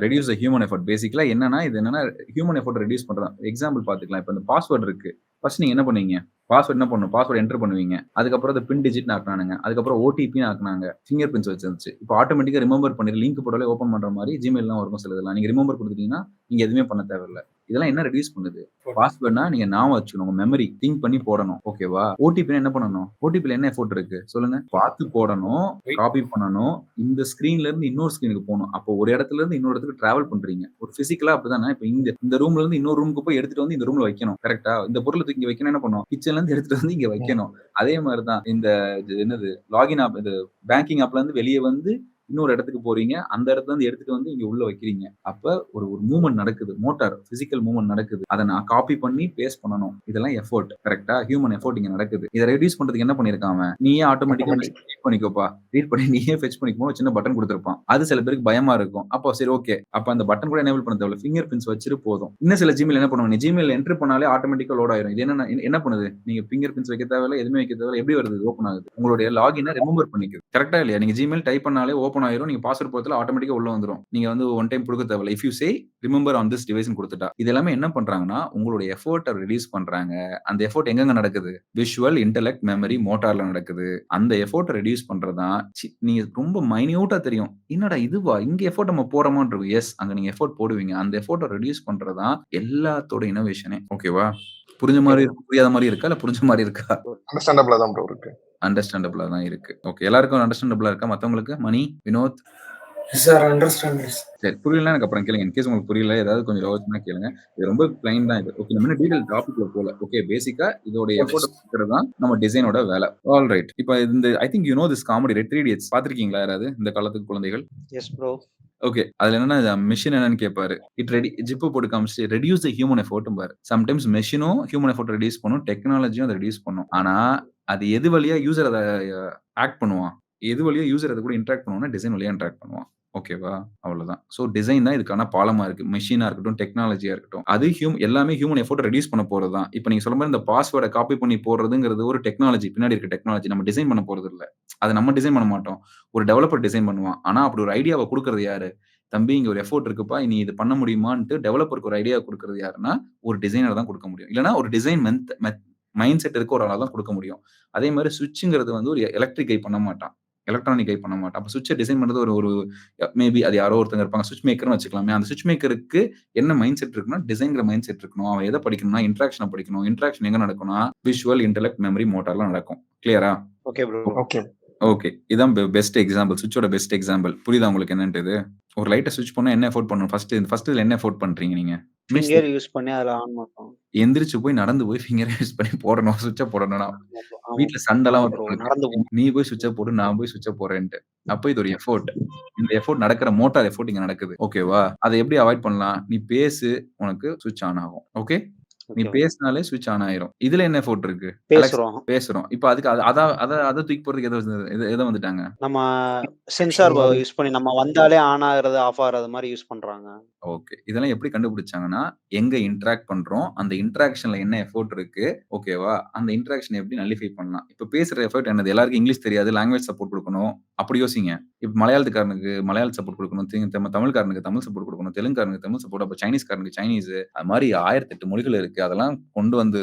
ரெடியூஸ் த ஹியூமன் எஃபர்ட். பேசிக்கலா என்னன்னா இது என்னன்னா ஹியூமன் எஃபர்ட் ரெடியூஸ் பண்றதா. எக்ஸாம்பிள் பார்த்துக்கலாம். இப்போ இந்த பாஸ்வேர்ட் இருக்கு. ஃபர்ஸ்ட் நீங்க என்ன பண்ணீங்க? பாஸ்வேர்ட் என்ன பண்ணணும்? பாஸ்வேர்ட் என்டர் பண்ணுவீங்க. அதுக்கப்புறம் அதை பின் டிஜிட் ஆக்குனானுங்க. அதுக்கப்புறம் ஓடிபின்னு ஆக்குனாங்க. Finger prints வச்சிருந்துச்சு. இப்போ ஆட்டோமேட்டிக்கா ரிமெம்பர் பண்ணி லிங்க் போட்டாலே ஓப்பன் பண்ற மாதிரி ஜிமெயில்லாம் இருக்கும். சில இதெல்லாம் நீங்க ரிமெம்பர் கொடுத்துட்டீங்கன்னா நீங்க எதுவுமே பண்ண தேவையில்லை. இதெல்லாம் என்ன ரெடியூஸ் பண்ணுது? போட்டு. பாஸ்வேர்ட்னா நீங்க ஞாபகம் வச்சுக்கணும். உங்க மெமரி திங்க் பண்ணி போடணும். ஓகேவா? ஓடிபினா என்ன பண்ணணும்? ஓடிபில என்ன எஃபோர்ட் இருக்கு? சொல்லுங்க. பார்த்து போடணும், காப்பி பண்ணணும், இந்த ஸ்கிரீன்ல இருந்து இன்னொரு ஸ்கிரீனுக்கு போணும். அப்போ ஒரு இடத்துல இருந்து இன்னொரு இடத்துக்கு டிராவல் பண்றீங்க. ஒரு பிசிக்கலா அப்படிதானே. இப்ப இந்த ரூம்ல இருந்து இன்னொரு ரூமுக்கு போய் எடுத்துட்டு வந்து இந்த ரூம்ல வைக்கணும். கரெக்ட்டா? இந்த பொருள தூக்கி இங்க வைக்கணும் என்ன பண்ணும்? கிச்சன்ல இருந்து எடுத்துட்டு வந்து இங்க வைக்கணும். அதே மாரி தான் இந்த இது என்னது லாகின் ஆப் இது பேங்கிங் ஆப்ல இருந்து வெளிய வந்து இன்னொரு இடத்துக்கு போறீங்க. அந்த இடத்துல இருந்து எடுத்துட்டு வந்து இங்க உள்ள வைக்கிறீங்க. அப்ப ஒரு ஒரு மூவ்மெண்ட் நடக்குது. மோட்டார் பிசிக்கல் மூவ்மெண்ட் நடக்குது. அத நான் காப்பி பண்ணி பேஸ்ட் பண்ணணும். இதெல்லாம் எஃபோர்ட். கரெக்ட்டா? ஹியூமன் எஃபோர்ட் இங்க நடக்குது. இத ரெடியூஸ் பண்றதுக்கு என்ன பண்ணியிருக்கான் அவன்? நீயே ஆட்டோமேட்டிக்கா ரீட் பண்ணிக்கோப்பா. ரீட் பண்ணி நீயே ஃபெட்ச் பண்ணிக்கோ சின்ன பட்டன் குடுத்திருப்பான். அது சில பேருக்கு பயமா இருக்கும். அப்போ சரி ஓகே. அப்ப அந்த பட்டன் கூட எனேபிள் பண்ண தேவையில்ல. ஃபிங்கர் பிரிண்ட்ஸ் வச்சிரு போதும். இன்னும் சில Gmail என்ன பண்ணுவாங்க? Gmail என்டர் பண்ணாலே ஆட்டோமேட்டிக்கா லோட் ஆயிரும். இது என்ன பண்ணுது? நீங்க ஃபிங்கர் பிரிண்ட்ஸ் வைக்க தேவையில்ல, எதுவுமே வைக்க தேவையில்ல. எப்படி வருது? ஓப்பன் ஆகுது. உங்களுடைய லாகின ரிமெம்பர் பண்ணிக்குது. கரெக்ட்டா இல்லையா? நீங்க Gmail டைப் பண்ணாலே ஓப்பன் ஆயிரும். நீங்க பாஸ்வேர்ட் போடத்துல ஆட்டோமேட்டிக்கா உள்ள வந்துரும். நீங்க வந்து ஒன் டைம் குடுக்க தேவையில்ல. If you say remember on this டிவைஸ்ன்னு குடுத்துட்டா. இது எல்லாமே என்ன பண்றாங்கன்னா, உங்களுடைய எஃபோர்ட்ட ரெடியூஸ் பண்றாங்க. அந்த எஃபோர்ட் எங்கெங்க நடக்குது? விஷுவல், இன்டெலெக்ட், மெமரி, மோட்டார்ல நடக்குது. அந்த எஃபோர்ட்ட ரெடியூஸ் பண்றது தான் நீங்க ரொம்ப மைன்யூட்டா தெரியும். என்னடா இதுவா? இங்க எஃபோர்ட் நம்ம போறோமான்னு இருக்கும். எஸ், அங்க நீங்க எஃபோர்ட் போடுவீங்க. அந்த எஃபோர்ட்ட ரெடியூஸ் பண்றது தான் எல்லாத்தோட இன்னோவேஷனே. ஓகேவா? புரிஞ்ச மாரி இருக்கு, புரியாத மாரி இருக்கா? இல்ல புரிஞ்ச மாரி இருக்கா? அண்டர்ஸ்டாண்டபிளா தான் ப்ரோ இருக்கு. அண்டர்ஸ்டாண்டபிளா தான் இருக்கு. ஓகே. எல்லாருக்கும் அண்டர்ஸ்டாண்டபிளா இருக்கா? மத்தவங்களுக்கு? மணி, வினோத்? Sir understand. சரி. புரியலன்னா எனக்கு அப்புறம் கேளுங்க. இன்கேஸ் உங்களுக்கு புரியல, ஏதாவது கொஞ்சம் யோசனை கேளுங்க. இது ரொம்ப பிளைன் தான் இது. ஓகே. நம்ம இன்னும் டீடைல் டாபிக்ல போல. ஓகே. பேசிக்கா இதோட எஃபோர்ட் குடுக்கிறது தான் நம்ம டிசைனோட வேலை. All right. இப்ப இந்த I think you know this comedy right? 3 Idiots பார்த்திருக்கீங்களா யாராவது? இந்த காலத்து குழந்தைகள்? Yes bro. ஓகே. அதுல என்னன்னா மெஷின் என்னன்னு கேட்பாரு. ஜிப்ப போட்டு காமிச்சுட்டு ரெடியூஸ் தி ஹியூமன் எஃபோர்ட்ம்பாரு. சம்டைம்ஸ் மெஷினும் ஹியூமன் எஃபோர்ட் ரெடியூஸ் பண்ணும். டெக்னாலஜியும் அத ரெடியூஸ் பண்ணும். ஆனா அது எது வழியா யூசர் அத ஆக்ட் பண்ணுவான்? எது வழியா யூசர் அது கூட இன்டராக்ட் பண்ணுவான்னா, டிசைன் வழியா இன்டராக்ட் பண்ணுவான். ஓகேவா? அவ்வளவுதான். சோ டிசைன் தான் இதுக்கான பாலமா இருக்கு. மெஷினா இருக்கட்டும், டெக்னாலஜியா இருக்கட்டும். அது எல்லாமே ஹியூமன் எஃபோர்ட் ரெடியூஸ் பண்ண போறது தான். இப்ப நீங்க சொல்ற மாரி இந்த பாஸ்வேர்ட காப்பி பண்ணி போடுறதுங்கிறது ஒரு டெக்னாலஜி. பின்னாடி இருக்க டெக்னாலஜி. நம்ம டிசைன் பண்ண போறது இல்ல. அத நம்ம டிசைன் பண்ண மாட்டோம். ஒரு டெவலப்பர் டிசைன் பண்ணுவான். ஆனா அப்படி ஒரு ஐடியாவ குடுக்குறது யாரு? தம்பி இங்க ஒரு எஃபோர்ட் இருக்குப்பா. நீ இது பண்ண முடியுமான்ட்டு டெவலப்பருக்கு ஒரு ஐடியா குடுக்குறது யாருன்னா, ஒரு டிசைனர் தான் குடுக்க முடியும். இல்லன்னா ஒரு டிசைன் மைண்ட் செட் இருக்க ஒரு ஆளா தான் குடுக்க முடியும். அதே மாரி ஸ்விட்ச்ங்கிறது வந்து ஒரு எலக்ட்ரிக் கை பண்ண மாட்டான். எலக்ட்ரானிக் கை பண்ண மாட்டான். அப்ப ஸ்விட்ச டிசைன் பண்றது ஒரு ஒரு மேபி அது யாரோ ஒருத்தங்க இருப்பாங்க. ஸ்விட்ச் மேக்கர்ன்னு வச்சுக்கலாமே. அந்த ஸ்விட்ச் மேக்கருக்கு என்ன மைண்ட் செட் இருக்குன்னா, டிசைன்ங்கிற மைண்ட் செட் இருக்கணும். அவன் எத படிக்கணும்னா, இன்டராக்ஷன படிக்கணும். இன்டராக்ஷன் எங்க நடக்கும்னா, விஷுவல், இன்டெலெக்ட், மெமரி, மோட்டார்ல நடக்கும். கிளியரா? Okay bro. ஓகே. ஓகே. இதான் பெஸ்ட் எக்ஸாம்பிள். ஸ்விட்சோட பெஸ்ட் எக்ஸாம்பிள். புரியுதா உங்களுக்கு என்னன்ட்டு இது? ஒரு லைட்ட ஸ்விட்ச் பண்ணா என்ன எஃபோர்ட் பண்ணணும்? ஃபர்ஸ்ட் இதுல என்ன எஃபோர்ட் பண்றீங்க நீங்க? ஃபிங்கர் யூஸ் பண்ணி அதுல ஆன் பண்ணுவோம். எந்திரிச்சு போய் நடந்து போய் ஃபிங்கர யூஸ் பண்ணி போடணும். ஸ்விட்ச போடணும்னா. ஆமா வீட்ல சண்டைலாம் ஆமா வரும் ப்ரோ. உங்களுக்கு. நடந்து போவோம். நீ போய் ஸ்விட்ச போடு, நான் போய் ஸ்விட்ச போடுறேன்ட்டு. அப்ப இது ஒரு எஃபோர்ட். இந்த எஃபோர்ட் நடக்கிற மோட்டார் எஃபோர்ட் இங்க நடக்குது. ஓகேவா? அத எப்படி அவாய்ட் பண்ணலாம்? நீ பேசு, உனக்கு ஸ்விட்ச் ஆன் ஆகும். ஓகே? நீ ஓகே. பேசினாலே ஸ்விட்ச் ஆன் ஆயிரும். இதுல என்ன எஃபோர்ட் இருக்கு? பேசுறோம். பேசுறோம். இப்ப அதுக்கு அத தூக்கி போடுறதுக்கு எத வந்துட்டாங்க? நம்ம சென்சார் யூஸ் பண்ணி நம்ம வந்தாலே ஆன் ஆகுறது, ஆஃப் ஆகுறது மாரி யூஸ் பண்றாங்க. ஓகே. இதெல்லாம் எப்படி கண்டுபிடிச்சாங்கன்னா, எங்க இன்டராக்ட் பண்றோம், அந்த இன்டராக்ஷன்ல என்ன எஃபோர்ட் இருக்கு, ஓகேவா? அந்த இன்டராக்ஷன எப்படி நல்லிஃபை பண்ணலாம். இப்ப பேசுற எஃபோர்ட் என்னது? எல்லாருக்கும் இங்கிலீஷ் தெரியாது, லாங்குவேஜ் சப்போர்ட் குடுக்கணும். அப்படி யோசிங்க. இப்ப மலையாளத்துக்காரனுக்கு மலையாள சப்போர்ட் குடுக்கணும். தமிழ்காரனுக்கு தமிழ் சப்போர்ட் குடுக்கணும். தெலுங்குகாரனுக்கு தமிழ் சப்போர்ட். அப்ப சைனீஸ்காரனுக்கு சைனீஸ். அது மாரி 1008 மொழிகள் இருக்கு. அதெல்லாம் கொண்டு வந்து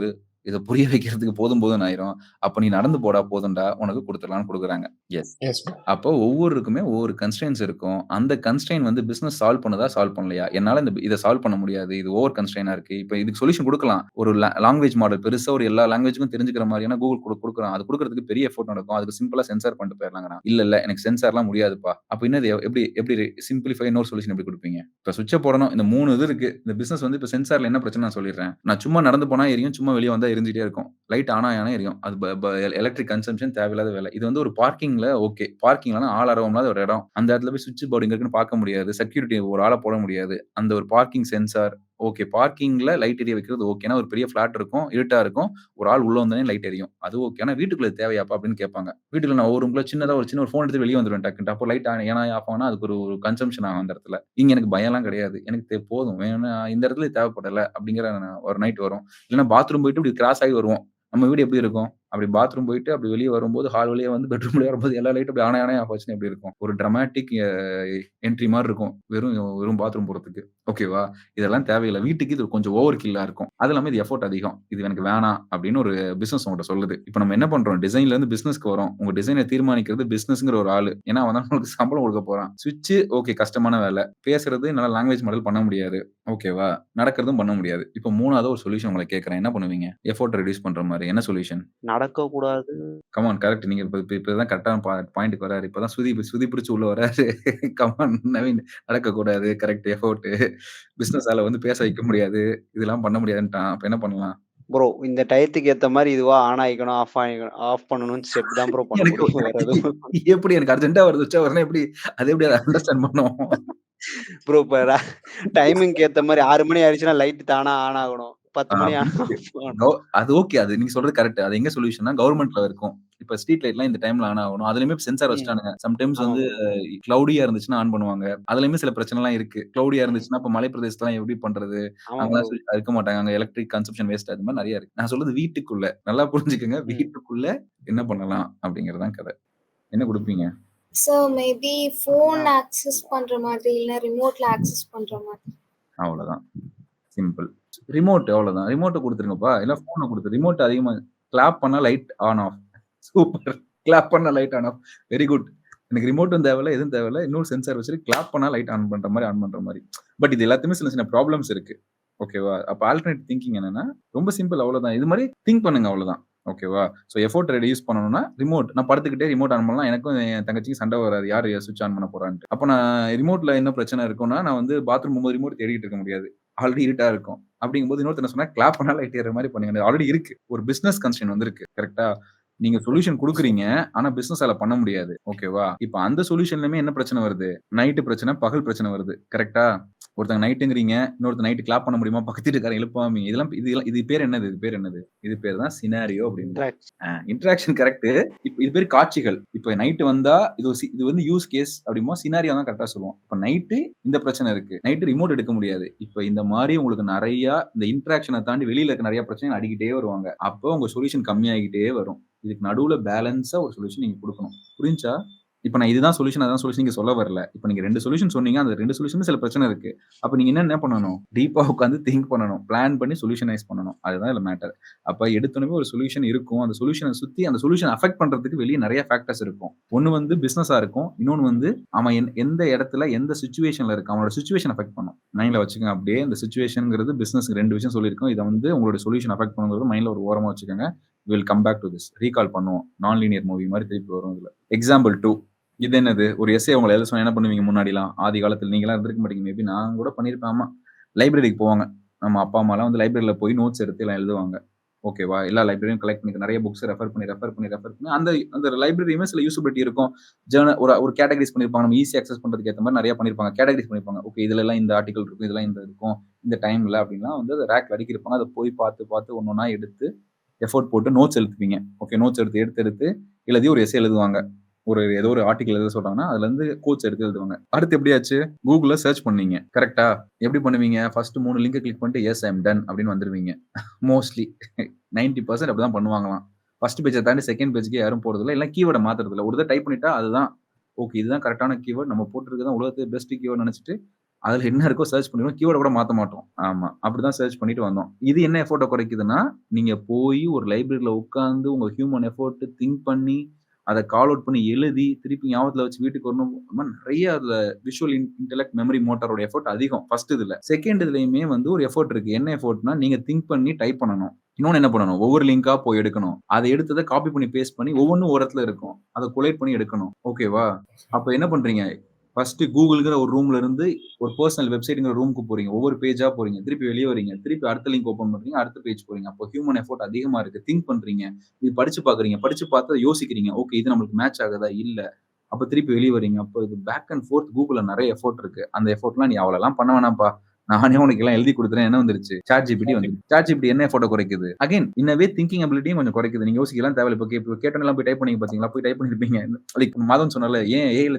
இத புரிய வைக்கிறதுக்கு போதும்ன்னு ஆயிரும். அப்ப நீ நடந்து போடா போதும்டா, உனக்கு குடுத்துடலாம்னு குடுக்குறாங்க. எஸ். Yes bro. அப்போ ஒவ்வொருக்குமே ஒவ்வொரு கன்ஸ்ட்ரெயின்ட்ஸ் இருக்கும். அந்த கன்ஸ்ட்ரெயின் வந்து பிசினஸ் சால்வ் பண்ணுதா, சால்வ் பண்ணலையா? என்னால இத சால்வ் பண்ண முடியாது. இது ஓவர் கன்ஸ்ட்ரெயினா இருக்கு. இப்ப இதுக்கு சொல்யூஷன் குடுக்கலாம். ஒரு லாங்குவேஜ் மாடல் பெருசா ஒரு எல்லா லாங்குவேஜ்க்கும் தெரிஞ்சுக்கிற மாரியான கூகுள் குடுக்குறான். அது குடுக்குறதுக்கு பெரிய எஃபோர்ட் நடக்கும். அதுக்கு சிம்பிளா சென்சார் பண்ணிட்டு போயிரலாங்கிறான். இல்ல எனக்கு சென்சார்லாம் முடியாதுப்பா. அப்ப என்னது எப்படி சிம்பிளிஃபை இன்னொரு சொல்யூஷன் எப்படி குடுப்பீங்க? இப்ப ஸ்விட்ச போடணும். இந்த 3 இது இருக்கு. இந்த பிசினஸ் வந்து இப்ப சென்சார்ல என்ன பிரச்சனை நான் சொல்லிடுறேன். நான் சும்மா நடந்து போனா எரியும். சும்மா வெளிய வந்தா எரிஞ்சுட்டே இருக்கும். லைட் ஆன் ஆனா எரியும். அது எலக்ட்ரிக் கன்சம்ப்ஷன் தேவையில்லாத வேலை. இது வந்து ஒரு பார்க்கிங்ல ஓகே. பார்க்கிங்லனா ஆள் அரவமில்லாத ஒரு இடம். அந்த இடத்துல போய் ஸ்விட்ச் போர்டு எங்க இருக்குன்னு பார்க்க முடியாது. செக்யூரிட்டி ஒரு ஆள போட முடியாது. அந்த ஒரு பார்க்கிங் சென்சார் ஓகே. பார்க்கிங்ல லைட் எரிய வைக்கிறது ஓகே. ஏன்னா ஒரு பெரிய ஃபிளாட் இருக்கும். இருட்டா இருக்கும். ஒரு ஆள் உள்ள வந்தோனே லைட் எரியும். அது ஓகே. ஆனா வீட்டுக்குள்ள தேவையாப்பா அப்படின்னு கேட்பாங்க. வீட்டுக்குள்ள நான் ஒரு ரூம்ல சின்னதா ஒரு சின்ன ஃபோன் எடுத்து வெளிய வந்துருவேன் டக்குன்ட்டு. அப்போ லைட் ஏன்னா ஆஃப் ஆனா அதுக்கு ஒரு கன்சம்ப்ஷன் ஆகும் அந்த இடத்துல. இங்க எனக்கு பயம்லாம் கிடையாது. எனக்கு போதும். வேணும்னா இந்த இடத்துல தேவைப்படல அப்படிங்கிற ஒரு நைட் வரும். இல்லன்னா பாத்ரூம் போயிட்டு இப்படி கிராஸ் ஆகி வருவோம். நம்ம வீடு எப்படி இருக்கும்? அப்படி பாத்ரூம் போயிட்டு அப்படி வெளியே வரும்போது ஹால் வழியா வந்து பெட்ரூம் வழியா வரும்போது எல்லா லைட்டும் அப்படி ஆனே ஆஃப் ஆச்சுன்னா எப்படி இருக்கும்? ஒரு ட்ரமாட்டிக் என்ட்ரி மாதிரி இருக்கும் வெறும் வெறும் பாத்ரூம் போறதுக்கு. ஓகேவா? இதெல்லாம் தேவையில்ல. வீட்டுக்கு இது கொஞ்சம் ஓவர் கில்லா இருக்கும். அது இல்லாம இது எஃபோர்ட் அதிகம். இது எனக்கு வேணாம் அப்படின்னு ஒரு பிசினஸ் உங்கள்ட்ட சொல்லுது. இப்போ நம்ம என்ன பண்றோம்? டிசைன்ல இருந்து பிசினஸ்க்கு வரோம். உங்க டிசைனை தீர்மானிக்கிறது பிசினஸ்ங்கிற ஒரு ஆளு. ஏன்னா அவன் தான் உங்களுக்கு சம்பளம் கொடுக்க போறான். ஸ்விட்ச் ஓகே கஷ்டமான வேலை. பேசுறது என்னால லாங்குவேஜ் மாடல் பண்ண முடியாது. ஓகேவா? நடக்கிறதும் பண்ண முடியாது. இப்போ 3வது ஒரு சொல்யூஷன் உங்களை கேட்கிறேன். என்ன பண்ணுவீங்க? எஃபோர்ட் ரெடியூஸ் பண்ற மாதிரி என்ன சொல்யூஷன்? நடக்கக்கூடாது. Come on correct. நீங்க இப்பதான் கரெக்டான பாயிண்ட்க்கு வராரு. இப்பதான் சுதி பிடிச்சு உள்ள வராரு. கமான் நவீன் நடக்கக்கூடாது. Correct effort. பிசினஸால வந்து பேச வைக்க முடியாது. இதெல்லாம் பண்ண முடியாதுன்ட்டான். அப்ப என்ன பண்ணலாம்? ப்ரோ இந்த டயத்துக்கு ஏத்த மாதிரி இதுவா ஆன் ஆயிக்கணும், ஆஃப் பண்ணணும்னு ஸ்டெப் தான் ப்ரோ பண்ண எனக்கு முடியும். வேற எதுவும் எப்படி எனக்கு அர்ஜென்ட்டா வருது உடனே உடனே எப்படி அது எப்படி அத அண்டர்ஸ்டாண்ட் பண்ணும்? ப்ரோ இப்ப டைமிங்க்கு ஏத்த மாதிரி 6 மணி ஆயிடுச்சுன்னா லைட் தானா ஆன் ஆகணும். 10 மணி ஆனா அது ஓகே. அது நீங்க சொல்றது கரெக்ட். அது எங்க சொல்யூஷன்னா கவர்ன்மெண்ட்ல இருக்கும். இப்ப ஸ்ட்ரீட் லைட்லாம் இந்த டைம்ல ஆன் ஆகணும். அதுலயுமே சென்சார் வச்சுட்டானுங்க. சம்டைம்ஸ் ஆமா வந்து bro. கிளவுடியா இருந்துச்சுன்னா ஆன் பண்ணுவாங்க. அதுலயுமே சில பிரச்சனைலாம் இருக்கு. கிளவுடியா இருந்துச்சுன்னா இப்ப மலை பிரதேசத்தலாம் எப்படி பண்றது? ஆமா அங்கலாம் ப்ரோ. இருக்க மாட்டாங்க. அங்க எலக்ட்ரிக் கன்சம்ப்ஷன் வேஸ்ட் அது மாதிரி நெறைய இருக்கு. நான் சொல்றது வீட்டுக்குள்ள. நல்லா புரிஞ்சுக்கங்க. வீட்டுக்குள்ள என்ன பண்ணலாம் அப்படிங்கிறது தான் கதை. என்ன குடுப்பீங்க? ஸோ மேபி ஃபோன் ஆக்சஸ் பண்ற மாதிரி இல்ல ரிமோட்ல ஆக்சஸ் பண்ற மாதிரி. அவ்வளவுதான். சிம்பிள். ரிமோட் அவ்வளவுதான். ரிமோட்ட குடுத்துருங்கப்பா. இல்ல ஃபோன குடுத்துரு. ரிமோட் அதிகமா கிளாப் பண்ணா light on off. Super. Clap பண்ணா light on off. Very good. எனக்கு ரிமோட்டும் தேவையில்ல, எதுவும் தேவையில்ல. இன்னொரு சென்சார் வச்சுட்டு கிளாப் பண்ணா லைட் ஆன் பண்ற மாரி ஆன் பண்ற மாரி. பட் இது எல்லாத்துக்குமே சின்ன சின்ன ப்ராப்ளம்ஸ் இருக்கு. ஓகேவா? அப்ப ஆல்டர்னேட் திங்கிங் என்னன்னா, ரொம்ப சிம்பிள் அவ்வளவுதான். இது மாரி திங்க் பண்ணுங்க அவ்வளவுதான். ஓகேவா? சோ எஃபோர்ட் ரெடியூஸ் பண்ணணும்னா ரிமோட். நான் படுத்துக்கிட்டே ரிமோட் ஆன் பண்ணலாம். எனக்கும் என் தங்கச்சிக்கும் சண்டை வராது. யாரு ஸ்விட்ச் ஆன் பண்ண போறான்ட்டு. அப்ப நான் ரிமோட்ல என்ன பிரச்சனை இருக்கும்னா, நான் வந்து பாத்ரூம் போகும்போது ரிமோட் தேடிட்டு இருக்க முடியாது. ஆல்ரெடி இருட்டா இருக்கும். அப்படிங்கும்போது இன்னொருத்தர் என்ன சொன்னா, கிளாப் பண்ணா லைட் ஏறுற மாரி பண்ணுங்க. ஆல்ரெடி இருக்கு. ஒரு பிசினஸ் கன்ஸ்ட்ரெயின் வந்திருக்கு. கரெக்ட்டா? நீங்க சொல்யூஷன் குடுக்குறீங்க. ஆனா பிசினஸால பண்ண முடியாது. ஓகேவா? இப்ப அந்த சொல்யூஷன்லயுமே என்ன பிரச்சனை வருது? நைட் பிரச்சனை, பகல் பிரச்சனை வருது. கரெக்ட்டா? ஒருத்தங்க நைட்டுங்கிறீங்க. இன்னொருத்தர் நைட் கிளாப் பண்ண முடியுமா? பக்கத்து வீட்டுக்காரன் எழுப்பாம இதெல்லாம் இது பேர் என்னது? இது பேர் என்னது? இது பேர் தான் சினாரியோ அப்படிம்போம். Interaction correct. இப்ப இது பேர் காட்சிகள். இப்ப நைட் வந்தா இது வந்து யூஸ் கேஸ் அப்படிமோ சினாரியோ தான் கரெக்ட்டா சொல்லுவோம். இப்ப நைட் இந்த பிரச்சனை இருக்கு. நைட் ரிமோட் எடுக்க முடியாது. இப்ப இந்த மாரி உங்களுக்கு நெறைய இந்த இன்டராக்ஷன தாண்டி வெளியில இருக்க நெறைய பிரச்சனைகள் அடிக்கிட்டே வருவாங்க. அப்போ உங்க சொல்யூஷன் கம்மியாகிட்டே வரும். இதுக்கு நடுவுல பேலன்ஸா ஒரு சொல்யூஷன் நீங்க குடுக்கணும். புரிஞ்சா? இப்ப நான் இதுதான் சொல்யூஷன், அதான் சொல்யூஷன் நீங்க சொல்ல வரல. இப்ப நீங்க 2 சொல்யூஷன் சொன்னீங்க. அந்த 2 சொல்யூஷனுமே சில பிரச்சனை இருக்கு. அப்ப நீங்க என்ன பண்ணணும்? டீப்பா உட்கார்ந்து திங்க் பண்ணணும். பிளான் பண்ணி சொல்யூஷனைஸ் பண்ணணும். அதுதான் இதுல மேட்டர். அப்ப எடுத்தோனமே ஒரு சொல்யூஷன் இருக்கும். அந்த சொல்யூஷன சுத்தி அந்த சொல்யூஷன் அஃபெக்ட் பண்றதுக்கு வெளிய நெறைய ஃபேக்டர்ஸ் இருக்கும். ஒண்ணு வந்து பிசினஸா இருக்கும். இன்னொன்னு வந்து அவன் எந்த இடத்துல எந்த சிச்சுவேஷன்ல இருக்கான். அவனோட சிச்சுவேஷன் அஃபெக்ட் பண்ணும். மைண்ட்ல வச்சுக்கங்க அப்படியே. இந்த சிச்சுவேஷன்ங்கிறது பிசினஸ்க்கு 2 விஷயம் சொல்லியிருக்கோம். இத வந்து உங்களோட சொல்யூஷன் அஃபெக்ட் பண்ணுங்கிறது மைண்ட்ல ஒரு ஓரமா வச்சுக்கங்க. Will come back to this. Recall பண்ணுவோம். நான் லீனியர் மூவி மாரி திருப்பி வரும் இதுல. எக்ஸாம்பிள் 2. இது என்னது? ஒரு எஸ்ஸே உங்கள எழுத சொன்னா என்ன பண்ணுவீங்க முன்னாடிலாம்? ஆதி காலத்துல நீங்கலாம் இருந்திருக்க மாட்டீங்க. மேபி நான் கூட பண்ணியிருப்பேன். ஆமா. லைப்ரரிக்கு போவாங்க. நம்ம அப்பா, அம்மாலாம் வந்து லைப்ரரியில போய் நோட்ஸ் எடுத்து எல்லாம் எழுதுவாங்க. ஓகேவா? எல்லா லைப்ரரியும் கலெக்ட் பண்ணி நெறைய புக்ஸ் ரெஃபர் பண்ணி அந்த லைப்ரரியுமே சில யூசபிலிட்டி இருக்கும். ஒரு கேட்டகரிஸ் பண்ணியிருப்பாங்க. நம்ம ஈஸியா அக்சஸ் பண்றதுக்கு ஏத்த மாரி நெறைய பண்ணியிருப்பாங்க. கேட்டகரிஸ் பண்ணியிருப்பாங்க. ஓகே இதுலலாம் இந்த ஆர்டிகிள் இருக்கும். இதெல்லாம் இந்த இருக்கும். இந்த டைம்ல அப்படின்லாம் வந்து அத ரேக்ல அடுக்கியிருப்பாங்க. அத போய் பார்த்து ஒண்ணொண்ணா எடுத்து எஃபோர்ட் போட்டு நோட்ஸ் எடுத்துப்பீங்க. ஓகே நோட்ஸ் எடுத்து எழுதி ஒரு எஸ்ஸே எழுதுவாங்க. ஏதோ ஒரு ஆர்டிகிள் எழுத சொல்றாங்கன்னா, அதுல இருந்து கோட்ஸ் எடுத்து எழுதுவாங்க. அடுத்து எப்படியாச்சு? Googleல சர்ச் பண்ணீங்க. கரெக்ட்டா? எப்படி பண்ணுவீங்க? ஃபர்ஸ்ட் 3 லிங்க கிளிக் பண்ணிட்டு எஸ் ஐ அம் டன் அப்படின்னு வந்துருவீங்க. மோஸ்ட்லி 90% அப்படிதான் பண்ணுவாங்களாம். ஃபர்ஸ்ட் பேஜ தாண்டி செகண்ட் பேஜ்க்கு யாரும் போறதில்ல. இல்ல கீவேர்ட மாத்துறதில்ல. ஒரு தடவ டைப் பண்ணிட்டா அதுதான் ஓகே இதுதான் கரெக்ட்டான கீவேர்ட். நம்ம போட்டிருக்கிறது தான் உலகத்திலே பெஸ்ட் கீவேர்ட் நினைச்சிட்டு அதுல என்ன இருக்கோ சர்ச் பண்ணிடுவோம். கீவேர்ட கூட மாத்த மாட்டோம். ஆமா. அப்படிதான் சர்ச் பண்ணிட்டு வந்தோம். இது என்ன எஃபோர்ட்ட குறைக்குதுன்னா, நீங்க போய் ஒரு லைப்ரரியில உட்கார்ந்து உங்க ஹியூமன் எஃபோர்ட் திங்க் பண்ணி அத கால் அவுட் பண்ணி எழுதி, திருப்பி ஞாபகத்துல வச்சு வீட்டுக்கு வரணும். இந்த மாரி நெறைய அதுல விஷுவல் இன்டெலெக்ட், மெமரி மோட்டாரோட எஃபோர்ட் அதிகம். ஃபர்ஸ்ட் இதுல. செகண்ட் இதுலயுமே வந்து ஒரு எஃபோர்ட் இருக்கு. என்ன எஃபோர்ட்னா, நீங்க திங்க் பண்ணி டைப் பண்ணணும். இன்னொன்னு என்ன பண்ணணும்? ஒவ்வொரு லிங்கா போய் எடுக்கணும். அத எடுத்தத காப்பி பண்ணி பேஸ்ட் பண்ணி ஒவ்வொன்னும் ஒரு இடத்துல இருக்கும். அத கொலேட் பண்ணி எடுக்கணும். ஓகேவா? அப்ப என்ன பண்றீங்க? ஃபர்ஸ்ட் கூகுள்ங்கிற ஒரு ரூம்ல இருந்து ஒரு பெர்சனல் வெப்சைட்ங்கிற ரூமுக்கு போறீங்க. ஒவ்வொரு பேஜா போறீங்க. திருப்பி வெளிய வரீங்க. திருப்பி அடுத்த லிங்க் ஓப்பன் பண்றீங்க. அடுத்த பேஜ் போறீங்க. அப்போ ஹியூமன் எஃபோர்ட் அதிகமா இருக்கு. திங்க் பண்றீங்க. இது படிச்சு பார்க்குறீங்க. படிச்சு பார்த்து யோசிக்கிறீங்க. ஓகே இது நம்மளுக்கு மேட்ச் ஆகுதா? இல்ல. அப்ப திருப்பி வெளிய வரீங்க. அப்போ இது பேக் அண்ட் ஃபோர்த் Googleல நெறைய எஃபோர்ட் இருக்கு. அந்த எஃபோர்ட்லாம் நீ அவ்வளோலாம் பண்ண வேணாம்ப்பா. நானே உனக்கு எல்லாம் எழுதி குடுத்துறேன். என்ன வந்துருச்சு? ChatGPT வந்துருச்சு. ChatGPT என்ன எஃபோர்ட்ட குறைக்குது? அகைன் இன்னவே திங்கிங் அபிலிட்டியும் கொஞ்சம் குறைக்குது. நீங்க யோசிக்கலாம் தேவையில்ல. இப்போ கேட்டோனெல்லாம் போய் டைப் பண்ணீங்க பார்த்தீங்களா? போய் டைப் பண்ணிருப்பீங்க. லைக் மாதவன் சொன்னார்ல, ஏன் ஏஐல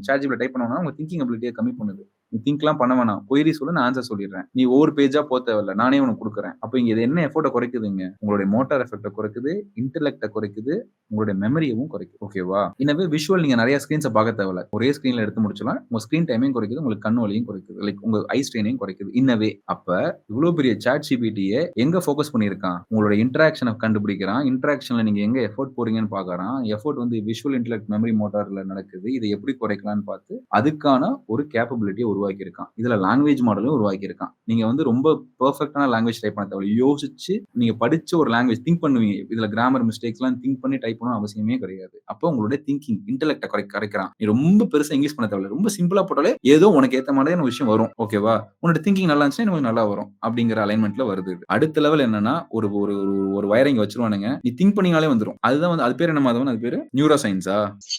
ChatGPT டைப் பண்ணோம்னா உங்க திங்கிங் அபிலிட்டிய கம்மி பண்ணுது. நீ திங்க்லாம் பண்ண வேணாம், கொயரி சொல்லு, நான் ஆன்சர் சொல்லிடுறேன். நீ ஒவ்வொரு பேஜா போக தேவையில்ல, நானே உனக்கு கொடுக்குறேன். அப்ப இங்க இது என்ன எஃபோர்ட்டை குறைக்குதுங்க? உங்களுடைய மோட்டார் எஃபெக்ட்டை குறைக்குது, இன்டெலெக்டை குறைக்குது, உங்களுடைய மெமரியவும் குறைக்குது. ஓகேவா? எனவே விஷுவல் நீங்க நிறைய ஸ்கிரீன்ஸை பார்க்க தேவையில்ல, ஒரே ஸ்கிரீன்ல எடுத்து முடிச்சலாம். உங்க ஸ்கிரீன் டைமையும் குறைக்குது, உங்களுக்கு கண் வலியும் குறைக்குது, லைக் உங்க ஐ ஸ்ட்ரெயினையும் குறைக்குது. இன்னவே அப்ப இவ்வளவு பெரிய சாட் ஜிபிடியை எங்க ஃபோக்கஸ் பண்ணியிருக்கான்? உங்களோட இன்டராக்ஷனை கண்டுபிடிக்கிறான். இன்டராக்ஷன்ல நீங்க எங்க எஃபோர்ட் போறீங்கன்னு பாக்குறான். எஃபோர்ட் வந்து விஷுவல் இன்டெலெக்ட் மெமரி மோட்டார்ல நடக்குது. இதை எப்படி குறைக்கலாம்னு பார்த்து அதுக்கான ஒரு கேப்பபிலிட்டியை உருவாக்கி இருக்கான். இதுல லாங்குவேஜ் மாடலும் உருவாக்கி இருக்கான். நீங்க வந்து ரொம்ப பெர்ஃபெக்டான லாங்குவேஜ் டைப் பண்ண தேவையில்ல, யோசிச்சு நீங்க படிச்ச ஒரு லாங்குவேஜ் திங்க் பண்ணுவீங்க. இதுல கிராமர் மிஸ்டேக்ஸ்லாம் திங்க் பண்ணி டைப் பண்ணணும் அவசியமே கிடையாது. அப்போ உங்களுடைய திங்கிங் இன்டெலெக்டை கரைக்கிறான். நீ ரொம்ப பெருசா இங்கிலீஷ் பண்ண தேவையில்ல, ரொம்ப சிம்பிளா போட்டாலே ஏதோ உனக்கு ஏத்த மாதிரியான விஷயம் வரும். ஓகேவா? உன்னோட திங்கிங் நல்லா இருந்துச்சுன்னா இன்னும் நல்லா வரும் அப்படிங்கிற அலைன்மெண்ட்ல வருது. அடுத்த லெவல் என்னன்னா, ஒரு ஒரு ஒரு வயரை இங்க வச்சிருவானுங்க, நீ திங்க் பண்ணினாலே வந்துரும். அதுதான் வந்து அது பேர் என்ன மாதவன்? அது பேரு நியூரோ சயின்ஸா?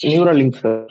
Neuralink sir.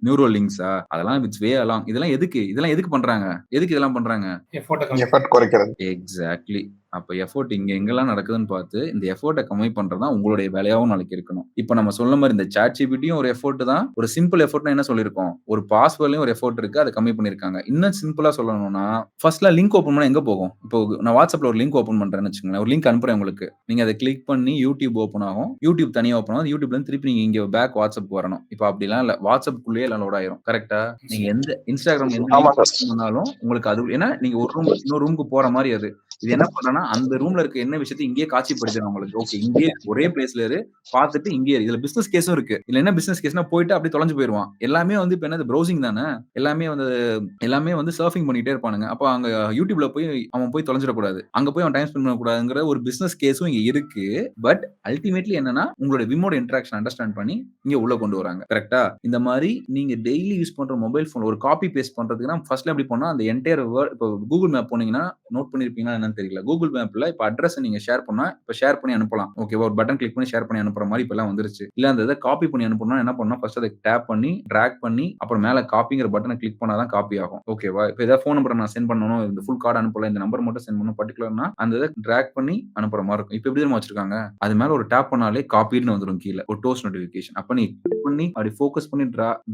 நியூரோ லிங்க்ஸா? அதெல்லாம் இட்ஸ் வே அலாங். இதெல்லாம் எதுக்கு பண்றாங்க? எதுக்கு இதெல்லாம் பண்றாங்க? எஃபர்ட் குறைக்கிறது. எக்ஸாக்ட்லி. அப்ப எஃபோர்ட் இங்க எங்கெல்லாம் நடக்குதுன்னு பார்த்து இந்த எஃபோர்ட்டை கம்மி பண்றதா உங்களுடைய வேலையாவும் நாளைக்கு இருக்கணும். இப்ப நம்ம சொன்ன மாதிரி இந்த சாட் ஜிபிடியும் ஒரு எஃபோர்ட் தான். ஒரு சிம்பிள் எஃபோர்ட்னா என்ன சொல்லியிருக்கோம்? ஒரு பாஸ்வேர்ட்லயும் ஒரு எஃபோர்ட் இருக்கு, அதை கம்மி பண்ணிருக்காங்க. இன்னும் சிம்பிளா சொல்லணும்னா, ஃபர்ஸ்ட்ல லிங்க் ஓப்பன் பண்ணா எங்க போகும்? இப்போ நான் வாட்ஸ்அப்ல ஒரு லிங்க் ஓப்பன் பண்றேன்னு வச்சுக்கோங்களேன், ஒரு லிங்க் அனுப்புறேன் உங்களுக்கு, நீங்க அதை கிளிக் பண்ணி யூடியூப் ஓப்பன் ஆகும். யூடியூப் தனியா ஓப்பன் ஆகும். யூடியூப்ல இருந்து திருப்பி நீங்க இங்க பேக் வாட்ஸ்அப் வரணும். இப்போ அப்படிலாம் இல்ல, வாட்ஸ்அப்புக்குள்ளேயே எல்லாம் லோட் ஆயிரும். கரெக்டா? நீங்க எந்த இன்ஸ்டாகிராம் எந்த ஆமா சார். லிங்க் பண்ணாலும் உங்களுக்கு அது, ஏன்னா நீங்க ஒரு ரூம் இன்னொரு ரூமுக்கு போற மாதிரி அது. இது என்ன பண்றேன்னா, அந்த ரூம்ல இருக்க என்ன விஷயத்தை இங்கேயே காட்சிப்படுத்துறேன் உங்களுக்கு. ஓகே, இங்கேயே ஒரே பிளேஸ்ல இரு, பார்த்துட்டு இங்கே இதுல பிசினஸ் கேஸும் இருக்கு. இதுல என்ன பிசினஸ் கேஸ்னா, போயிட்டு அப்படியே தொலைஞ்சு போயிருவான். எல்லாமே வந்து இப்ப என்ன ப்ரௌசிங் தானே, எல்லாமே வந்து சர்ஃபிங் பண்ணிட்டே இருப்பானுங்க. அப்ப அங்க யூடியூப்ல போய் அவன் போய் தொலைஞ்சிடக்கூடாது, அங்க போய் அவன் டைம் ஸ்பெண்ட் பண்ணக்கூடாதுங்கிற ஒரு பிசினஸ் கேஸும் இங்க இருக்கு. பட் அல்டிமேட்லி என்னன்னா, உங்களோட விமோட இன்டராக்ஷன் அண்டர்ஸ்டாண்ட் பண்ணி இங்க உள்ள கொண்டு வராங்க. கரெக்டா? இந்த மாதிரி நீங்க டெய்லி யூஸ் பண்ற மொபைல் போன் ஒரு காப்பி பேஸ்ட் பண்றதுக்கு ஃபர்ஸ்ட்ல எப்படி பண்ணா, அந்த என்டையர் வேர்ட், இப்போ கூகுள் மேப் போனீங்கன்னா நோட் பண்ணிருப்பீங்களா என்னன்னு தெரியல, கூகுள் மேப்ல இப்ப அட்ரஸ் நீங்க ஷேர் பண்ணா இப்ப ஷேர் பண்ணி அனுப்பலாம். ஓகேவா? ஒரு பட்டன் கிளிக் பண்ணி ஷேர் பண்ணி அனுப்புற மாதிரி இப்ப எல்லாம் வந்துருச்சு. இல்ல அந்த இதை காப்பி பண்ணி அனுப்பணும்னா என்ன பண்ணணும்? ஃபர்ஸ்ட் அதை டேப் பண்ணி டிராக் பண்ணி அப்புறம் மேல காப்பிங்கிற பட்டனை கிளிக் பண்ணாதான் காப்பி ஆகும். ஓகேவா? இப்ப ஏதாவது ஃபோன் நம்பர் நான் சென்ட் பண்ணணும், இந்த ஃபுல் கார்டு அனுப்பல, இந்த நம்பர் மட்டும் சென்ட் பண்ணணும் பர்டிகுலர்னா அந்த இதை டிராக் பண்ணி அனுப்புற மாதிரி இருக்கும். இப்ப எப்படி தெரியுமா வச்சிருக்காங்க? அது மேல ஒரு டேப் பண்ணாலே காப்பின்னு வந்துரும் கீழே ஒரு டோஸ்ட் நோட்டிபிகேஷன். அப்ப நீ கிளிக் பண்ணி அப்படி ஃபோக்கஸ் பண்ணி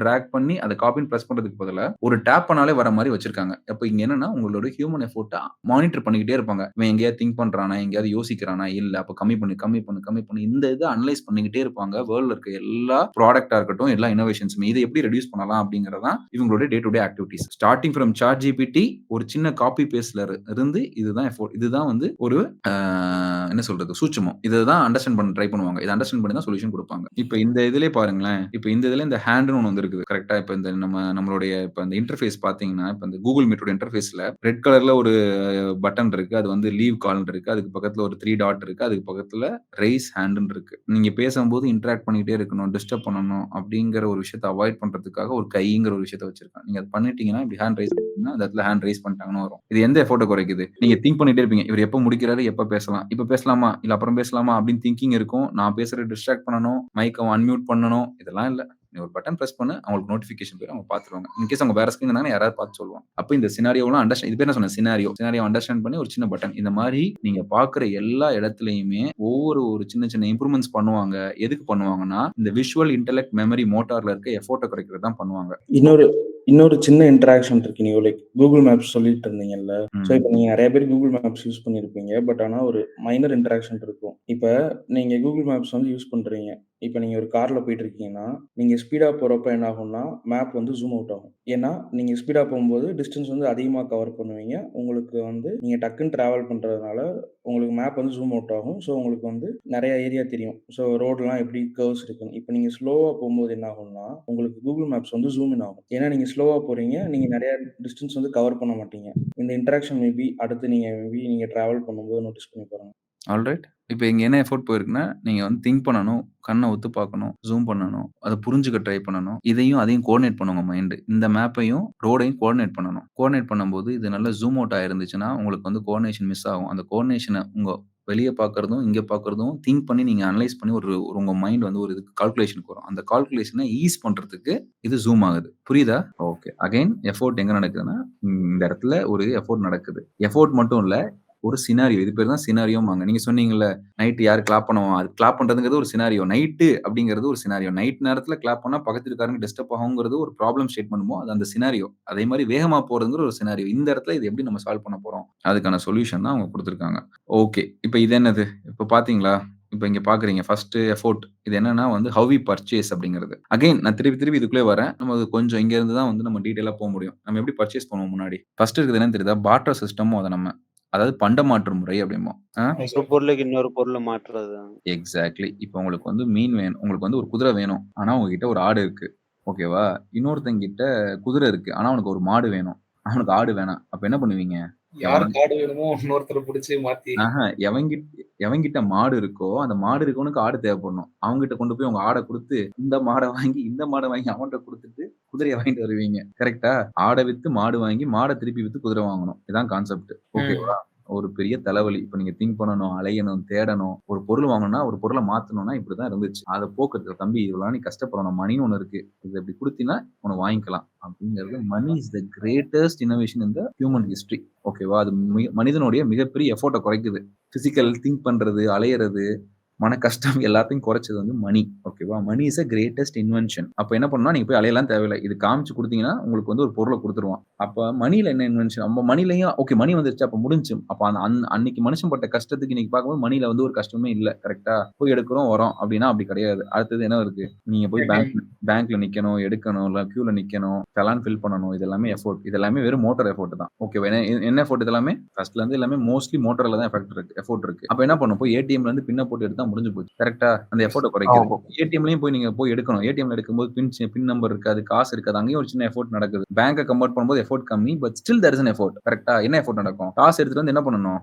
டிராக் பண்ணி அதை காப்பின்னு பிரஸ் பண்றதுக்கு பதிலா ஒரு டேப் பண்ணாலே வர மாதிரி வச்சிருக்காங்க. அப்ப இங்க என்னன்னா, உங்களோட ஹியூமன் எஃபோர்ட்டை மானிட்டர் பண்ணிக்கிட்டே இருப்பாங்க. இவன் எங்கேயாவது திங்க் பண்றானா, எங்கேயாவது யோசிக்கிறானா, இல்ல அப்ப கம்மி பண்ணி இந்த இதை அனலைஸ் பண்ணிக்கிட்டே இருப்பாங்க. வேர்ல்ட்ல இருக்க எல்லா ப்ராடக்டா இருக்கட்டும், எல்லா இனோவேஷன்ஸுமே இதை எப்படி ரெடியூஸ் பண்ணலாம் அப்படிங்கறதான் இவங்களுடைய day to day activities. Starting from ChatGPT, ஒரு சின்ன காப்பி பேஸ்ட்ல இருந்து இதுதான் எஃபோர்ட். இதுதான் வந்து ஒரு என்ன சொல்றது, சூட்சுமம். இதுதான் அண்டர்ஸ்டாண்ட் பண்ண ட்ரை பண்ணுவாங்க. இதை அண்டர்ஸ்டாண்ட் பண்ணி தான் சொல்யூஷன் கொடுப்பாங்க. இப்ப இந்த இதுலயே பாருங்களேன், இப்ப இந்த இதுல இந்த ஹேண்ட்னு ஒன்று வந்துருக்குது. கரெக்டா? இப்ப இந்த நம்மளுடைய இப்ப இந்த இன்டர்ஃபேஸ் பாத்தீங்கன்னா, இப்ப இந்த கூகுள் மீட்டோட இன்டர்ஃபேஸ்ல ரெட் கலர்ல ஒரு பட்டன் இருக்கு, அது வந்து லீவ் கால் இருக்கு, அதுக்கு பக்கத்துல ஒரு 3 டாட் இருக்கு, அதுக்கு பக்கத்துல ரைஸ் ஹேண்ட்னு இருக்கு. நீங்க பேசும்போது இன்டராக்ட் பண்ணிட்டே இருக்கணும், டிஸ்டர்ப் பண்ணணும் அப்படிங்கிற ஒரு விஷயத்தை அவாய்ட் பண்றதுக்காக ஒரு கைங்கிற ஒரு விஷயத்தை வச்சிருக்காங்க. நீங்க அது பண்ணிட்டீங்கன்னா, இப்படி ஹேண்ட் ரைஸ் பண்ணீங்கன்னா அந்த இடத்துல ஹேண்ட் ரைஸ் பண்ணிட்டாங்கன்னு வரும். இது எந்த எஃபோர்ட்டை குறைக்குது? நீங்க திங்க் பண்ணிட்டே இருப்பீங்க, இவர் எப்ப முடிக்கிறாரு, எப்ப பேசலாம், இப்ப பேசலாமா இல்ல அப்புறம் பேசலாமா அப்படின்னு திங்கிங் இருக்கும். நான் பேசுறது டிஸ்ட்ராக்ட் பண்ணணும், மைக்கை அன்மியூட் பண்ணணும், இதெல்லாம் இல்ல. நீ ஒரு பட்டன் பிரஸ் பண்ணு, அவங்களுக்கு நோட்டிபிகேஷன் போயிடும், அவங்க பாத்துருவாங்க. இன்கேஸ் அவங்க வேற ஸ்கிரீன் இருந்தாங்கன்னா யாராவது பார்த்து சொல்லுவாங்க. அப்ப இந்த சினாரியோலாம் அண்டர்ஸ்டாண்ட், இது பேர் என்ன சொன்னேன், சினாரியோ அண்டர்ஸ்டாண்ட் பண்ணி ஒரு சின்ன பட்டன். இந்த மாதிரி நீங்க பாக்குற எல்லா இடத்துலயுமே ஒரு சின்ன சின்ன இம்ப்ரூவ்மெண்ட்ஸ் பண்ணுவாங்க. எதுக்கு பண்ணுவாங்கன்னா, இந்த விஷுவல் இன்டெலெக்ட் மெமரி மோட்டார்ல இருக்க எஃபோர்ட்டை குறைக்கிறது தான் பண்ணுவாங்க. இன்னொரு சின்ன இன்டராக்ஷன் இருக்கு. நீங்க லைக் கூகுள் மேப்ஸ் சொல்லிட்டு இருந்தீங்கல்ல, ஸோ இப்போ நீங்க நிறைய பேர் கூகுள் மேப்ஸ் யூஸ் பண்ணியிருப்பீங்க. பட் ஆனால் ஒரு மைனர் இன்டராக்ஷன் இருக்கும். இப்போ நீங்க கூகுள் மேப்ஸ் வந்து யூஸ் பண்றீங்க. இப்போ நீங்க ஒரு கார்ல போயிட்டு இருக்கீங்கன்னா, நீங்க ஸ்பீடா போறப்ப என்ன ஆகும்னா, மேப் வந்து ஜூம் அவுட் ஆகும். ஏன்னா நீங்க ஸ்பீடா போகும்போது டிஸ்டன்ஸ் வந்து அதிகமா கவர் பண்ணுவீங்க. உங்களுக்கு வந்து நீங்க டக்குன்னு டிராவல் பண்றதுனால உங்களுக்கு மேப் வந்து ஜூம் அவுட் ஆகும். ஸோ உங்களுக்கு வந்து நிறைய ஏரியா தெரியும். ஸோ ரோடெல்லாம் எப்படி கர்வ்ஸ் இருக்குன்னு. இப்போ நீங்க ஸ்லோவா போகும்போது என்ன ஆகும்னா, உங்களுக்கு கூகுள் மேப்ஸ் வந்து ஜூம் இன் ஆகும். ஏன்னா நீங்க ஸ்லோவா போறீங்க, நீங்க நிறைய டிஸ்டன்ஸ் வந்து கவர் பண்ண மாட்டீங்க. இந்த இன்டராக்ஷன் மேபி அடுத்து நீங்க டிராவல் பண்ணும்போது நோட்டீஸ் பண்ணி பாருங்க. ஆல்ரைட். இப்ப இங்க என்ன எஃபோர்ட் போயிருக்குன்னா, நீங்க வந்து திங்க் பண்ணணும், கண்ணை ஒத்து பார்க்கணும், ஜூம் பண்ணணும், அதை புரிஞ்சுக்க ட்ரை பண்ணணும். அதையும் கோஆர்டினேட் பண்ணுங்க மைண்ட். இந்த மேப்பையும் ரோடையும் கோஆர்டினேட் பண்ணணும். கோஆர்டினேட் பண்ணும்போது இது நல்லா ஜூம் அவுட் ஆயிருந்துச்சுன்னா உங்களுக்கு வந்து கோஆர்டினேஷன் மிஸ் ஆகும். அந்த கோஆர்டினேஷனை உங்க வெளிய பார்க்கறதும், இங்க பார்க்கறதும் திங்க் பண்ணி நீங்க அனலைஸ் பண்ணி உங்க மைண்ட் வந்து ஒரு இதுக்கு கால்குலேஷனுக்கு வரும். அந்த கால்குலேஷனை ஈஸ் பண்றதுக்கு இது ஜூம் ஆகுது. புரியுதா? ஓகே. அகைன் எஃபோர்ட் எங்க நடக்குதுன்னா, இந்த இடத்துல ஒரு எஃபோர்ட் நடக்குது. எஃபோர்ட் மட்டும் இல்ல, ஒரு சினாரியோ. இது பேர் தான் சினாரியோம்பாங்க. நீங்க சொன்னீங்கல்ல, நைட் யாரு கிளாப் பண்ணுவா? அது கிளாப் பண்றதுங்கிறது ஒரு சினாரியோ. நைட்டு அப்படிங்கிறது ஒரு சினாரியோ. நைட் நேரத்துல கிளாப் பண்ணா பக்கத்து வீட்டுக்காரங்க டிஸ்டர்ப் ஆகுங்கிறது ஒரு ப்ராப்ளம் ஸ்டேட்மெண்ட்மோ அது அந்த சினாரியோ. அதே மாரி வேகமா போறதுங்கிற ஒரு சினாரியோ. இந்த இடத்துல இது எப்படி நம்ம சால்வ் பண்ண போறோம்? அதுக்கான சொல்யூஷன் தான் அவங்க குடுத்திருக்காங்க. ஓகே. இப்ப இது என்னது? இப்ப பார்த்தீங்களா? இப்ப இங்க பார்க்குறீங்க. First effort. இது என்னன்னா வந்து ஹவ் வி பர்ச்சேஸ் அப்படிங்கிறது. அகைன் நான் திருப்பி திருப்பி இதுக்குள்ளே வரேன். நம்ம அது கொஞ்சம் இங்க இருந்து தான் வந்து நம்ம டீட்டெயிலா முடியும். நம்ம எப்படி பர்ச்சேஸ் பண்ணுவோம் முன்னாடி? ஃபர்ஸ்ட் இருக்கிறது என்னன்னு தெரியுதா? பார்ட்டர் சிஸ்டமும் அத நம்ம. அதாவது பண்டமாற்று முறை அப்படிம்போம். ஒரு பொருளுக்கு இன்னொரு பொருள மாற்றுறது. எக்ஸாக்ட்லி. இப்ப உங்களுக்கு வந்து மீன் வேணும். உங்களுக்கு வந்து ஒரு குதிரை வேணும். ஆனா உங்ககிட்ட ஒரு ஆடு இருக்கு. ஓகேவா? இன்னொருத்தன்கிட்ட குதிரை இருக்கு. ஆனா அவனுக்கு ஒரு மாடு வேணும். அவனுக்கு ஆடு வேணாம். அப்ப என்ன பண்ணுவீங்க? யாருக்கு ஆடு வேணுமோ இன்னொருத்தர புடிச்சு மாத்தி எவன்கிட்ட மாடு இருக்கோ, அந்த மாடு இருக்கவனுக்கு ஆடு தேவைப்படணும். அவன்கிட்ட கொண்டு போய் உங்க ஆட குடுத்து, இந்த மாட வாங்கி அவன்ட்ட குடுத்துட்டு, குதிரைய வாங்கிட்டு வருவீங்க. கரெக்ட்டா? ஆட வித்து மாடு வாங்கி, மாட திருப்பி வித்து குதிரை வாங்கணும். இதான் கான்செப்ட். ஓகேவா? ஒரு பெரிய தலைவலி. இப்ப நீங்க திங்க் பண்ணணும், அலையணும், தேடணும். ஒரு பொருள் வாங்கணும்னா, ஒரு பொருள மாத்தணும்னா இப்படிதான் இருந்துச்சு. அத போக்குறதுக்கு தம்பி இவ்வளவு நாள் நீ கஷ்டப்படணும். மணின்னு ஒண்ணு இருக்கு. இத இப்படி குடுத்தீன்னா உனக்கு வாங்கிக்கலாம். அப்படிங்கிறது money is the greatest innovation in the human history. ஓகேவா? அது மனிதனுடைய மிகப்பெரிய எஃபோர்ட்ட குறைக்குது. பிசிக்கல் திங்க் பண்றது, அலையறது, மன கஷ்டம் எல்லாத்தையும் குறைச்சது வந்து மணி. ஓகேவா? Money is a greatest invention. அப்ப என்ன பண்ணணும்னா, நீங்க போய் அலையலாம் தேவையில்ல. இது காமிச்சு குடுத்தீங்கன்னா, உங்களுக்கு வந்து ஒரு பொருள குடுத்துருவான். அப்ப மணில என்ன இன்வென்ஷன்? நம்ம மணிலயும் ஓகே மணி வந்துருச்சு. அப்ப முடிஞ்சுச்சு. அப்ப அன்னைக்கு மனுஷன் பட்ட கஷ்டத்துக்கு இன்னைக்கு பார்க்கும்போது மணில வந்து ஒரு கஷ்டமே இல்ல. கரெக்ட்டா? போய் எடுக்கிறோம், வரோம் அப்படின்னா அப்படி கிடையாது. அடுத்தது என்ன இருக்கு? நீங்க போய் பேங்க்ல நிக்கணும், எடுக்கணும், இல்ல கியூல நிக்கணும், செலான் ஃபில் பண்ணணும். இது எல்லாமே எஃபோர்ட். இது எல்லாமே வெறும் மோட்டார் எஃபோர்ட் தான். ஓகேவா? என்ன எஃபோர்ட் இது எல்லாமே? ஃபர்ஸ்ட்ல இருந்து எல்லாமே மோஸ்ட்லி மோட்டார்ல தான் எஃபோர்ட் இருக்கு. அப்ப என்ன பண்ணும்? போய் ஏடிஎம்ல இருந்து பின்ன போட்டு எடுத்தா முடிஞ்சு போச்சு. கரெக்ட்டா? அந்த எஃபோர்ட்ட குறைக்குது. ஏடிஎம்லயும் போய் நீங்க போய் எடுக்கணும். ஏடிஎம்ல எடுக்கும்போது பின் நம்பர் இருக்காது, காசு இருக்காது. அங்கேயும் ஒரு சின்ன எஃபோர்ட் நடக்குது. பேங்க கம்பேர் பண்ணும்போது எஃபோர்ட் கம்மி. But still there is an effort. கரெக்ட்டா? என்ன எஃபோர்ட் நடக்கும்? காசு எடுத்துட்டு வந்து என்ன பண்ணணும்?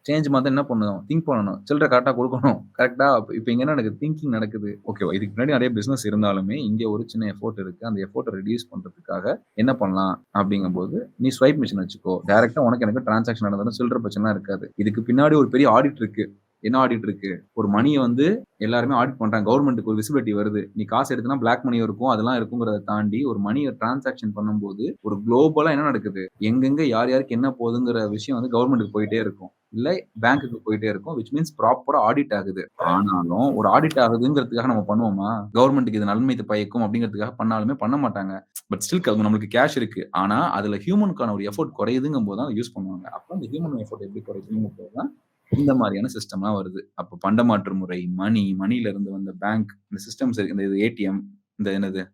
சேஞ்ச் மாத்த என்ன பண்ணணும்? திங்க் பண்ணணும். சில்லற கரெக்ட்டா குடுக்கணும். கரெக்ட்டா? இப்ப இங்க என்ன நடக்குது? திங்கிங் நடக்குது. ஓகேவா? இதுக்கு முன்னாடி நிறைய பிசினஸ் இருந்தாலுமே இங்க ஒரு சின்ன எஃபோர்ட் இருக்கு. அந்த எஃபோர்ட்ட ரெடியூஸ் பண்றதுக்காக என்ன பண்ணலாம் அப்படிங்கும்போது, நீ ஸ்வைப் மிஷின் வச்சுக்கோ. டைரக்ட்டா உனக்கு எனக்கு டிரான்சாக்ஷன் நடந்தாலும் சில்லற பிரச்சனை இருக்காது. இதுக்கு பின்னாடி ஒரு பெரிய ஆடிட் இருக்கு. என்ன ஆடிட் இருக்கு? ஒரு மணிய வந்து எல்லாருமே ஆடிட் பண்றாங்க. கவர்மெண்ட்க்கு ஒரு விசிபிலிட்டி வருது. நீ காசு எடுத்தனா பிளாக் மணி இருக்கும். அதெல்லாம் இருக்குங்கிறத தாண்டி ஒரு மணிய டிரான்சாக்ஷன் பண்ணும்போது ஒரு குளோபலா என்ன நடக்குது? எங்கெங்க யார் யாருக்கு என்ன போகுதுங்கிற விஷயம் வந்து கவர்மெண்ட்க்கு போயிட்டே இருக்கும். இல்ல பேங்க்குக்கு போயிட்டே இருக்கும். விச் மீன்ஸ் ப்ராப்பரா ஆடிட் ஆகுது. ஆனாலும் ஒரு ஆடிட் ஆகுதுங்கிறதுக்காக நம்ம பண்ணுவோமா? கவர்மெண்ட்க்கு இது நன்மை பயக்கும் அப்படிங்கிறதுக்காக பண்ணாலுமே பண்ண மாட்டாங்க. பட் ஸ்டில் நம்மளுக்கு கேஷ் இருக்கு. ஆனா அதுல ஹியூமனுக்கான ஒரு எஃபோர்ட் குறையுதுங்கும்போது தான் யூஸ் பண்ணுவாங்க. அப்ப அந்த ஹியூமன் எஃபோர்ட் எப்படி குறைக்குதுங்கிறது தான் இந்த மாதிரியான சிஸ்டம்லாம் வருது. அப்ப பண்டமாற்று முறை, மணில இருந்து வந்த பேங்க், இந்த சிஸ்டம்ஸ் இருக்கு. இந்த ஏடிஎம்,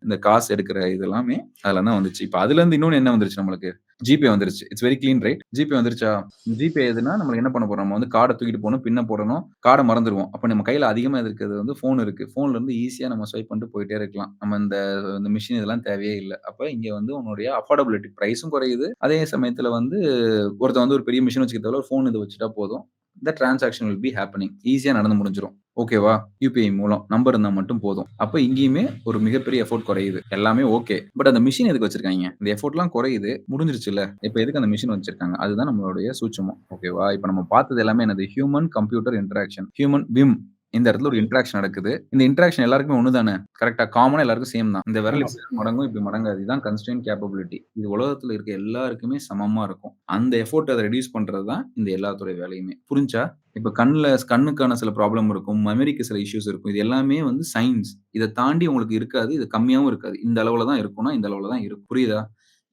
இந்த காசு எடுக்கிற இது எல்லாமே அதுல தான் வந்துச்சு. இப்ப அதுல இருந்து இன்னொன்னு என்ன வந்துருச்சு நம்மளுக்கு? ஜிபே வந்துருச்சு. It's very clean right? GPay வந்துருச்சா? ஜிபே எதுனா நம்மளுக்கு என்ன பண்ண போறோம்? நம்ம வந்து கார்ட தூக்கிட்டு போணும், பின்ன போடணும், கார்ட மறந்துருவோம். அப்ப நம்ம கையில அதிகமா இருக்கிறது வந்து ஃபோன் இருக்கு. ஃபோன்ல இருந்து ஈஸியா நம்ம ஸ்வைப் பண்ணிட்டு போயிட்டே இருக்கலாம். நம்ம இந்த மிஷின் இதெல்லாம் தேவையே இல்ல. அப்ப இங்க வந்து உன்னுடைய அஃபோர்டபிலிட்டி பிரைஸும் குறையுது. அதே சமயத்துல வந்து ஒருத்தன் வந்து ஒரு பெரிய மிஷின் வச்சுக்கிறத விட ஃபோன் இத வச்சுட்டா போதும். the transaction will be happening. ஈஸியா நடந்து முடிஞ்சிரும். ஓகேவா? யுபிஐ மூலம் நம்பர் இருந்தா மட்டும் போதும். அப்ப இங்கேயுமே ஒரு மிகப்பெரிய எஃபோர்ட் குறையுது. எல்லாமே ஓகே. பட் அந்த மிஷின் எதுக்கு வச்சிருக்காங்க? இந்த எஃபோர்ட்லாம் குறையுது. முடிஞ்சிருச்சுல்ல. இப்ப எதுக்கு அந்த மிஷின் வச்சிருக்காங்க? அதுதான் நம்மளுடைய சூட்சுமம். ஓகேவா? இப்ப நம்ம பார்த்தது எல்லாமே என்னது? Human computer interaction. Human Vim. இந்த இடத்துல ஒரு இன்டராக்ஷன் நடக்குது. இந்த இன்டராக்ஷன் எல்லாருக்குமே ஒண்ணு தானே? கரெக்ட்டா? காமனா எல்லாருக்கும் சேம் தான். இந்த விரல் இப்படி மடங்கும், இப்படி மடங்காது. இதுதான் கன்ஸ்ட்ரெயின்ட் கேப்பபிலிட்டி. இது உலகத்துல இருக்க எல்லாருக்குமே சமமா இருக்கும். அந்த எஃபோர்ட் அத ரெடியூஸ் பண்றது தான் இந்த எல்லாத்துடைய வேலையுமே. புரிஞ்சா? இப்ப கண்ணுக்கான சில ப்ராப்ளம் இருக்கும். மெமரிக்கு சில இஷ்யூஸ் இருக்கும். இது எல்லாமே வந்து சயின்ஸ். இத தாண்டி உங்களுக்கு இருக்காது. இது கம்மியாவும் இருக்காது. இந்த அளவுல தான் இருக்கும்னா, இந்த அளவுல தான் இருக்கும். புரியுதா?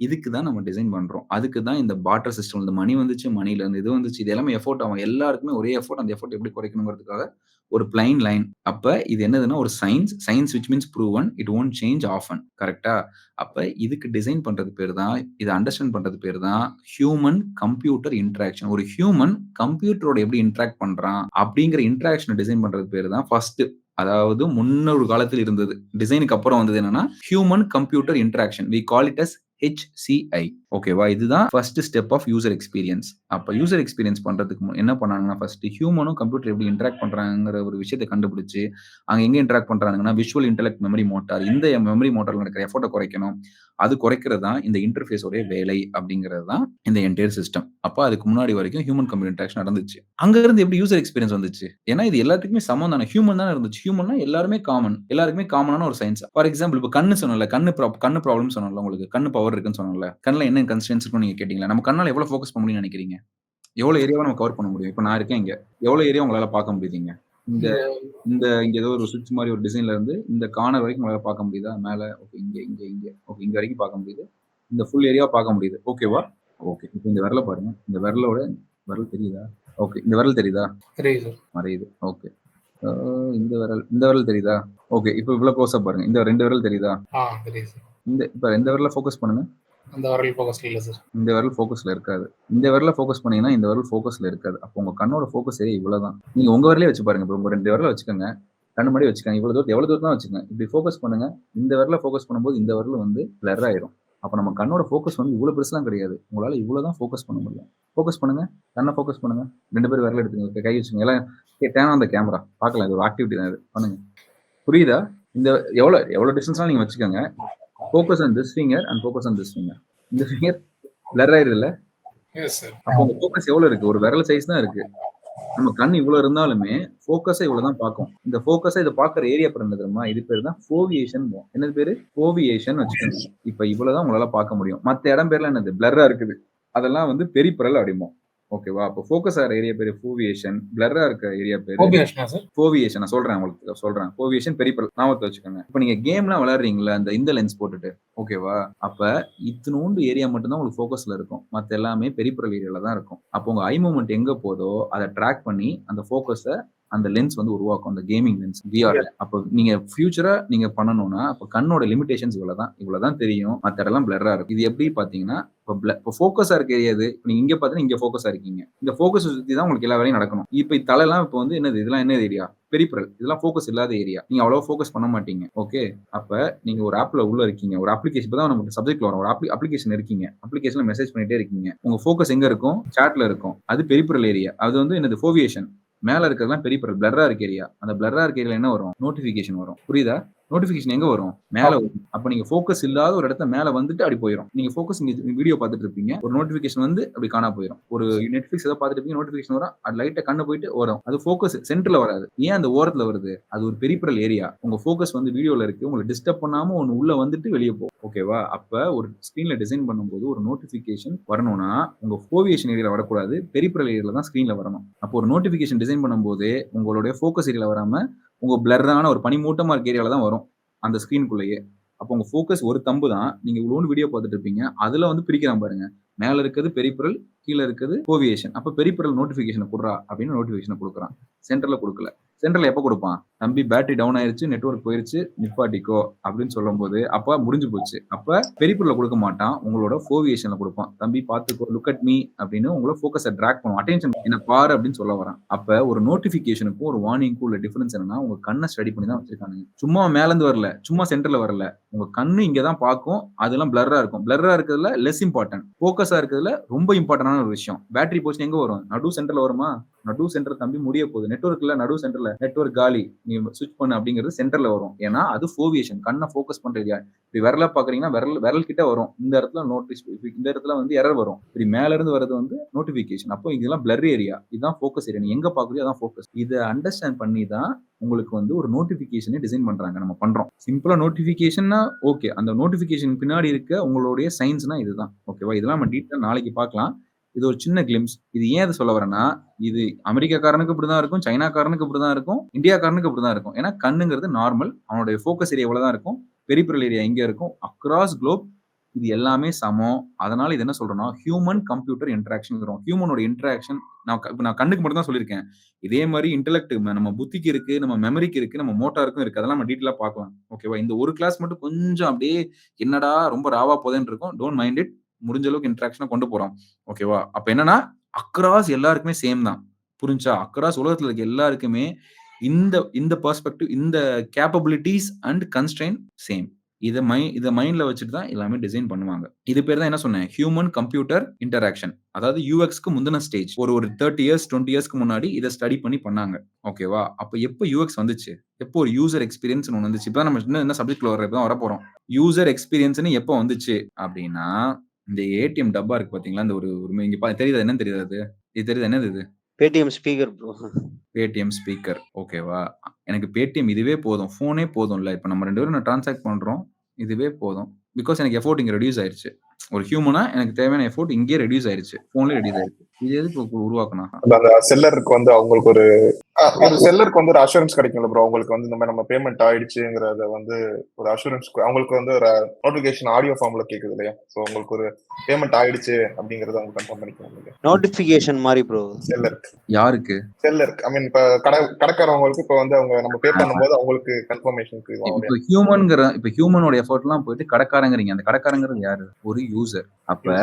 இதுக்கு தான் நம்ம டிசைன் பண்றோம். அதுக்கு தான் இந்த பார்ட்டர் சிஸ்டம். இந்த மணி வந்துச்சு, மணில இருந்து இது வந்துச்சு. இது எல்லாமே எஃபோர்ட். அவங்க எல்லாருக்குமே ஒரே எஃபோர்ட். அந்த எஃபோர்ட் எப்படி குறைக்கணுங்கிறதுக்காக ஒரு பிளைன் லைன். அப்ப இது என்னதுன்னா ஒரு science which means proven. it won't change often. கரெக்ட்டா? அப்ப இதுக்கு டிசைன் பண்றது பேரு தான், இத அண்டர்ஸ்டாண்ட் பண்றது பேரு தான் ஹியூமன் கம்ப்யூட்டர் இன்டராக்ஷன். ஒரு ஹியூமன் கம்ப்யூட்டரோட எப்படி இன்டராக்ட் பண்றான் அப்படிங்கிற இன்டராக்ஷன டிசைன் பண்றது பேரு தான் ஃபர்ஸ்ட். அதாவது முன்னொரு காலத்தில் இருந்தது. டிசைனுக்கு அப்புறம் வந்தது என்னன்னா human computer interaction. we call it as HCI. ஓகேவா? இதுதான் first step of user experience. அப்ப யூசர் எக்ஸ்பீரியன்ஸ் பண்றதுக்கு என்ன பண்ணாங்கன்னா ஃபர்ஸ்ட் ஹியூமனும் கம்ப்யூட்டர் எப்படி இன்டராக்ட் பண்றாங்கங்கிற ஒரு விஷயத்தை கண்டுபிடிச்சு அங்க எங்க இன்டராக்ட் பண்றாங்கன்னா விஷுவல் இன்டெலெக்ட் மெமரி மோட்டார். இந்த மெமரி மோட்டார்ல நடக்கிற எஃபோர்ட்டை குறைக்கணும். அது குறைக்கிறது தான் இந்த இன்டர்ஃபேஸோடைய வேலை அப்படிங்கிறது தான் இந்த என்டையர் சிஸ்டம். அப்ப அதுக்கு முன்னாடி வரைக்கும் ஹியூமன் கம்ப்யூட்டர் இன்டராக்ஷன் நடந்துச்சு. அங்க இருந்து எப்படி யூசர் எக்ஸ்பீரியன்ஸ் வந்துச்சு? ஏன்னா இது எல்லாத்துக்குமே சமம் தானே. ஹியூமன் தானே இருந்துச்சு. ஹியூமன்னா எல்லாருமே காமன். எல்லாருக்குமே காமனான ஒரு சயின்ஸ். ஃபார் எக்ஸாம்பிள் இப்ப கண்ணு சொன்னல, கண்ணு ப்ராப்ளம் சொன்னல, உங்களுக்கு கண்ணு பவர் இருக்குன்னு சொன்னல. கண்ணுல என்ன கன்ஸ்ட்ரெயின்ஸ் இருக்குன்னு நீங்க கேட்டீங்களா? நம்ம கண்ணால எவ்வளவு ஃபோக்கஸ் பண்ண முடியும்னு நினைக்கிறீங்க? எவ்வளவு ஏரியாவை நம்ம கவர் பண்ண முடியும்? இப்ப நான் இருக்கேன் இங்க. எவ்வளவு ஏரியா உங்களால பார்க்க முடியுதுங்க? இந்த இந்த இங்க ஏதோ ஒரு சுவிட்ச் மாதிரி ஒரு டிசைன்ல இருந்து இந்த கார்னர் வரைக்கும் உங்களால பார்க்க முடியுதா? மேல ஓகே, இங்க ஓகே, இங்க வரைக்கும் பார்க்க முடியுது. இந்த ஃபுல் ஏரியாவை பார்க்க முடியுது. ஓகேவா? ஓகே. இப்போ இந்த விரல பாருங்க. இந்த விரலோட விரல் தெரியுதா? ஓகே. இந்த விரல் தெரியுதா? தெரியுது. மறையுது. ஓகே. இந்த விரல் தெரியுதா? ஓகே. இப்போ இவ்வளவு க்ளோஸா பாருங்க. இந்த 2 விரல் தெரியுதா? தெரியுது. இப்ப இந்த விரல ஃபோக்கஸ் பண்ணுங்க. அந்த விரல் ஃபோக்கஸ்ல இல்ல சார். இந்த விரல் ஃபோக்கஸ்ல இருக்காது. இந்த விரல ஃபோக்கஸ் பண்ணீங்கன்னா இந்த விரல் ஃபோக்கஸ்ல இருக்காது. அப்போ உங்க கண்ணோட ஃபோக்கஸ் ஏரியா இவ்வளவுதான். நீங்க உங்க விரலே வச்சு பாருங்க. இப்போ உங்க 2 விரல வச்சுக்கோங்க. கண்ணு முன்னாடி வச்சுக்கோங்க. எவ்வளவு தூரம் தான் வச்சுக்கோங்க. இப்படி ஃபோக்கஸ் பண்ணுங்க. இந்த விரல ஃபோக்கஸ் பண்ணும்போது இந்த விரல் வந்து பிளர் ஆயிரும். அப்ப நம்ம கண்ணோட ஃபோக்கஸ் வந்து இவ்வளவு பெருசுலாம் கிடையாது. உங்களால இவ்வளவுதான் ஃபோக்கஸ் பண்ண முடியும். ஃபோக்கஸ் பண்ணுங்க. கண்ணை ஃபோக்கஸ் பண்ணுங்க. 2 பேரும் விரல் எடுத்துங்க. கை வச்சுங்க. எல்லாம் டேன் ஆன் த கேமரா. பார்க்கலாம். இது ஒரு ஆக்டிவிட்டி தான். இது பண்ணுங்க. புரியுதா? இந்த எவ்வளவு டிஸ்டன்ஸ்லாம் நீங்க வச்சுக்கோங்க. Focus on this finger and focus on this finger. இந்த ஃபிங்கர் பிளர் ஆயிருது இல்ல? அப்போ உங்க ஃபோக்கஸ் எவ்வளவு இருக்கு? ஒரு விரல் சைஸ் தான் இருக்கு. நம்ம கண் இவ்வளவு இருந்தாலுமே ஃபோக்கஸா இவ்வளவுதான் பார்க்கும். இந்த ஃபோக்கஸா இதை பார்க்குற ஏரியா பேர் என்ன தெரியுமா? இது பேர் தான் ஃபோவியேஷன். என்னது பேரு? ஃபோவியேஷன் வச்சுக்கோங்க. இப்ப இவ்வளவுதான் உங்களால பார்க்க முடியும். மத்த இடம் பேர்ல என்னது? பிளர்ரா இருக்குது. அதெல்லாம் வந்து பெரிபரல் அப்படிமோ. ஓகேவா? அப்போ ஃபோக்கஸ் ஆகிற ஏரியா பேரு ஃபோவியேஷன். பிளர்ரா இருக்க ஏரியா பேரு ஃபோவியேஷன். நான் சொல்றேன் உங்களுக்கு சொல்றேன். ஃபோவியேஷன் பெரிபரல். ஞாபகத்தை வச்சுக்கோங்க. இப்போ நீங்க கேம்லாம் விளையாடுறீங்களா இந்த லென்ஸ் போட்டுட்டு, ஓகேவா? அப்ப இத்தினோண்டு ஏரியா மட்டும் தான் உங்களுக்கு ஃபோக்கஸ்ல இருக்கும். மத்த எல்லாமே பெரிபரல் ஏரியால தான் இருக்கும். அப்போ உங்க ஐ மூவ்மெண்ட் எங்க போதோ அதை ட்ராக் பண்ணி அந்த ஃபோக்கஸை அந்த லென்ஸ் வந்து உருவாக்கும். அந்த கேமிங் லென்ஸ் விஆர். அப்போ நீங்க ஃபியூச்சரா நீங்க பண்ணணும்னா அப்ப கண்ணோட லிமிடேஷன்ஸ் இவ்வளவுதான் தெரியும். மத்த இடம்லாம் பிளர்ரா இருக்கும். இது எப்படி பாத்தீங்கன்னா இப்போ ஃபோக்கஸா இருக்க ஏரியா இது. இப்போ நீங்க இங்க பாத்தீங்கன்னா இங்க ஃபோக்கஸா இருக்கீங்க. இந்த ஃபோக்கஸ் சுத்தி தான் உங்களுக்கு எல்லா வேலையும் நடக்கணும். இப்போ தலையெல்லாம் இப்போ வந்து என்னது? இதெல்லாம் என்ன ஏரியா? பெரிபரல். இதெல்லாம் ஃபோக்கஸ் இல்லாத ஏரியா. நீங்க அவ்வளவு ஃபோக்கஸ் பண்ண மாட்டீங்க. ஓகே. அப்ப நீங்க ஒரு ஆப்ல உள்ள இருக்கீங்க. ஒரு அப்ளிகேஷன். இப்பதான் நமக்கு சப்ஜெக்ட்ல வரும். ஒரு அப்ளிகேஷன் இருக்கீங்க. அப்ளிகேஷன்ல மெசேஜ் பண்ணிட்டே இருக்கீங்க. உங்க ஃபோக்கஸ் எங்க இருக்கும்? சாட்ல இருக்கும். அது பெரிபரல் ஏரியா. அது வந்து என்னது? ஃபோவியேஷன். மேல இருக்கிறதுலாம் பெரிபரல். பிளர்ரா இருக்க ஏரியா. அந்த பிளர்ரா இருக்க ஏரியா என்ன வரும்? நோட்டிபிகேஷன் வரும். புரியுதா? நோட்டிபிகேஷன் எங்க வரும்? மேல வரும். அப்ப நீங்க ஃபோக்கஸ் இல்லாத ஒரு இடத்த மேல வந்துட்டு அப்படி போயிடும். நீங்க ஃபோக்கஸ் வீடியோ பார்த்துட்டு இருப்பீங்க. ஒரு நோட்டிபிகேஷன் வந்து அப்படி காணா போயிடும். ஒரு நெட்ஃபிளிக்ஸ் ஏதோ பார்த்துட்டு இருப்பீங்க. நோட்டிபிகேஷன் வரும். அது லைட்டா கண்ணு போயிட்டு வரும். அது ஃபோக்கஸ் சென்டர்ல வராது. ஏன் அந்த ஓரத்துல வருது? அது ஒரு பெரிபரல் ஏரியா. உங்க ஃபோக்கஸ் வந்து வீடியோல இருக்கு. உங்களை டிஸ்டர்ப் பண்ணாம ஒன்னு உள்ள வந்துட்டு வெளியே போகும். ஓகேவா? அப்ப ஒரு ஸ்கிரீன்ல டிசைன் பண்ணும்போது ஒரு நோட்டிபிகேஷன் வரணும்னா உங்க ஃபோவியேஷன் ஏரியால வரக்கூடாது. பெரிபரல் ஏரியால தான் ஸ்கிரீன்ல வரணும். அப்போ ஒரு நோட்டிபிகேஷன் டிசைன் பண்ணும்போது உங்களுடைய ஃபோக்கஸ் ஏரியால வராம உங்க பிளர்ரான ஒரு பனிமூட்டமா இருக்க ஏரியால தான் வரும். அந்த ஸ்கிரீனுக்குள்ளேயே. அப்போ உங்க ஃபோக்கஸ் ஒரு தம்பு தான். நீங்க இவ்வளவு வீடியோ பார்த்துட்டு இருப்பீங்க. அதுல வந்து பிரிக்கிறான் பாருங்க. மேல இருக்கிறது பெரிபரல், கீழே இருக்கிறது ஃபோவியேஷன். அப்ப பெரிபரல் நோட்டிபிகேஷனை கொடுறா அப்படின்னு நோட்டிபிகேஷனை கொடுக்குறான். சென்டர்ல கொடுக்கல. சென்டர்ல எப்ப கொடுப்பான்? தம்பி பேட்டரி டவுன் ஆயிருச்சு, நெட்வொர்க் போயிருச்சு, நிப்பாட்டிக்கோ அப்படின்னு சொல்லும் போது அப்ப முடிஞ்சு போச்சு. அப்ப பெரிபரல்ல கொடுக்க மாட்டான். உங்களோட ஃபோவியேஷன்ல கொடுப்பான். தம்பி பாத்துக்கோ, லுக் அட் மீ அப்படின்னு உங்களோட ஃபோக்கஸை ட்ராக் பண்ணும். அட்டென்ஷன் என்ன பாரு அப்படின்னு சொல்ல வரான். அப்ப ஒரு நோட்டிபிகேஷனுக்கும் ஒரு வார்னிங்க்கும் உள்ள டிஃபரன்ஸ் என்னன்னா உங்க கண்ணை ஸ்டடி பண்ணி தான் வச்சிருக்காங்க. சும்மா மேல இருந்து வரல, சும்மா சென்டர்ல வரல. உங்க கண்ணு இங்கதான் பார்க்கும். அதெல்லாம் பிளர்ரா இருக்கும். பிளர்ரா இருக்கிறதுல லெஸ் இம்பார்ட்டன்ட். ஃபோக்கஸா இருக்கிறதுல ரொம்ப இம்பார்ட்டன்டான ஒரு விஷயம். பேட்டரி போச்சு எங்க வரும்? நடு சென்டர்ல வருமா? நடு சென்டர் தம்பி முடிய போகுது. நெட்வொர்க்ல நடு சென்டர்ல நெட்வொர்க் காலி, நீ சுவிட்ச் பண்ணு அப்படிங்கிறது சென்டர்ல வரும். ஏன்னா அது ஃபோவியேஷன். கண்ணை ஃபோக்கஸ் பண்றது. இப்படி விரல பாக்குறீங்கன்னா விரல் கிட்ட வரும். இந்த இடத்துல நோட்டீஸ், இந்த இடத்துல வந்து எரர் வரும். இப்படி மேல இருந்து வரது வந்து நோட்டிபிகேஷன். அப்போ இதெல்லாம் பிளர் ஏரியா. இதுதான் ஃபோக்கஸ் ஏரியா. நீ எங்க பாக்குறியோ அதான் ஃபோக்கஸ். இதை அண்டர்ஸ்டாண்ட் பண்ணி தான் உங்களுக்கு வந்து ஒரு நோட்டிபிகேஷனை டிசைன் பண்றாங்க. நம்ம பண்றோம் சிம்பிளா நோட்டிபிகேஷன்னா ஓகே. அந்த நோட்டிபிகேஷன் பின்னாடி இருக்க உங்களுடைய சயின்ஸ்னா இதுதான். ஓகேவா? இதெல்லாம் நம்ம டீட்டெயில் நாளைக்கு பார்க்கலாம். இது ஒரு சின்ன கிளிம்ஸ். இது ஏன் இதை சொல்ல வரேன்னா இது அமெரிக்காக்காரனுக்கு இப்படிதான் இருக்கும், சைனாக்காரனுக்கு இப்படிதான் இருக்கும், இந்தியாக்காரனுக்கு இப்படிதான் இருக்கும். ஏன்னா கண்ணுங்கிறது நார்மல். அவனுடைய ஃபோக்கஸ் ஏரியா இவ்வளவுதான் இருக்கும். பெரிபரல் ஏரியா எங்க இருக்கும்? Across Globe. இது எல்லாமே சமம். அதனால இது என்ன சொல்றோம்னா ஹியூமன் கம்ப்யூட்டர் இன்டராக்ஷன். ஹியூமனோட இன்டராக்ஷன் நான் கண்ணுக்கு மட்டும் தான் சொல்லியிருக்கேன். இதே மாதிரி இன்டெலெக்ட் நம்ம புத்திக்கு இருக்கு, நம்ம மெமரிக்கு இருக்கு, நம்ம மோட்டாருக்கும் இருக்கு. அதெல்லாம் நம்ம டீட்டெயிலா பார்க்கலாம். ஓகேவா? இந்த ஒரு கிளாஸ் மட்டும் கொஞ்சம் அப்படியே என்னடா ரொம்ப ராவா போதேன்னு இருக்கும். Don't mind it. முடிஞ்ச அளவுக்கு இன்டராக்ஷனை கொண்டு போறோம். ஓகேவா? அப்ப என்னன்னா அக்ராஸ் எல்லாருக்குமே சேம் தான். புரிஞ்சா? அக்ராஸ் உலகத்துல இருக்க எல்லாருக்குமே இந்த பெர்ஸ்பெக்டிவ், இந்த கேப்பபிலிட்டிஸ் அண்ட் கன்ஸ்ட்ரெயின் சேம். இதை மைண்ட்ல வச்சுட்டு தான் எல்லாமே டிசைன் பண்ணுவாங்க. இது பேர் தான் என்ன சொன்னேன்? Human computer interaction. அதாவது யூஎக்ஸ்க்கு முந்தின ஸ்டேஜ். ஒரு 30 இயர்ஸ் 20 இயர்ஸ்க்கு முன்னாடி இதை ஸ்டடி பண்ணி பண்ணாங்க. ஓகேவா? அப்ப எப்போ யூஎக்ஸ் வந்துச்சு? எப்போ ஒரு யூசர் எக்ஸ்பீரியன்ஸ் ஒன்று வந்துச்சு? இப்ப நம்ம என்ன சப்ஜெக்ட்ல வர போறோம். யூசர் எக்ஸ்பீரியன்ஸ்னு எப்போ வந்துச்சு அப்படின்னா இந்த ஏடிஎம் டப்பா இருக்கு பாத்தீங்களா? இந்த ஒரு இங்க தெரியுது. என்னன்னு தெரியாது? இது தெரியுது. என்னது இது? Paytm speaker bro. Paytm speaker. ஓகேவா? எனக்கு பேடிஎம் இதுவே போதும். போனே போதும்ல. இப்ப நம்ம 2 பேரும் டிரான்சாக்ட் பண்றோம். இதுவே போதும். பிகாஸ் எனக்கு எஃபோர்ட் இங்க ரெடியூஸ் ஆயிருச்சு. ஒரு ஹியூமனா எனக்கு தேவையான எஃபோர்ட் இங்கேயே ரெடியூஸ் ஆயிருச்சு, ஃபோன்லயே ரெடியூஸ் ஆயிருச்சு. இது எதுக்கு உருவாக்கணும்? அந்த செல்லருக்கு வந்து அவங்களுக்கு ஒரு செல்லருக்கு வந்து ஒரு அஷூரன்ஸ் கிடைக்கும்ல ப்ரோ. அவங்களுக்கு வந்து இந்த மாதிரி நம்ம பேமெண்ட் ஆயிடுச்சுங்கிறத வந்து ஒரு அஷூரன்ஸ் அவங்களுக்கு வந்து ஒரு நோட்டிபிகேஷன் ஆடியோ ஃபார்ம்ல கேக்குது இல்லையா? ஸோ உங்களுக்கு ஒரு பேமெண்ட் ஆயிடுச்சு அப்படிங்கறத அவங்க கன்ஃபார்ம் பண்ணிக்கணும் இல்லையா? நோட்டிபிகேஷன் மாதிரி ப்ரோ. செல்லருக்கு யாருக்கு? செல்லருக்கு ஐ மீன் இப்ப கடைக்காரவங்களுக்கு இப்ப வந்து அவங்க நம்ம பே பண்ணும்போது அவங்களுக்கு கன்ஃபர்மேஷனுக்கு இப்ப ஹியூமனோட எஃபோர்ட்லாம் போயிட்டு கடைக்காரங்கிறீங்க. அந்த கடைக்காரங்கிறது யாரு? ஒரு யூசர். அப்ப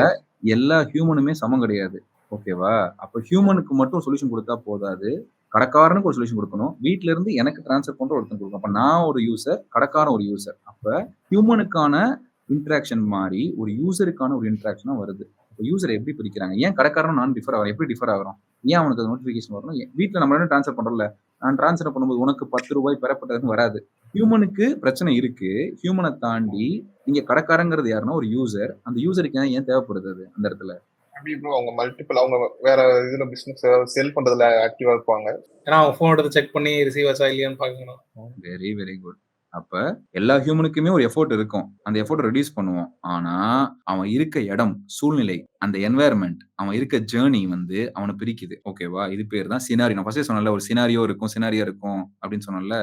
எல்லா ஹியூமனுமே சமம் கிடையாது. ஓகேவா? அப்ப ஹியூமனுக்கு மட்டும் சொல்யூஷன் கொடுத்தா போதாது, கடைக்காரனுக்கு ஒரு சொல்யூஷன் கொடுக்கணும். வீட்ல இருந்து எனக்கு டிரான்ஸ்ஃபர் பண்ற ஒருத்தன் கொடுக்கணும். அப்ப நான் ஒரு யூசர், கடைக்காரன் ஒரு யூசர். அப்ப ஹியூமனுக்கான இன்டராக்ஷன் மாறி ஒரு யூசருக்கான ஒரு இன்டராக்ஷனா வருது. யூசரை எப்படி பிரிக்கிறாங்க? ஏன் கடைக்காரனும் நான் டிஃபர் ஆகிறோம்? எப்படி டிஃபர் ஆகிறோம்? ஏன் அவனுக்கு அது நோட்டிபிகேஷன் வரணும்? வீட்டில் நம்ம என்ன டிரான்ஸ்ஃபர் பண்றோம்ல, நான் டிரான்ஸ்ஃபர் பண்ணும்போது உனக்கு 10 ரூபாய் பெறப்பட்டதுன்னு வராது. ஹியூமனுக்கு பிரச்சனை இருக்கு. ஹியூமனை தாண்டி நீங்க கடைக்காரங்கிறது யாருன்னா ஒரு யூசர். அந்த யூசருக்கு ஏன் தேவைப்படுது அது அந்த இடத்துல? அவங்க மல்டிபிள் அவங்க வேற இதுல பிசினஸ் செல் பண்றதுல ஆக்டிவா இருப்பாங்க. ஏன்னா அவங்க போன் எடுத்து செக் பண்ணி ரிசீவ் ஆச்சா இல்லையான்னு பாக்கணும். Very very good. அப்ப எல்லா ஹியூமனுக்குமே ஒரு எஃபோர்ட் இருக்கும். அந்த எஃபோர்ட் ரெடியூஸ் பண்ணுவோம். ஆனா அவன் இருக்க இடம், சூழ்நிலை, அந்த என்வாயர்மெண்ட், அவன் இருக்க ஜேர்னி வந்து அவனை பிரிக்குது. ஓகேவா? இது பேர் தான் சினாரியோ. நான் ஃபர்ஸ்டே சொன்னேன்ல, ஒரு சினாரியோ இருக்கும் அப்படின்னு சொன்னேன்ல.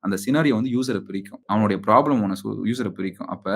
அந்த சினாரியோ வந்து யூசரை பிரிக்கும். அவனுடைய ப்ராப்ளம் யூசரை பிரிக்கும். அப்ப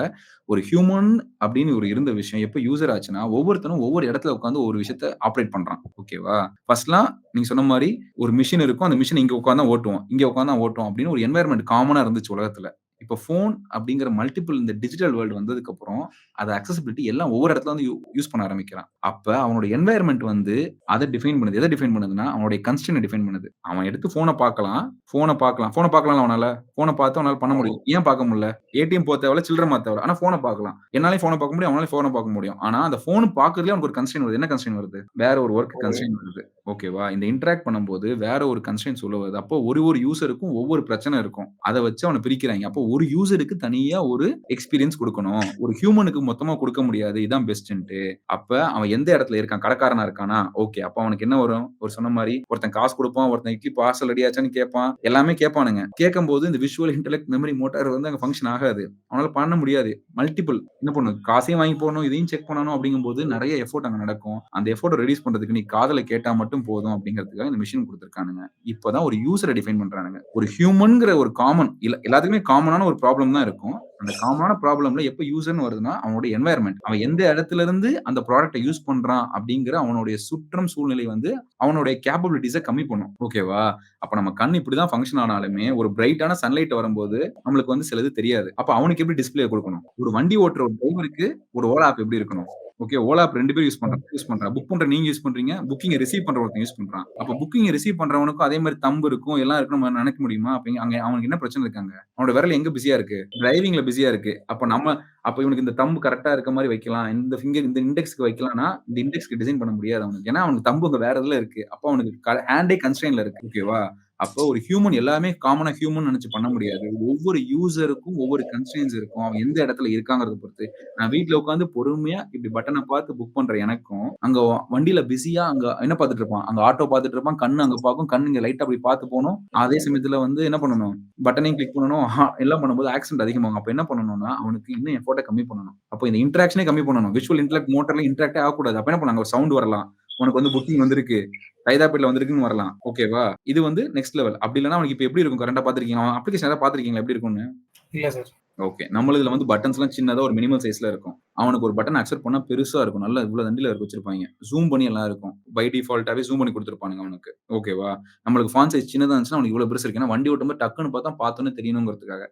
ஒரு ஹியூமன் அப்படின்னு ஒரு இருந்த விஷயம் எப்ப யூசர் ஆச்சுன்னா, ஒவ்வொருத்தனும் ஒவ்வொரு இடத்துல உட்காந்து ஒரு விஷயத்த ஆப்ரேட் பண்றான். ஓகேவா? ஃபர்ஸ்ட்லாம் நீங்க சொன்ன மாதிரி ஒரு மிஷின் இருக்கும். அந்த மிஷின் இங்க உட்கார்ந்தா ஓட்டுவோம், இங்க உட்கார்ந்தா ஓட்டுவோம் அப்படின்னு ஒரு என்வாயர்மெண்ட் காமனா இருந்துச்சு உலகத்துல. இப்ப போன் அப்படிங்கிற மல்டிபிள் இந்த டிஜிட்டல் வேர்ல்டு வந்ததுக்கு அப்புறம் அது அக்சசிபிலிட்டி எல்லாம் ஒவ்வொரு இடத்துல வந்து யூஸ் பண்ண ஆரம்பிக்கிறான். அப்ப அவனோட என்வாயர்மெண்ட் வந்து அதை டிஃபைன் பண்ணுது. எதை டிஃபைன் பண்ணுதுன்னா அவனுடைய கன்ஸ்ட்ரெயினை டிஃபைன் பண்ணுது. அவன் எடுத்து போனை பார்க்கலாம் அவனால. போனை பார்த்து அவனால பண்ண முடியும். ஏன் பார்க்க முடியல? ஏடிஎம் போக தேவையில்ல, சில்லறை மாத்த தேவையில்ல. ஆனா போனை பார்க்கலாம். என்னாலே போனை பார்க்க முடியும், அவனால போனை பார்க்க முடியும். ஆனா அந்த போன் பார்க்கறதுல அவனுக்கு ஒரு கன்ஸ்ட்ரெயின் வருது. என்ன கன்ஸ்ட்ரெயின் வருது? வேற ஒரு ஒர்க் கன்ஸ்ட்ரெயின் வருது. ஓகேவா? இந்த இன்டராக்ட் பண்ணும்போது வேற ஒரு கன்ஸ்ட்ரெயின்ஸ் உள்ள வருது. அப்போ ஒரு யூசருக்கும் ஒவ்வொரு பிரச்சனை இருக்கும். அதை வச்சு அவனை பிரிக்கிறாங்க. அப்போ ஒரு யூசருக்கு தனியா ஒரு எக்ஸ்பீரியன்ஸ் கொடுக்கணும். ஒரு ஹியூமனுக்கு மொத்தமா கொடுக்க முடியாது. இதான் பெஸ்ட்ன்ட்டு. அப்ப அவன் எந்த இடத்துல இருக்கான்? கடைக்காரனா இருக்கானா? ஓகே. அப்ப அவனுக்கு என்ன வரும்? ஒரு சொன்ன மாதிரி ஒருத்தன் காசு கொடுப்பான், ஒருத்தன் இட்லி பார்சல் ரெடி ஆச்சான்னு கேட்பான். எல்லாமே கேட்பானுங்க. கேட்கும்போது இந்த விஷுவல் இன்டெலெக்ட் மெமரி மோட்டார் வந்து அங்க ஃபங்க்ஷன் ஆகாது. அவனால பண்ண முடியாது. மல்டிபிள் என்ன பண்ணும்? காசையும் வாங்கி போடணும், இதையும் செக் பண்ணணும் அப்படிங்கும்போது நிறைய எஃபோர்ட் அங்க நடக்கும். அந்த எஃபோர்ட் ரெடியூஸ் பண்றதுக்கு நீ காதல கேட்டா மட்டும் போதும் அப்படிங்கிறதுக்காக இந்த மிஷின் கொடுத்திருக்கானுங்க. இப்பதான் ஒரு யூசரை டிஃபைன் பண்றானுங்க. ஒரு ஹியூமன்ங்கிற ஒரு காமன் எல்லாத்துக்குமே காமனான ஒரு ப்ராப்ளம் தான் இருக்கும். அந்த காமனான ப்ராப்ளம்ல எப்ப யூசர்னு வருதுன்னா அவனோட என்வாயர்மெண்ட், அவன் எந்த இடத்துல இருந்து அந்த ப்ராடக்ட்டை யூஸ் பண்றான் அப்படிங்கிற அவனுடைய சுற்றம் சூழ்நிலை வந்து அவனுடைய கேப்பபிலிட்டிஸை கம்மி பண்ணும். ஓகேவா? அப்ப நம்ம கண் இப்படிதான் ஃபங்க்ஷன் ஆனாலுமே ஒரு பிரைட்டான சன்லைட் வரும்போது நம்மளுக்கு வந்து சிலது தெரியாது. அப்ப அவனுக்கு எப்படி டிஸ்பிளே கொடுக்கணும்? ஒரு வண்டி ஓட்டுற ஒரு டிரைவருக்கு ஒரு ஓலா ஆப் எப்படி இருக்கணும்? ஓகே, ஓலா ஆப் 2 பேர் யூஸ் பண்றாங்க. புக் பண்ற நீங்க யூஸ் பண்றீங்க, புக்கிங் ரிசீவ் பண்ற ஒருத்தன் யூஸ் பண்றான். அப்ப புக்கிங் ரிசீவ் பண்றவனுக்கும் அதே மாதிரி தம்பு இருக்கும், எல்லாம் இருக்கு. நம்ம நினைக்க முடியுமா? அங்க அவனுக்கு என்ன பிரச்சனை இருக்காங்க? அவனோட விரல் எங்க பிஸியா இருக்கு? டிரைவிங்ல பிஸியா இருக்கு. அப்ப இவனுக்கு இந்த தம்பு கரெக்டா இருக்க மாதிரி வைக்கலாம், இந்த ஃபிங்கர் இந்த இண்டெக்ஸ்க்கு வைக்கலாம்னா இந்த இண்டெக்ஸ்க்கு டிசைன் பண்ண முடியாது அவனுக்கு. ஏன்னா அவனுக்கு தம்பு அங்க வேற இதுல இருக்கு. அப்ப அவனுக்கு ஹேண்டே கன்ஸ்ட்ரெயின்ல இருக்கு. ஓகேவா? அப்போ ஒரு ஹியூமன் எல்லாமே காமனா ஹியூமன் நினைச்சு பண்ண முடியாது. ஒவ்வொரு யூசருக்கும் ஒவ்வொரு கன்ஸ்ட்ரெயின்ஸ் இருக்கும். அவன் எந்த இடத்துல இருக்காங்கிறத பொறுத்து. நான் வீட்டுல உட்காந்து பொறுமையா இப்படி பட்டனை பார்த்து புக் பண்ற எனக்கும், அங்க வண்டியில பிஸியா அங்க என்ன பார்த்துட்டு இருப்பான்? அங்க ஆட்டோ பார்த்துட்டு இருப்பான். கண்ணு அங்க பார்க்கும். கண்ணு இங்க லைட்டா அப்படி பார்த்து போகணும். அதே சமயத்துல வந்து என்ன பண்ணணும்? பட்டனையும் கிளிக் பண்ணணும். எல்லாம் பண்ணும்போது ஆக்சிடென்ட் அதிகமாகும். அப்ப என்ன பண்ணணும்னா அவனுக்கு இன்னும் எஃபோர்ட்டை கம்மி பண்ணணும். அப்போ இந்த இன்டராக்ஷனே கம்மி பண்ணணும். விஷுவல் இன்டெலெக்ட் மோட்டர்ல இன்டராக்டே ஆகக்கூடாது. அப்ப என்ன பண்ணாங்க? ஒரு சவுண்ட் வரலாம். உனக்கு வந்து புக்கிங் வந்திருக்கு, கைதாப்பேட்ல வந்திருக்குன்னு வரலாம். ஓகேவா? இது வந்து நெக்ஸ்ட் லெவல். அப்படி இல்லைன்னா அவனுக்கு இப்ப எப்படி இருக்கும்? கரெக்டா பாத்துருக்கீங்க? அவன் அப்ளிகேஷன் ஏதாவது பாத்துருக்கீங்களா எப்படி இருக்கும்னு? இல்ல சார். ஓகே. நம்மளதுல வந்து பட்டன்ஸ் எல்லாம் சின்னதா ஒரு மினிமல் சைஸ்ல இருக்கும். அவனுக்கு ஒரு பட்டன் அக்செப்ட் பண்ணா பெருசா இருக்கும். நல்லா இவ்வளவு தண்டில வச்சிருப்பாங்க. ஜூம் பண்ணி எல்லாம் இருக்கும். பை டிஃபால்ட்டாவே ஜூம் பண்ணி கொடுத்துருப்பானுங்க அவனுக்கு. ஓகேவா? நம்மளுக்கு ஃபாண்ட் சைஸ் சின்னதா இருந்துச்சுன்னா அவனுக்கு இவ்வளவு பெருசு இருக்கு. ஏன்னா வண்டி ஓட்டும்போது டக்குன்னு பார்த்தா பார்த்தோன்னே தெரியணுங்கிறதுக்காக.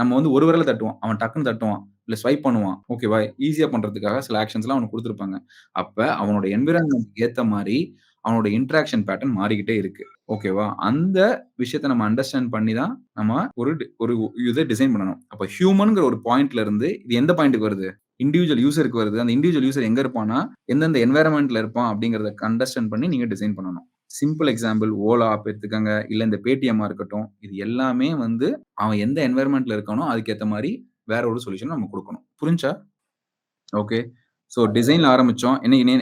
நம்ம வந்து ஒரு விரல தட்டுவோம். அவன் டக்குன்னு தட்டுவான். இல்ல ஸ்வைப் பண்ணுவான். ஓகேவா? ஈஸியா பண்றதுக்காக சில ஆக்ஷன்ஸ் எல்லாம் அவனுக்கு கொடுத்துருப்பாங்க. அப்ப அவனோட என்விரான்மெண்ட் ஏத்த மாதிரி அவனோட இன்டராக்ஷன் பேட்டர்ன் மாறிக்கிட்டே இருக்கு. ஓகேவா? அந்த விஷயத்த நம்ம அண்டர்ஸ்டாண்ட் பண்ணி தான் நம்ம ஒரு இதை டிசைன் பண்ணணும். அப்ப ஹியூமன்ங்கிற ஒரு பாயிண்ட்ல இருந்து இது எந்த பாயிண்ட்டுக்கு வருது? இண்டிவிஜுவல் யூசருக்கு வருது. அந்த இண்டிவிஜுவல் யூசர் எங்க இருப்பான்னா எந்தெந்த என்வைரன்மெண்ட்ல இருப்பான் அப்படிங்கறத அண்டர்ஸ்டாண்ட் பண்ணி நீங்க டிசைன் பண்ணணும். சிம்பிள் எக்ஸாம்பிள் ஓலா ஆப் எடுத்துக்கங்க, இல்ல இந்த பேடிஎம் இருக்கட்டும். இது எல்லாமே வந்து அவன் எந்த என்வைரன்மெண்ட்ல இருக்கானோ அதுக்கேத்த மாதிரி வேற ஒரு சொல்யூஷன் நம்ம கொடுக்கணும். புரிஞ்சா? ஓகே. சோ டிசைன்ல ஆரம்பிச்சோம்.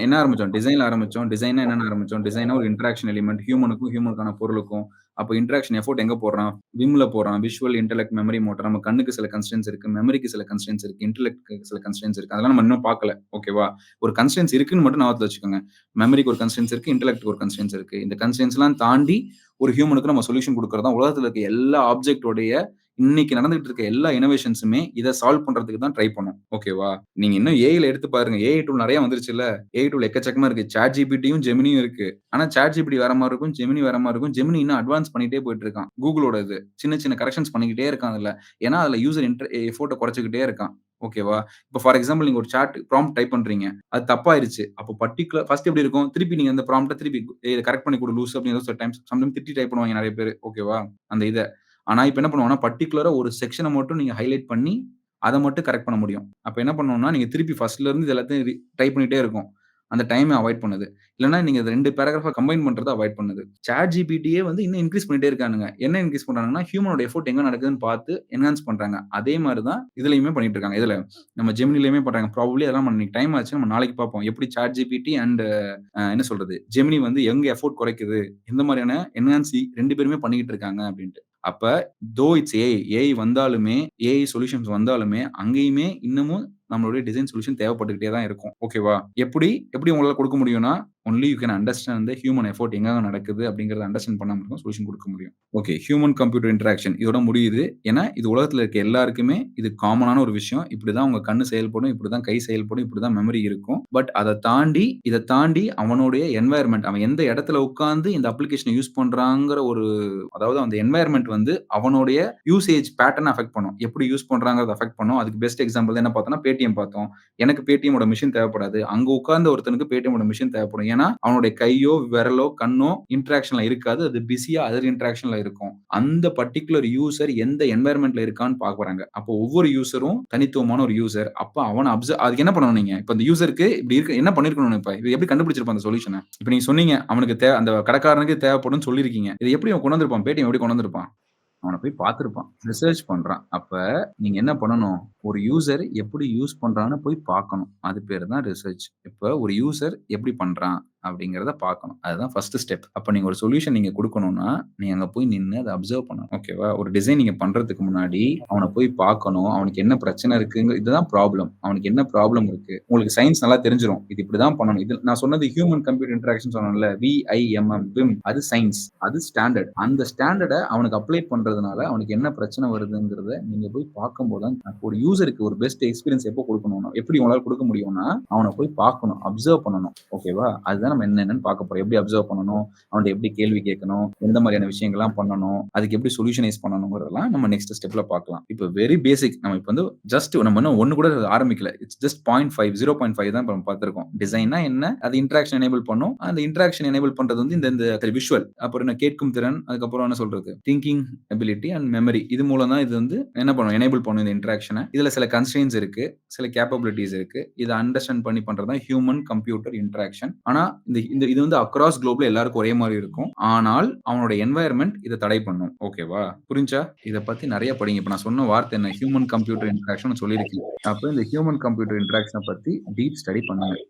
என்ன ஆரம்பிச்சோம்? டிசைன்ல ஆரம்பிச்சோம். டிசைனா என்னன்னு ஆரம்பிச்சோம்? டிசைனா ஒரு இன்டராக்ஷன் எலிமெண்ட் ஹியூமனுக்கான பொருளுக்கும். அப்போ இன்டராக்ஷன் எஃபோர்ட் எங்க போடுறான்? விம்ல போடுறான். Visual, intellect, memory, motor. நம்ம கண்ணுக்கு சில கன்ஸ்ட்ரெயின்ஸ் இருக்கு, மெமரிக்கு சில கன்ஸ்ட்ரெயின்ஸ் இருக்கு, இன்டெலெக்ட்க்கு சில கன்ஸ்ட்ரெயின்ஸ் இருக்கு. அதெல்லாம் நம்ம இன்னும் பார்க்கல. ஓகேவா? ஒரு கன்ஸ்ட்ரெயின்ஸ் இருக்குன்னு மட்டும் ஞாபகத்துல வச்சுக்கோங்க. மெமரிக்கு ஒரு கன்ஸ்ட்ரெயின்ஸ் இருக்கு, இன்டெலெக்ட்க்கு ஒரு கன்ஸ்ட்ரெயின்ஸ் இருக்கு. இந்த கன்ஸ்ட்ரெயின்ஸ்லாம் தாண்டி ஒரு ஹியூமனுக்கு நம்ம சொல்யூஷன் கொடுக்கறது தான் உலகத்துல இருக்க எல்லா ஆப்ஜெக்டோடைய இன்னைக்கு நடந்துகிட்டு இருக்க எல்லா இனோவேஷன்ஸுமே இதை சால்வ் பண்றதுக்கு தான் ட்ரை பண்ணும். ஓகேவா? நீங்க இன்னும் ஏஐல எடுத்து பாருங்க. ஏஐ டூல் நிறைய வந்துருச்சுல்ல. ஏஐ டூல் எக்கச்சக்கமா இருக்கு. சாட் ஜிபிடியும் ஜெமினியும் இருக்கு. ஆனா சாட் ஜிபிடி வேற மாதிரி இருக்கும், ஜெமினி வேற மாதிரி இருக்கும். ஜெமினி இன்னும் அட்வான்ஸ் பண்ணிட்டே போயிட்டு இருக்கான். கூகுளோட இது சின்ன சின்ன கரெக்ஷன்ஸ் பண்ணிக்கிட்டே இருக்கான் அதுல. ஏன்னா அதுல யூசர் எஃபோர்ட்டை குறைச்சிக்கிட்டே இருக்கான். ஓகேவா? இப்போ ஃபார் எக்ஸாம்பிள் நீங்க ஒரு சாட் ப்ராம்ப்ட் டைப் பண்றீங்க, அது தப்பாயிருச்சு. அப்போ பர்டிகுலர் ஃபர்ஸ்ட் எப்படி இருக்கும்? திருப்பி நீங்க அந்த ப்ராம்ப்ட்டை திருப்பி இதை கரெக்ட் பண்ணி கொடு லூஸ் அப்படின்னு சில டைம்ஸ் சம்டைம் திட்டி டைப் பண்ணுவாங்க நிறைய பேர். ஓகேவா? அந்த இதை ஆனா இப்ப என்ன பண்ணுவாங்கன்னா பர்டிகுலரா ஒரு செக்ஷனை மட்டும் நீங்க ஹைலைட் பண்ணி அதை மட்டும் கரெக்ட் பண்ண முடியும். அப்ப என்ன பண்ணணும்னா நீங்க திருப்பி ஃபர்ஸ்ட்ல இருந்து இது எல்லாத்தையும் டைப் பண்ணிட்டே இருக்கும். அந்த டைமை அவாய்ட் பண்ணுது. இல்லைன்னா நீங்க 2 பேராகிராஃபா கம்பைன் பண்றதை அவாய்ட் பண்ணுது. சாட் ஜிபிடியே வந்து இன்னும் இன்க்ரீஸ் பண்ணிட்டே இருக்கானுங்க. என்ன இன்க்ரீஸ் பண்றாங்கன்னா ஹியூமனோட எஃபோர்ட் எங்க நடக்குதுன்னு பார்த்து என்ஹான்ஸ் பண்றாங்க. அதே மாதிரி தான் இதுலயுமே பண்ணிட்டு இருக்காங்க. இதுல நம்ம ஜெமினிலயுமே பண்றாங்க. ப்ராபபிலி அதெல்லாம் இன்னைக்கு டைம் ஆச்சு, நம்ம நாளைக்கு பார்ப்போம். எப்படி சாட் ஜிபிடி அண்ட் என்ன சொல்றது ஜெமினி வந்து எங்க எஃபோர்ட் குறைக்குது, எந்த மாதிரியான என்ஹான்ஸ் 2 பேருமே பண்ணிக்கிட்டு இருக்காங்க அப்படின்ட்டு. அப்ப தோ இட்ஸ் ஏஐ வந்தாலுமே, ஏஐ சொல்யூஷன்ஸ் வந்தாலுமே அங்கேயுமே இன்னமும் நம்மளுடைய டிசைன் சொல்யூஷன் தேவைப்பட்டுக்கிட்டே தான் இருக்கும். ஓகேவா? எப்படி உங்களால கொடுக்க முடியும்னா only you can understand the human effort எங்க நடக்குது அப்படிங்கறத அண்டர்ஸ்டாண்ட் பண்ண முடியும், சொல்யூஷன் கொடுக்க முடியும். ஓகே, ஹியூமன் கம்ப்யூட்டர் இன்டராக்ஷன் இதோட முடியுது. ஏன்னா இது உலகத்துல இருக்க எல்லாருக்குமே இது காமனான ஒரு விஷயம். இப்படிதான் உங்க கண்ணு செயல்படும், இப்படிதான் கை செயல்படும், இப்படிதான் மெமரி இருக்கும். பட் இதை தாண்டி அவனுடைய என்வாயர்மெண்ட், அவன் எந்த இடத்துல உட்கார்ந்து இந்த அப்ளிகேஷனை யூஸ் பண்றாங்கிற ஒரு, அதாவது அந்த என்வாயர்மெண்ட் வந்து அவனுடைய யூசேஜ் பேட்டர்ன் அஃபெக்ட் பண்ணும். எப்படி யூஸ் பண்றாங்கிறத அஃபெக்ட் பண்ணும். அதுக்கு பெஸ்ட் எக்ஸாம்பிள் என்ன பார்த்தோம்னா பேடிஎம் பார்த்தோம். எனக்கு பேடிஎமோட மிஷின் தேவைப்படாது, அங்க உட்கார்ந்த ஒருத்தனுக்கு பேடிஎமோட மிஷின் தேவைப்படும். ஏன்னா அவனுடைய கையோ விரலோ கண்ணோ இன்டராக்ஷன்ல இருக்காது, அது பிஸியா அதர் இன்டராக்ஷன்ல இருக்கும். அந்த பர்டிகுலர் யூசர் எந்த என்வாயர்மெண்ட்ல இருக்கான்னு பாக்குறாங்க. அப்போ ஒவ்வொரு யூசரும் தனித்துவமான ஒரு யூசர். அப்ப அவனை அதுக்கு என்ன பண்ணணும்? நீங்க இப்ப இந்த யூசருக்கு இப்படி இருக்கு என்ன பண்ணிருக்கணும்? இப்ப இது எப்படி கண்டுபிடிச்சிருப்பான் அந்த சொல்யூஷனை? இப்ப நீங்க சொன்னீங்க அவனுக்கு அந்த கடைக்காரனுக்கு தேவைப்படும் சொல்லிருக்கீங்க. இது எப்படி அவன் கொண்டு வந்திருப்பான்? பேடிஎம் எப்படி கொண்டு வந்திருப்பான்? அவனை போய் பார்த்திருப்பான், ரிசர்ச் பண்றான். அப்ப நீங்க என்ன பண்ணணும்? ஒரு யூசர் எப்படி யூஸ் பண்றான்னு போய் பார்க்கணும். அது பேரு தான் ரிசர்ச். இப்ப ஒரு யூசர் எப்படி பண்றான் அப்படிங்கறத பார்க்கணும். அதுதான் ஃபர்ஸ்ட் ஸ்டெப். அப்ப நீங்க ஒரு சொல்யூஷன் நீங்க கொடுக்கணும்னா நீங்க அங்க போய் நின்னு அதை அப்சர்வ் பண்ணணும். ஓகேவா? ஒரு டிசைன் நீங்க பண்றதுக்கு முன்னாடி அவனை போய் பார்க்கணும். அவனுக்கு என்ன பிரச்சனை இருக்குங்க, இதுதான் ப்ராப்ளம். அவனுக்கு என்ன ப்ராப்ளம் இருக்கு உங்களுக்கு சயின்ஸ் நல்லா தெரிஞ்சிடும். இது இப்படிதான் பண்ணணும். இது நான் சொன்னது ஹியூமன் கம்ப்யூட்டர் இன்டராக்ஷன் சொன்னேன்ல, விம், அது சயின்ஸ், அது ஸ்டாண்டர்ட். அந்த ஸ்டாண்டர்டை அவனுக்கு அப்ளை பண்றதுனால அவனுக்கு என்ன பிரச்சனை வருதுங்கிறத நீங்க போய் பார்க்கும்போது தான் ஒரு யூசருக்கு ஒரு பெஸ்ட் எக்ஸ்பீரியன்ஸ் எப்போ கொடுக்கணும், எப்படி உங்களால கொடுக்க முடியும்னா அவனை போய் பார்க்கணும், அப்சர்வ் பண்ணணும். ஓகேவா? அதுதான் நம்ம என்னென்னு பார்க்க போறோம். எப்படி அப்சர்வ் பண்ணணும், அவன் எப்படி கேள்வி கேட்கணும், எந்த மாதிரியான விஷயங்கள்லாம் பண்ணணும், அதுக்கு எப்படி சொல்யூஷனைஸ் பண்ணணுங்கிறதெல்லாம் நம்ம நெக்ஸ்ட் ஸ்டெப்ல பார்க்கலாம். இப்போ வெரி பேசிக், நம்ம இப்போ வந்து ஜஸ்ட் நம்ம இன்னும் ஒன்னு கூட ஆரம்பிக்கல. இட்ஸ் ஜஸ்ட் 0.5 தான் நம்ம பார்த்திருக்கோம். டிசைனா என்ன, அது இன்டராக்ஷன் எனேபிள் பண்ணும். அந்த இன்டராக்ஷன் எனேபிள் பண்றது வந்து இந்த விஷுவல், அப்புறம் என்ன கேட்கும் திறன், அதுக்கப்புறம் என்ன சொல்றது திங்கிங் எபிலிட்டி அண்ட் மெமரி, இது மூலம் தான் இது வந்து என்ன பண்ணும், எனேபிள் பண்ணும் இந்த இன்டராக்ஷனை. இதுல சில கன்ஸ்ட்ரெயின்ஸ் இருக்கு, சில கேப்பபிலிட்டிஸ் இருக்கு. இதை அண்டர்ஸ்டாண்ட் பண்ணி பண்றதுதான் ஹியூமன் கம்ப்யூட்டர் இன்டராக்ஷன். ஆனா இது வந்து அக்ராஸ் குளோப்ல எல்லாருக்கும் ஒரே மாதிரி இருக்கும். ஆனால் அவனோட என்வாயர்மெண்ட் இதை தடை பண்ணும். ஓகேவா? புரிஞ்சா? இதை பத்தி நிறைய படிங்க. இப்ப நான் சொன்ன வார்த்தை என்ன, ஹியூமன் கம்ப்யூட்டர் இன்டராக்ஷன் சொல்லியிருக்கேன். அப்ப இந்த ஹியூமன் கம்ப்யூட்டர் இன்டராக்ஷனை பத்தி டீப் ஸ்டடி பண்ணுங்க.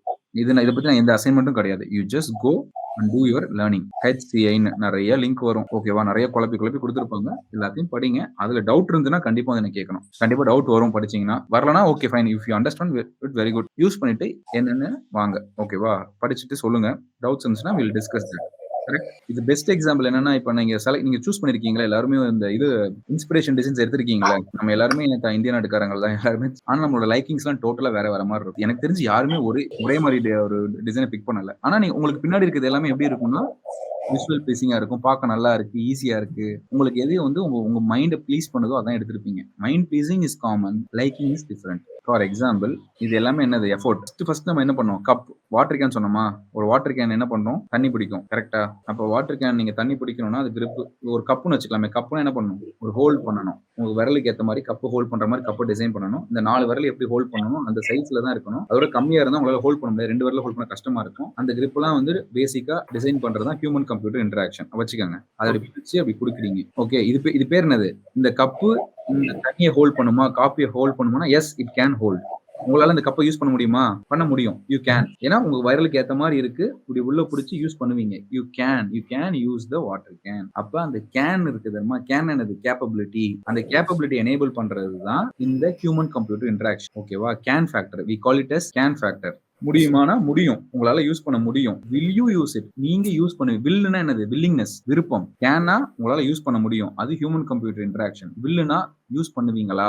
இதை பத்தி நான் எந்த அசைன்மெண்ட்டும் கிடையாது. You just go and do your learning. HCI நிறைய லிங்க் வரும். ஓகேவா? நிறைய குழப்பி கொடுத்துருப்பாங்க. எல்லாத்தையும் படிங்க. அதுல டவுட் இருந்துன்னா கண்டிப்பா எனக்கு கேட்கணும். கண்டிப்பா டவுட் வரும். படிச்சீங்கன்னா வரலனா okay fine. If you understand it very good. Use பண்ணிட்டு என்னன்னு வாங்க. ஓகேவா? படிச்சுட்டு சொல்லுங்க. டவுட்ஸ் இருந்துச்சுன்னா we'll discuss that. கரெக்ட். இது பெஸ்ட் எக்ஸாம்பிள் என்னன்னா, இப்ப நீங்க சூஸ் பண்ணிருக்கீங்களா எல்லாருமே இந்த இது இன்ஸ்பிரேஷன் டிசைன்ஸ் எடுத்திருக்கீங்களா? நம்ம எல்லாருமே இந்திய நாட்டுக்காரங்க தான் எல்லாருமே. ஆனா நம்மளோட லைக்கிங்ஸ் எல்லாம் டோட்டலா வேற மாதிரி இருக்கும். எனக்கு தெரிஞ்சு யாருமே ஒரே மாதிரி ஒரு டிசைனை பிக் பண்ணல. ஆனா உங்களுக்கு பின்னாடி இருக்கிறது எல்லாமே எப்படி இருக்கும்னா விஷுவல் ப்ளீசிங்கா இருக்கும், பார்க்க நல்லா இருக்கு, ஈஸியா இருக்கு. உங்களுக்கு எது வந்து உங்க மைண்டை ப்ளீஸ் பண்ணுதோ அதான் எடுத்திருப்பீங்க. Mind pleasing is common, liking is different. For example இது எல்லாமே என்னது, எஃபோர்ட். ஃபர்ஸ்ட் நம்ம என்ன பண்ணோம், கப் வாட்டர் கேன் சொன்னோமா? ஒரு வாட்டர் கேன் என்ன பண்றோம், தண்ணி பிடிக்கும். கரெக்டா? அப்போ வாட்டர் கேன் நீங்க தண்ணி பிடிக்கணும்னா அது கிரிப், ஒரு கப்புன்னு வச்சுக்கலாமே. கப்புனா என்ன பண்ணணும், ஒரு ஹோல்ட் பண்ணணும். உங்க விரலுக்கு ஏற்ற மாதிரி கப்பு ஹோல்ட் பண்ற மாதிரி கப்பு டிசைன் பண்ணணும். இந்த 4 விரல் எப்படி ஹோல்ட் பண்ணணும் அந்த சைஸ்ல தான் இருக்கணும். அதோட கம்மியா இருந்தா உங்களால ஹோல்ட் பண்ண முடியாது. 2 விரல ஹோல்ட் பண்ண கஷ்டமா இருக்கும். அந்த கிரிப் எல்லாம் வந்து பேசிக்கா டிசைன் பண்றதுதான் ஹியூமன் கம்ப்யூட்டர் இன்டராக்ஷன். வச்சுக்கோங்க. அதை பிடிச்சி அப்படி கொடுக்குறீங்க. ஓகே, இது பேர் என்னது, இந்த கப்பு இந்த தண்ணியை ஹோல்ட் பண்ணுமா, காப்பியை ஹோல்ட் பண்ணுமா? Yes, it can hold. உங்களால இந்த கப்பை யூஸ் பண்ண முடியுமா? பண்ண முடியும். You can. ஏன்னா உங்க வைரலுக்கு ஏத்த மாதிரி இருக்கு. இப்படி உள்ள பிடிச்சி யூஸ் பண்ணுவீங்க. You can use the water can. அப்ப அந்த கேன் இருக்கு தெரியுமா? கேன் என்னது? கேப்பபிலிட்டி. அந்த கேப்பபிலிட்டி எனேபிள் பண்றது தான் இந்த ஹியூமன் கம்ப்யூட்டர் இன்டராக்ஷன். ஓகேவா? Can factor. We call it as can factor. முடியுமானா முடியும். உங்களால யூஸ் பண்ண முடியும். Will you use it? நீங்க யூஸ் பண்ணுங்க. வில்லுனா என்னது? வில்லிங்னஸ், விருப்பம். கேன்னா உங்களால யூஸ் பண்ண முடியும். அது ஹியூமன் கம்ப்யூட்டர் இன்டராக்ஷன். வில்லுனா யூஸ் பண்ணுவீங்களா?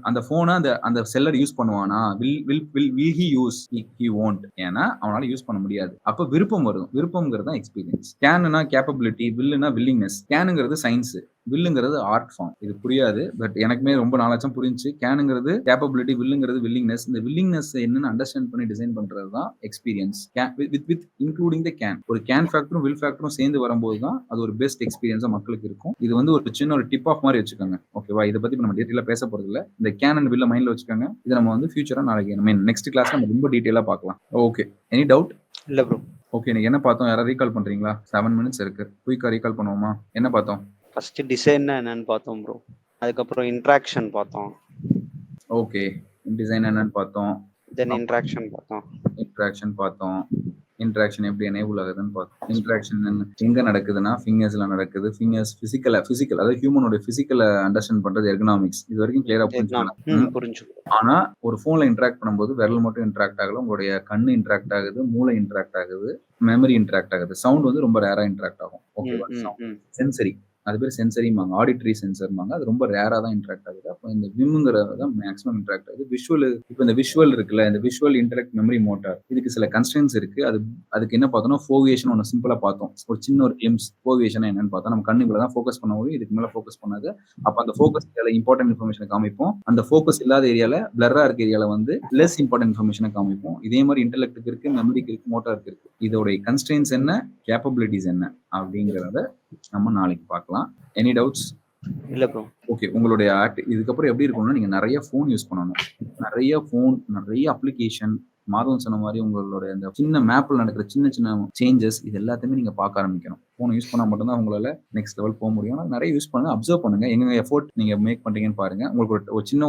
அந்த போனை அந்த செல்லர் யூஸ் பண்ணுவானா? Will he use? He won't. ஏன்னா அவனால யூஸ் பண்ண முடியாது. அப்ப விருப்பம் வரும். விருப்பம்ங்கிறது தான் எக்ஸ்பீரியன்ஸ். கேன்னா கேப்பபிலிட்டி, வில்லுனா வில்லிங்னஸ். கேனுங்கிறது சயின்ஸ், வில்லுங்கிறது ஆர்ட் ஃபார்ம். இது புரியாது, பட் எனக்குமே ரொம்ப நாளாச்சும் புரிஞ்சு. கேனுங்கிறது கேப்பபிலிட்டி, வில்லுங்கிறது வில்லிங்னஸ். இந்த வில்லிங்னஸ் என்னன்னு அண்டர்ஸ்டாண்ட் பண்ணி டிசைன் பண்றது தான் experience. With including the can. ஒரு கேன் ஃபேக்டரும் வில் ஃபேக்டரும் சேர்ந்து வரும்போது தான் அது ஒரு பெஸ்ட் எக்ஸ்பீரியன்ஸா மக்களுக்கு இருக்கும். இது வந்து ஒரு சின்ன ஒரு டிப் ஆஃப் மாதிரி வச்சுக்கோங்க. ஓகேவா? இதை பத்தி நம்ம டீட்டெயிலா பேச போறது இல்ல. இந்த கேன் அண்ட் வில்ல மைண்ட்ல வச்சுக்கோங்க. இது நம்ம வந்து ஃபியூச்சரா நாளைக்கு நெக்ஸ்ட் கிளாஸ் நம்ம ரொம்ப டீட்டெயிலா பார்க்கலாம். Okay, any doubt? இல்ல ப்ரோ. ஓகே, நீங்க என்ன பார்த்தோம்? யாராவது ரீகால் பண்றீங்களா? 7 minutes இருக்கு. குயிக்கா ரீகால் பண்ணுவோமா? என்ன பார்த்தோம்? ஃபர்ஸ்ட் டிசைன் என்னன்னு பார்த்தோம் ப்ரோ. அதுக்கப்புறம் இன்ட்ராக்ஷன் பார்த்தோம். ஓகே, டிசைன் என்னன்னு பார்த்தோம். தென் இன்ட்ராக்ஷன் பார்த்தோம். இன்ட்ராக்ஷன் பார்த்தோம். இன்ட்ராக்ஷன் எப்படி எனேபிள் ஆகுதுன்னு பார்த்தோம். இன்ட்ராக்ஷன் எங்க நடக்குதுன்னா ஃபிங்கர்ஸ்ல நடக்குது. ஃபிங்கர்ஸ் பிசிக்கல் அதாவது ஹியூமனோட பிசிக்கலை அண்டர்ஸ்டாண்ட் பண்றது எர்கனாமிக்ஸ். இது வரைக்கும் கிளியரா புரிஞ்சுக்கலாம். புரிஞ்சு. ஆனா ஒரு போன்ல இன்டராக்ட் பண்ணும்போது விரல் மட்டும் இன்டராக்ட் ஆகல, உங்களுடைய கண்ணு இன்டராக்ட் ஆகுது, மூளை இன்டராக்ட் ஆகுது, மெமரி இன்டராக்ட் ஆகுது. சவுண்ட் வந்து ரொம்ப ரேரா இன்டராக்ட் ஆகும். ஓகேவா? சென்சரி, அது பேர் சென்சரிமாங்க, ஆடிட்டரி சென்சர்மாங்க. அது ரொம்ப ரேரா தான் இன்டராக்ட் ஆகுது. அப்போ இந்த விம்ங்கிறது தான் மேக்ஸிமம் இன்டராக்ட் ஆகுது. விஷுவல், இப்போ இந்த விஷுவல் இருக்குல்ல, இந்த விஷுவல் இன்டராக்ட் மெமரி மோட்டார், இதுக்கு சில கன்ஸ்டன்ஸ் இருக்கு. அதுக்கு என்ன பார்த்தோம்னா ஃபோவியேஷன் ஒன்று சிம்பிளா பார்த்தோம். ஒரு சின்ன ஒரு கிளிம்ஸ் ஃபோவியேஷன் என்னன்னு பார்த்தா நம்ம கண்ணு இவ்வளவு தான் ஃபோக்கஸ் பண்ண முடியும், இதுக்கு மேல ஃபோக்கஸ் பண்ணாது. அப்போ அந்த ஃபோக்கஸ் ஏரியால இம்பார்ட்டன்ட் இன்ஃபர்மேஷன் காமிப்போம். அந்த ஃபோக்கஸ் இல்லாத ஏரியால பிளர்ரா இருக்க ஏரியால வந்து லெஸ் இம்பார்ட்டன்ட் இன்ஃபர்மேஷனை காமிப்போம். இதே மாதிரி இன்டெலெக்ட்டுக்கு இருக்கு, மெமரிக்கு இருக்கு, மோட்டாருக்கு இருக்கு. இதோட கன்ஸ்டன்ஸ் என்ன, கேப்பபிலிட்டிஸ் என்ன அப்படிங்கிறத நம்ம நாளைக்கு பார்க்கலாம். Any doubts? இல்ல ப்ரோ. ஓகே, உங்களுடைய இதுக்கப்புறம் எப்படி இருக்கும்னா நீங்க நிறைய ஃபோன் யூஸ் பண்ணணும். நிறைய அப்ளிகேஷன். மாதவன் சொன்ன மாதிரி உங்களுடைய அந்த சின்ன மேப்ல நடக்கிற சின்ன சின்ன சேஞ்சஸ் இது எல்லாத்தையுமே நீங்க பார்க்க ஆரம்பிக்கணும். ஃபோனை யூஸ் பண்ணா மட்டும்தான் உங்களால நெக்ஸ்ட் லெவல் போக முடியும். நிறைய யூஸ் பண்ணுங்க, அப்சர்வ் பண்ணுங்க, எங்க எஃபோர்ட் நீங்க மேக் பண்றீங்கன்னு பாருங்க. உங்களுக்கு ஒரு சின்ன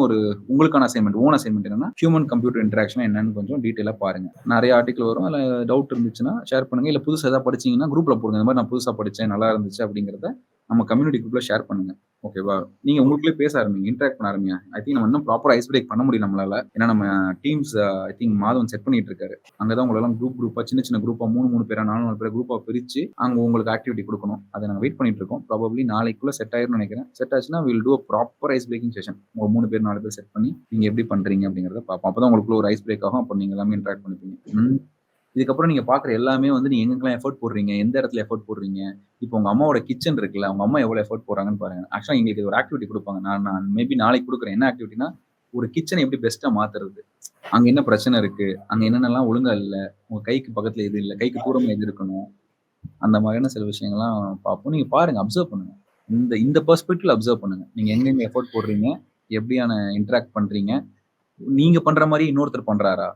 உங்களுக்கான அசைன்மெண்ட், ஓன் அசைன்மெண்ட் என்னன்னா ஹியூமன் கம்ப்யூட்டர் இன்டராக்ஷன் என்னன்னு கொஞ்சம் டீட்டெயிலா பாருங்க. நிறைய ஆர்டிகல் வரும், அதில் டவுட் இருந்துச்சுன்னா ஷேர் பண்ணுங்க. இல்ல புதுசாக ஏதாவது படிச்சீங்கன்னா குரூப்ல போடுங்க. இந்த மாதிரி நான் புதுசா படிச்சேன், நல்லா இருந்துச்சு அப்படிங்கிறத நம்ம கம்யூனிட்டி குரூப்ல ஷேர் பண்ணுங்க. ஓகேவா? நீங்க உங்களுக்குள்ளே பேச ஆரம்பிங்க, இன்டராக்ட் பண்ண ஆரம்பிங்க. ஐ திங்க் நம்ம இன்னும் ப்ராப்பர் ஐஸ் பிரேக் பண்ண முடியும் நம்மளால. ஏன்னா நம்ம teams I think Madhavan set பண்ணிட்டு இருக்காரு. அங்கதான் உங்களெல்லாம் குரூப்பா சின்ன குரூப்பா 3 பேரா 4 பேரா குரூப்பா பிரிச்சு அங்க உங்களுக்கு ஆக்டிவிட்டி கொடுக்கணும். அதை நாங்கள் வெயிட் பண்ணிட்டு இருக்கோம். ப்ராபப்ளி நாளைக்குள்ள செட் ஆயிரும்னு நினைக்கிறேன். செட் ஆச்சுன்னா will do proper ice breaking session. உங்க 3 பேர் 4 பேர் செட் பண்ணி நீங்க எப்படி பண்றீங்க அப்படிங்கறத பார்ப்போம். அப்பதான் உங்களுக்குள்ள ஒரு ஐஸ் பிரேக் ஆகும். அப்போ நீங்க எல்லாமே இன்டராக்ட் பண்ணிப்பீங்க. இதுக்கப்புறம் நீங்க பாக்குற எல்லாமே வந்து நீங்க எங்கெல்லாம் எஃபோர்ட் போடுறீங்க, எந்த இடத்துல எஃபோர்ட் போடுறீங்க. இப்போ உங்க அம்மாவோட கிச்சன் இருக்குல்ல, உங்க அம்மா எவ்வளவு எஃபோர்ட் போடுறாங்கன்னு பாருங்க. ஆக்சுவலா எங்களுக்கு ஒரு ஆக்டிவிட்டி கொடுப்பாங்க. நான் மேபி நாளைக்கு கொடுக்குறேன். என்ன ஆக்டிவிட்டினா, ஒரு கிச்சனை எப்படி பெஸ்ட்டா மாத்துறது, அங்க என்ன பிரச்சனை இருக்கு, அங்க என்னென்னலாம் ஒழுங்கா இல்ல, உங்க கைக்கு பக்கத்துல எது இல்லை, கைக்கு தூரமா எது இருக்கணும், அந்த மாதிரியான சில விஷயங்கள்லாம் பார்ப்போம். நீங்க பாருங்க, அப்சர்வ் பண்ணுங்க. இந்த பெர்ஸ்பெக்டிவ்ல அப்சர்வ் பண்ணுங்க. நீங்க எங்கெங்க எஃபோர்ட் போடுறீங்க, எப்படியான இன்டராக்ட் பண்றீங்க, நீங்க பண்ற மாதிரி இன்னொருத்தர் பண்றாரா.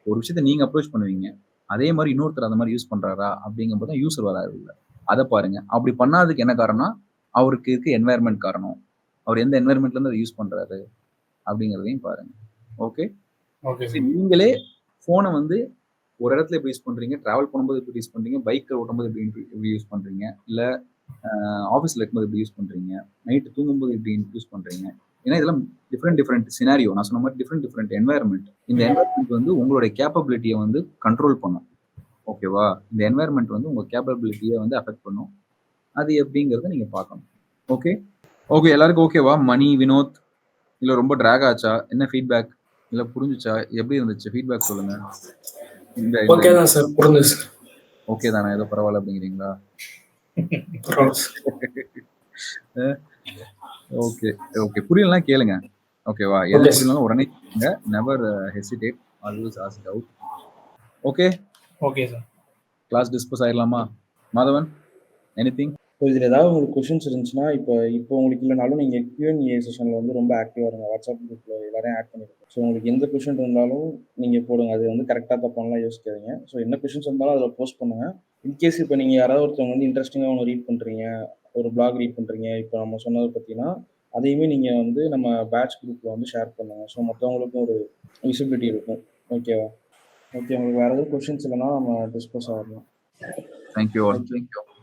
ஒரு விஷயத்த நீங்க அப்ரோச் பண்ணுவீங்க, அதே மாதிரி இன்னொருத்தர் அந்த மாதிரி யூஸ் பண்றாரா அப்படிங்கும் போது யூசர் வராது இல்லை. அதை பாருங்க. அப்படி பண்ணாததுக்கு என்ன காரணம், அவருக்கு இருக்க என்வாயர்மெண்ட் காரணம். அவர் எந்த என்வாயர்மெண்ட்ல இருந்து அதை யூஸ் பண்றாரு அப்படிங்கிறதையும் பாருங்க. ஓகே, நீங்களே போனை வந்து ஒரு இடத்துல எப்படி யூஸ் பண்றீங்க, டிராவல் பண்ணும்போது எப்படி யூஸ் பண்றீங்க, பைக் ஓட்டும்போது எப்படி யூஸ் பண்றீங்க, இல்ல ஆஃபீஸ்ல இருக்கும்போது எப்படி யூஸ் பண்றீங்க, நைட்டு தூங்கும்போது எப்படி யூஸ் பண்றீங்க. ஏன்னா இதெல்லாம் டிஃப்ரெண்ட் சினாரியோ. நான் சொன்ன மாதிரி டிஃப்ரெண்ட் என்வாயர்மெண்ட். இந்த என்வாயர்மெண்ட் வந்து உங்களுடைய கேப்பபிலிட்டியை வந்து கண்ட்ரோல் பண்ணும். ஓகேவா? இந்த என்வாயர்மெண்ட் வந்து உங்க கேப்பபிலிட்டியை வந்து அஃபெக்ட் பண்ணும். அது எப்படிங்கிறத நீங்க பார்க்கணும். ஓகே, எல்லாருக்கும் ஓகேவா? மணி, வினோத், இல்ல ரொம்ப டிராக் ஆச்சா, என்ன ஃபீட்பேக், இல்ல புரிஞ்சுச்சா, எப்படி இருந்துச்சு ஃபீட்பேக் சொல்லுங்க. ஓகே தான் சார், புரிஞ்சுது சார். ஓகே தானே, ஏதோ பரவாயில்ல அப்படிங்கிறீங்களா? ஓகே, புரியலனா கேளுங்க. ஓகேவா? எது புரியலனா உடனே கேளுங்க. Never hesitate, always ask out. Okay sir. Class discuss ஆயிரலாமா? மாதவன், எனிதிங்? ஸோ இதில் ஏதாவது உங்களுக்கு கொஷின்ஸ் இருந்துச்சுன்னா இப்போ உங்களுக்கு இல்லைனாலும் நீங்கள் Q&A செஷனில் வந்து ரொம்ப ஆக்டிவாக இருங்க. வாட்ஸ்அப் குரூப்பில் எல்லாரையும் ஆட் பண்ணிருக்கோம். ஸோ உங்களுக்கு எந்த கொஷின் இருந்தாலும் நீங்கள் போடுங்க. அது வந்து கரெக்டாக தப்பானலாம் யோசிக்காதீங்க. ஸோ என்ன கொஷின்ஸ் இருந்தாலும் அதில் போஸ்ட் பண்ணுங்கள். இன்கேஸ் இப்போ நீங்கள் யாராவது ஒருத்தவங்க வந்து இன்ட்ரெஸ்டிங்காக ஒன்று ரீட் பண்ணுறீங்க, ஒரு பிளாக் ரீட் பண்ணுறீங்க, இப்போ நம்ம சொன்னதை பார்த்தீங்கன்னா அதையுமே நீங்கள் வந்து நம்ம பேட்ச் குரூப்பில் வந்து ஷேர் பண்ணுங்க. ஸோ மற்றவங்களுக்கும் ஒரு விசிபிலிட்டி இருக்கும். ஓகேவா? ஓகே, உங்களுக்கு வேறு எதுவும் கொஷின்ஸ் இல்லைன்னா நம்ம டிஸ்கஸ் ஆகலாம். தேங்க்யூ.